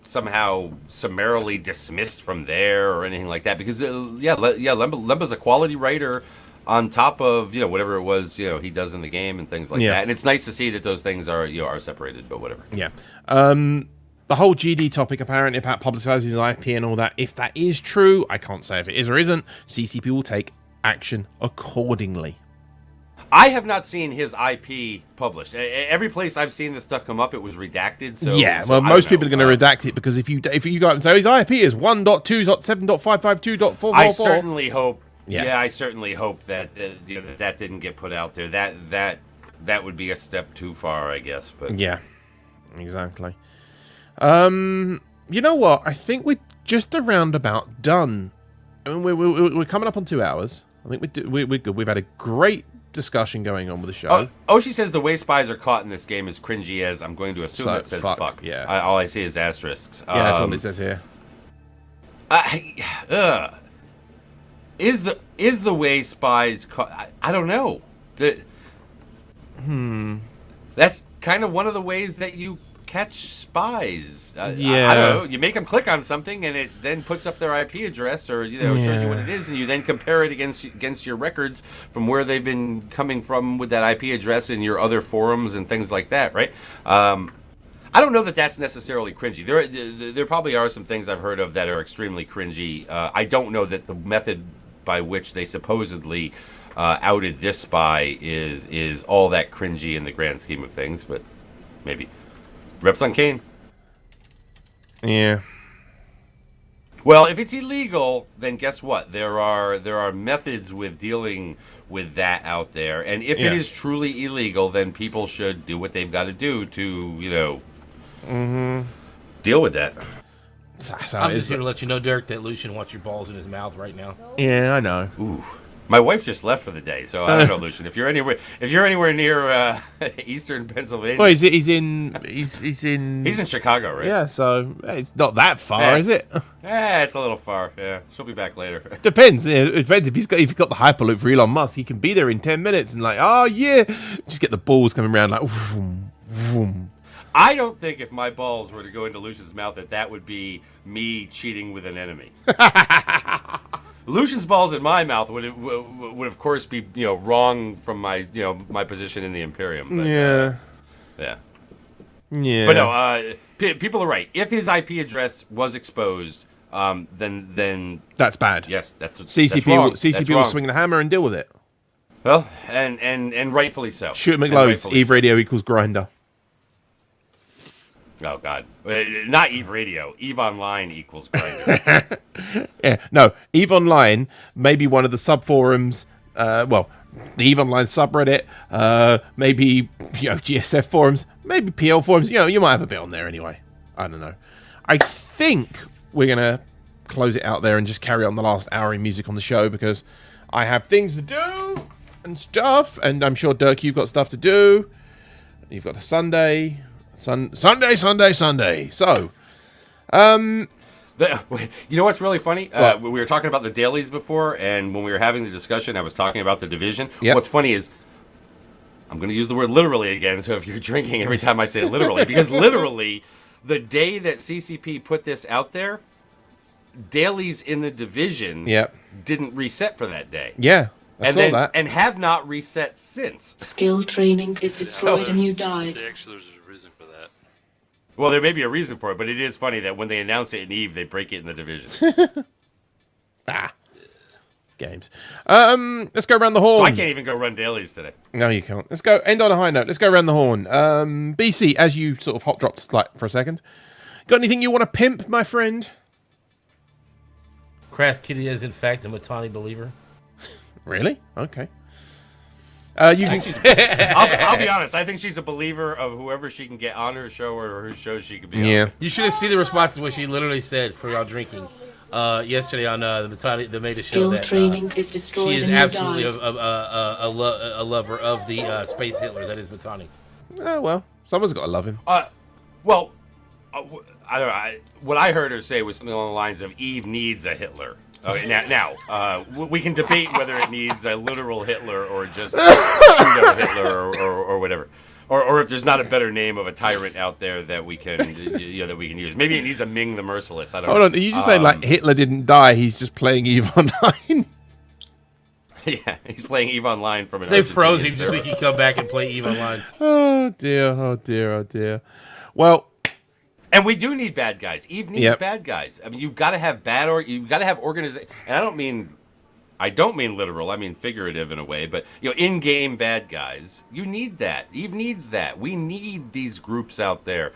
somehow summarily dismissed from there or anything like that. Because Lemba's a quality writer. On top of whatever it was he does in the game and things like that, and it's nice to see that those things are are separated, but whatever. Yeah, the whole GD topic apparently about publicising his IP and all that. If that is true, I can't say if it is or isn't. CCP will take action accordingly. I have not seen his IP published. Every place I've seen this stuff come up, it was redacted. So most people are going to redact it because if you go up and say his IP is 1.2.7.552.444, I certainly hope. Yeah. I certainly hope that that didn't get put out there. That would be a step too far, I guess. But yeah, exactly. You know what? I think we're just around about done. I mean, we're coming up on 2 hours. I think we're good. We've had a great discussion going on with the show. Oshi says the way spies are caught in this game is cringy as I'm going to assume So, it says fuck, fuck. yeah. All I see is asterisks. Yeah, that's all it says here. Is the way spies caught? I don't know. That's kind of one of the ways that you catch spies. Yeah. I don't know. You make them click on something, and it then puts up their IP address, or shows you what it is, and you then compare it against your records from where they've been coming from with that IP address in your other forums and things like that, right? I don't know that that's necessarily cringy. There probably are some things I've heard of that are extremely cringy. I don't know that the method by which they supposedly outed this spy is all that cringy in the grand scheme of things, but maybe. Reps on Kane. Yeah. Well, if it's illegal, then guess what? There are methods with dealing with that out there, and if it is truly illegal, then people should do what they've got to do to, deal with that. I'm just here to let you know, Derek, that Lucian wants your balls in his mouth right now. Yeah, I know. Ooh. My wife just left for the day, so I don't know, Lucian. If you're anywhere near Eastern Pennsylvania, Well, he's in Chicago, right? Yeah, so it's not that far, is it? It's a little far. Yeah, she'll be back later. Depends. It depends if he's got the Hyperloop for Elon Musk, he can be there in 10 minutes and like, oh yeah, just get the balls coming around like, vroom, vroom. I don't think if my balls were to go into Lucian's mouth that would be me cheating with an enemy. Lucian's balls in my mouth would of course be wrong from my my position in the Imperium. But, yeah. But no, people are right. If his IP address was exposed, then that's bad. Yes, that's what CCP will swing the hammer and deal with it. Well, and rightfully so. Shoot McLoads. Eve Radio equals grinder. Oh God, not Eve Radio. Eve Online equals Grindr. Yeah, no. Eve Online may be one of the sub forums. The Eve Online subreddit. Maybe GSF forums. Maybe PL forums. You might have a bit on there anyway. I don't know. I think we're gonna close it out there and just carry on the last hour in music on the show because I have things to do and stuff, and I'm sure Dirk, you've got stuff to do. You've got a Sunday. Sunday. So, you know what's really funny? We were talking about the dailies before, and when we were having the discussion, I was talking about the division. Yep. What's funny is, I'm going to use the word literally again, so if you're drinking every time I say literally, because literally, the day that CCP put this out there, dailies in the division didn't reset for that day. Yeah. I saw that. And have not reset since. Skill training is destroyed and you died. Actually, there's a reason for that. Well, there may be a reason for it, but it is funny that when they announce it in Eve, they break it in the division. Games. Let's go around the horn. So I can't even go run dailies today. No, you can't. Let's go end on a high note. Let's go around the horn. BC, as you sort of hot dropped for a second, got anything you want to pimp, my friend? Crass Kitty is in fact a Matani believer. Really? Okay. I'll be honest. I think she's a believer of whoever she can get on her show or whose show she could be on. You should have seen the response to what she literally said for y'all drinking yesterday on the Matani, the Meta show. That she is absolutely a lover of the space Hitler that is Matani. Oh, well, someone's got to love him. What I heard her say was something along the lines of Eve needs a Hitler. Now, we can debate whether it needs a literal Hitler or just pseudo Hitler or whatever, or if there's not a better name of a tyrant out there that we can that we can use. Maybe it needs a Ming the Merciless. I don't know. Hold on, you just say like Hitler didn't die? He's just playing Eve Online. Yeah, he's playing Eve Online from an. They froze him just so he could come back and play Eve Online. Oh dear, oh dear, oh dear. Well. And we do need bad guys. Eve needs bad guys. I mean, you've got to have you've got to have organization. And I don't mean literal. I mean figurative in a way. But in-game bad guys, you need that. Eve needs that. We need these groups out there.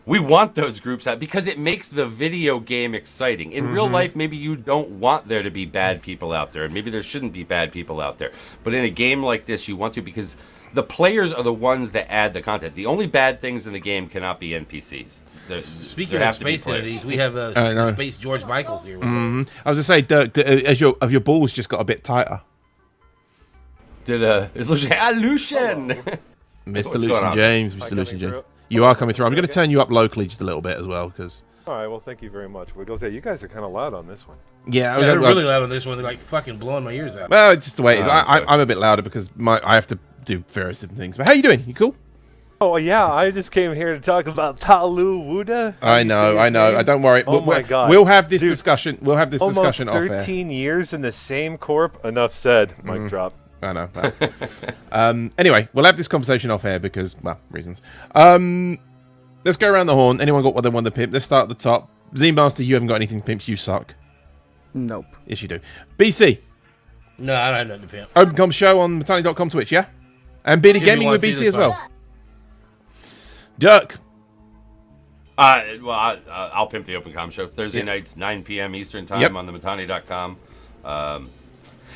We want those groups out because it makes the video game exciting. In real life, maybe you don't want there to be bad people out there, and maybe there shouldn't be bad people out there. But in a game like this, you want to because the players are the ones that add the content. The only bad things in the game cannot be NPCs. Speaking of space entities, we have Space George Michaels here with us. I was going to say, Dirk, has your balls just got a bit tighter? Is Lucian? Mr. What's Lucian going on? James, Am I Mr. coming Lucian James. through? You are coming through. I'm going to Okay. turn you up locally just a little bit as well, because All right, well, thank you very much. Wiggles. Yeah, you guys are kind of loud on this one. yeah, Yeah, they're really loud on this one. They're like fucking blowing my ears out. well, it's just the way it is. Oh, sorry. I'm a bit louder because I have to do various different things. But how you doing? You cool? Oh, yeah, I just came here to talk about Talu Wuda. I know. Don't worry. Oh, my God. We'll have this Dude, discussion. We'll have this Almost discussion off air. 13 years in the same corp. Enough said. Mic drop. I know. Anyway, we'll have this conversation off air because, well, reasons. Let's go around the horn. Anyone got what they want to pimp? Let's start at the top. Z-Master, you haven't got anything pimps. You suck. Nope. Yes, you do. BC, No, I don't have nothing to pimp. OpenCom show on Matani.com Twitch, yeah? And Beardy Give me Gaming one, with see BC this as well. one. Dirk, I'll pimp the OpenCom show Thursday Yeah. nights, 9 p.m. Eastern time Yep. on the Matani.com.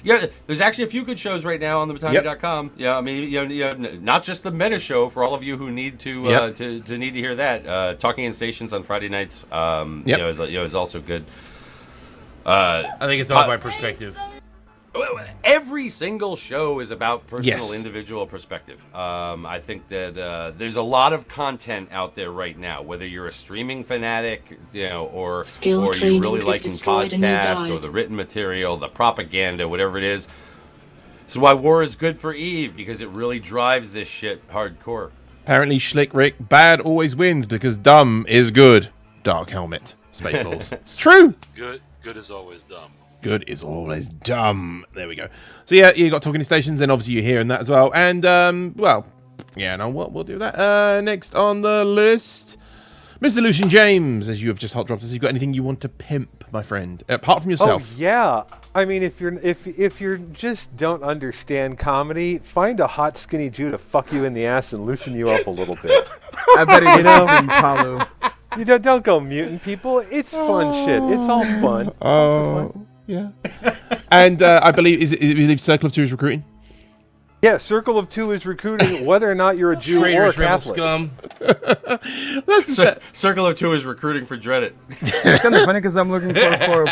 Yeah, there's actually a few good shows right now on the Matani.com. Yeah, I mean, not just the Meta show for all of you who need to Yep. to need to hear that. Talking in Stations on Friday nights, Yep. is also good. I think it's all by perspective. Every single show is about personal, Yes. individual perspective. I think that there's a lot of content out there right now. Whether you're a streaming fanatic, or Skill you're training really is liking destroyed and you podcasts or died. the written material, the propaganda, whatever it is. This is why war is good for Eve, because it really drives this shit hardcore. apparently Schlick Rick, bad always wins because dumb is good. Dark Helmet, Spaceballs. It's true. Good is always dumb. Good is always dumb. There we go. So yeah, you got talking stations, and obviously you're hearing that as well. And we'll do that. Next on the list, Mr. Lucian James, as you have just hot dropped us. You got anything you want to pimp, my friend, apart from yourself? Oh yeah. I mean, if you're just don't understand comedy, find a hot skinny Jew to fuck you in the ass and loosen you up a little bit. I bet it You gets know? something, Palu. You don't go muting people. It's fun shit. It's all fun. It's all for fun. Yeah. And I believe Circle of Two is recruiting. Yeah, Circle of Two is recruiting whether or not you're a Jew or a Traitors, rebel Catholic. scum. That's Circle of Two is recruiting for Dreadit. It's kind of funny because I'm looking for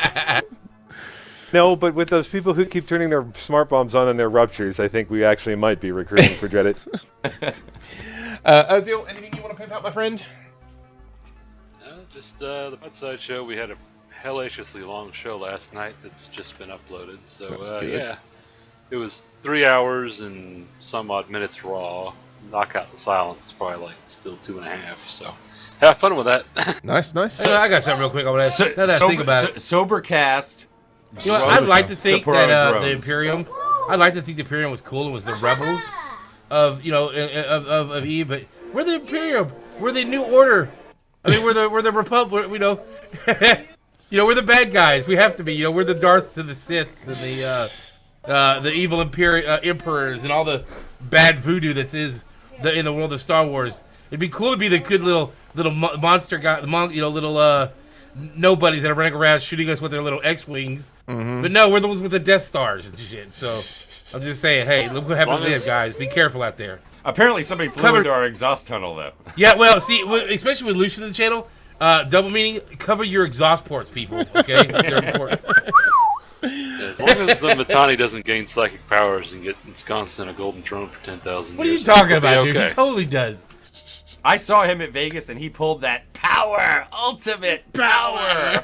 No, but with those people who keep turning their smart bombs on in their ruptures, I think we actually might be recruiting for Dreadit. Ozil, anything you want to pimp out, my friend? Just the bedside show. We had a hellaciously long show last night that's just been uploaded. So That's good. yeah, it was 3 hours and some odd minutes raw. Knock out the silence. It's probably like still 2.5. So have fun with that. Nice. Hey, I got something real quick. I want to now that I think about it. Sobercast. You know, I'd like to think Sapporo that drones. the Imperium. I'd like to think the Imperium was cool and was the rebels of of Eve. But we're the Imperium. We're the New Order. I mean, we're the Republic. We're the bad guys. We have to be. We're the Darths and the Siths and the evil emperors and all the bad voodoo that is in the world of Star Wars. It'd be cool to be the good little monster guy, little nobodies that are running around shooting us with their little X-wings. Mm-hmm. But no, we're the ones with the Death Stars and shit. So I'm just saying, hey, look what happened to them, guys. Be careful out there. Apparently, somebody flew Cover- into our exhaust tunnel, though. Yeah, well, see, especially with Lucian in the channel, double meaning, cover your exhaust ports, people. Okay, they're important. As long as the Matani doesn't gain psychic powers and get ensconced in a golden throne for 10,000 years. What are you talking about, it'll be dude? okay. He totally does. I saw him at Vegas, and he pulled that power, ultimate power.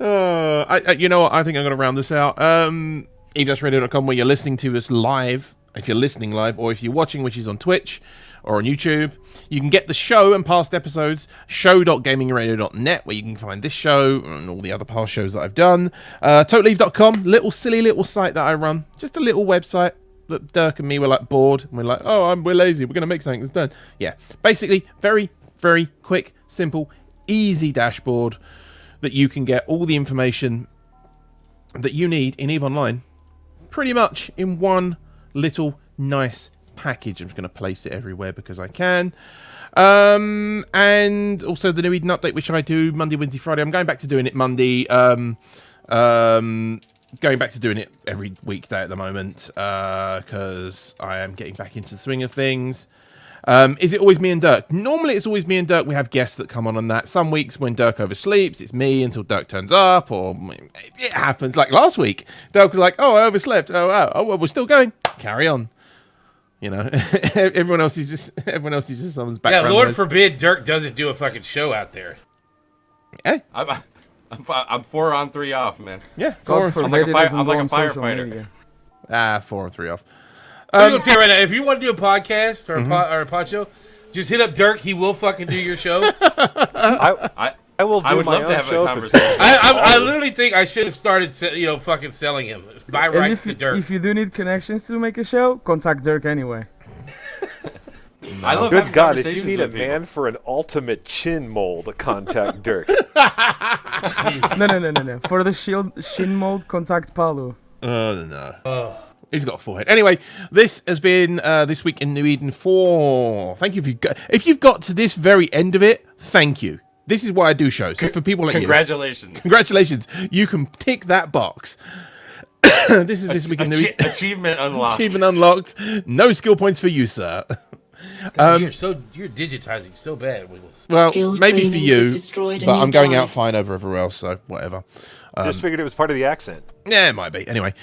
You know what? I think I'm going to round this out. EVSRadio.com, where you're listening to us live, if you're listening live, or if you're watching, which is on Twitch or on YouTube. You can get the show and past episodes, show.gamingradio.net, where you can find this show and all the other past shows that I've done. Totaleave.com, silly little site that I run. Just a little website that Dirk and me were like bored, and we're like, we're lazy, we're going to make something that's done. Yeah, basically, very, very quick, simple, easy dashboard that you can get all the information that you need in EVE Online pretty much in one little nice package. I'm just going to place it everywhere because I can. And also the new Eden update, which I do Monday, Wednesday, Friday. I'm going back to doing it Monday. Going back to doing it every weekday at the moment because I am getting back into the swing of things. Is it always me and Dirk? Normally it's always me and Dirk. We have guests that come on that. Some weeks when Dirk oversleeps, it's me until Dirk turns up, or it happens. Like last week, Dirk was like, "Oh, I overslept. Oh, well, we're still going. Carry on." You know, everyone else is just someone's background. Yeah, Lord noise. forbid Dirk doesn't do a fucking show out there. Hey, I'm 4 on 3 off, man. yeah, God four, I'm like forbid a it fire- doesn't I'm go like a on social firefighter. media. 4 and 3 off. I'm gonna tell you right now, if you want to do a podcast or a pod show, just hit up Dirk. He will fucking do your show. I will do I would my love to own have show. a conversation. I literally think I should have started, fucking selling him. Buy And rights to Dirk. if you do need connections to make a show, contact Dirk anyway. I love Good having God, if you conversations need a with people. man for an ultimate chin mold, contact Dirk. No. For the shin mold, contact Paolo. Oh no. He's got a forehead. Anyway, this has been This Week in New Eden 4. Thank you if you've got to this very end of it. Thank you. This is why I do shows. So for people like Congratulations. you, congratulations. You can tick that box. This is This Week in New Eden. Achievement unlocked. Achievement unlocked. No skill points for you, sir. You're digitizing so bad, Wiggles. Well, Skill maybe for training you, is destroyed but and I'm you going die. out fine over everywhere else. So whatever. Just figured it was part of the accent. Yeah, it might be. Anyway,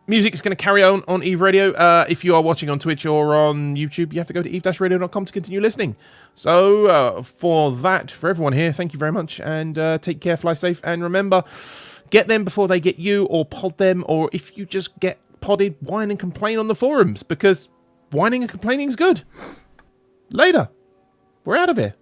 music is going to carry on Eve Radio. If you are watching on Twitch or on YouTube, you have to go to eve-radio.com to continue listening. So for everyone here, thank you very much, and take care, fly safe, and remember, get them before they get you, or pod them, or if you just get podded, whine and complain on the forums, because whining and complaining is good. Later. We're out of here.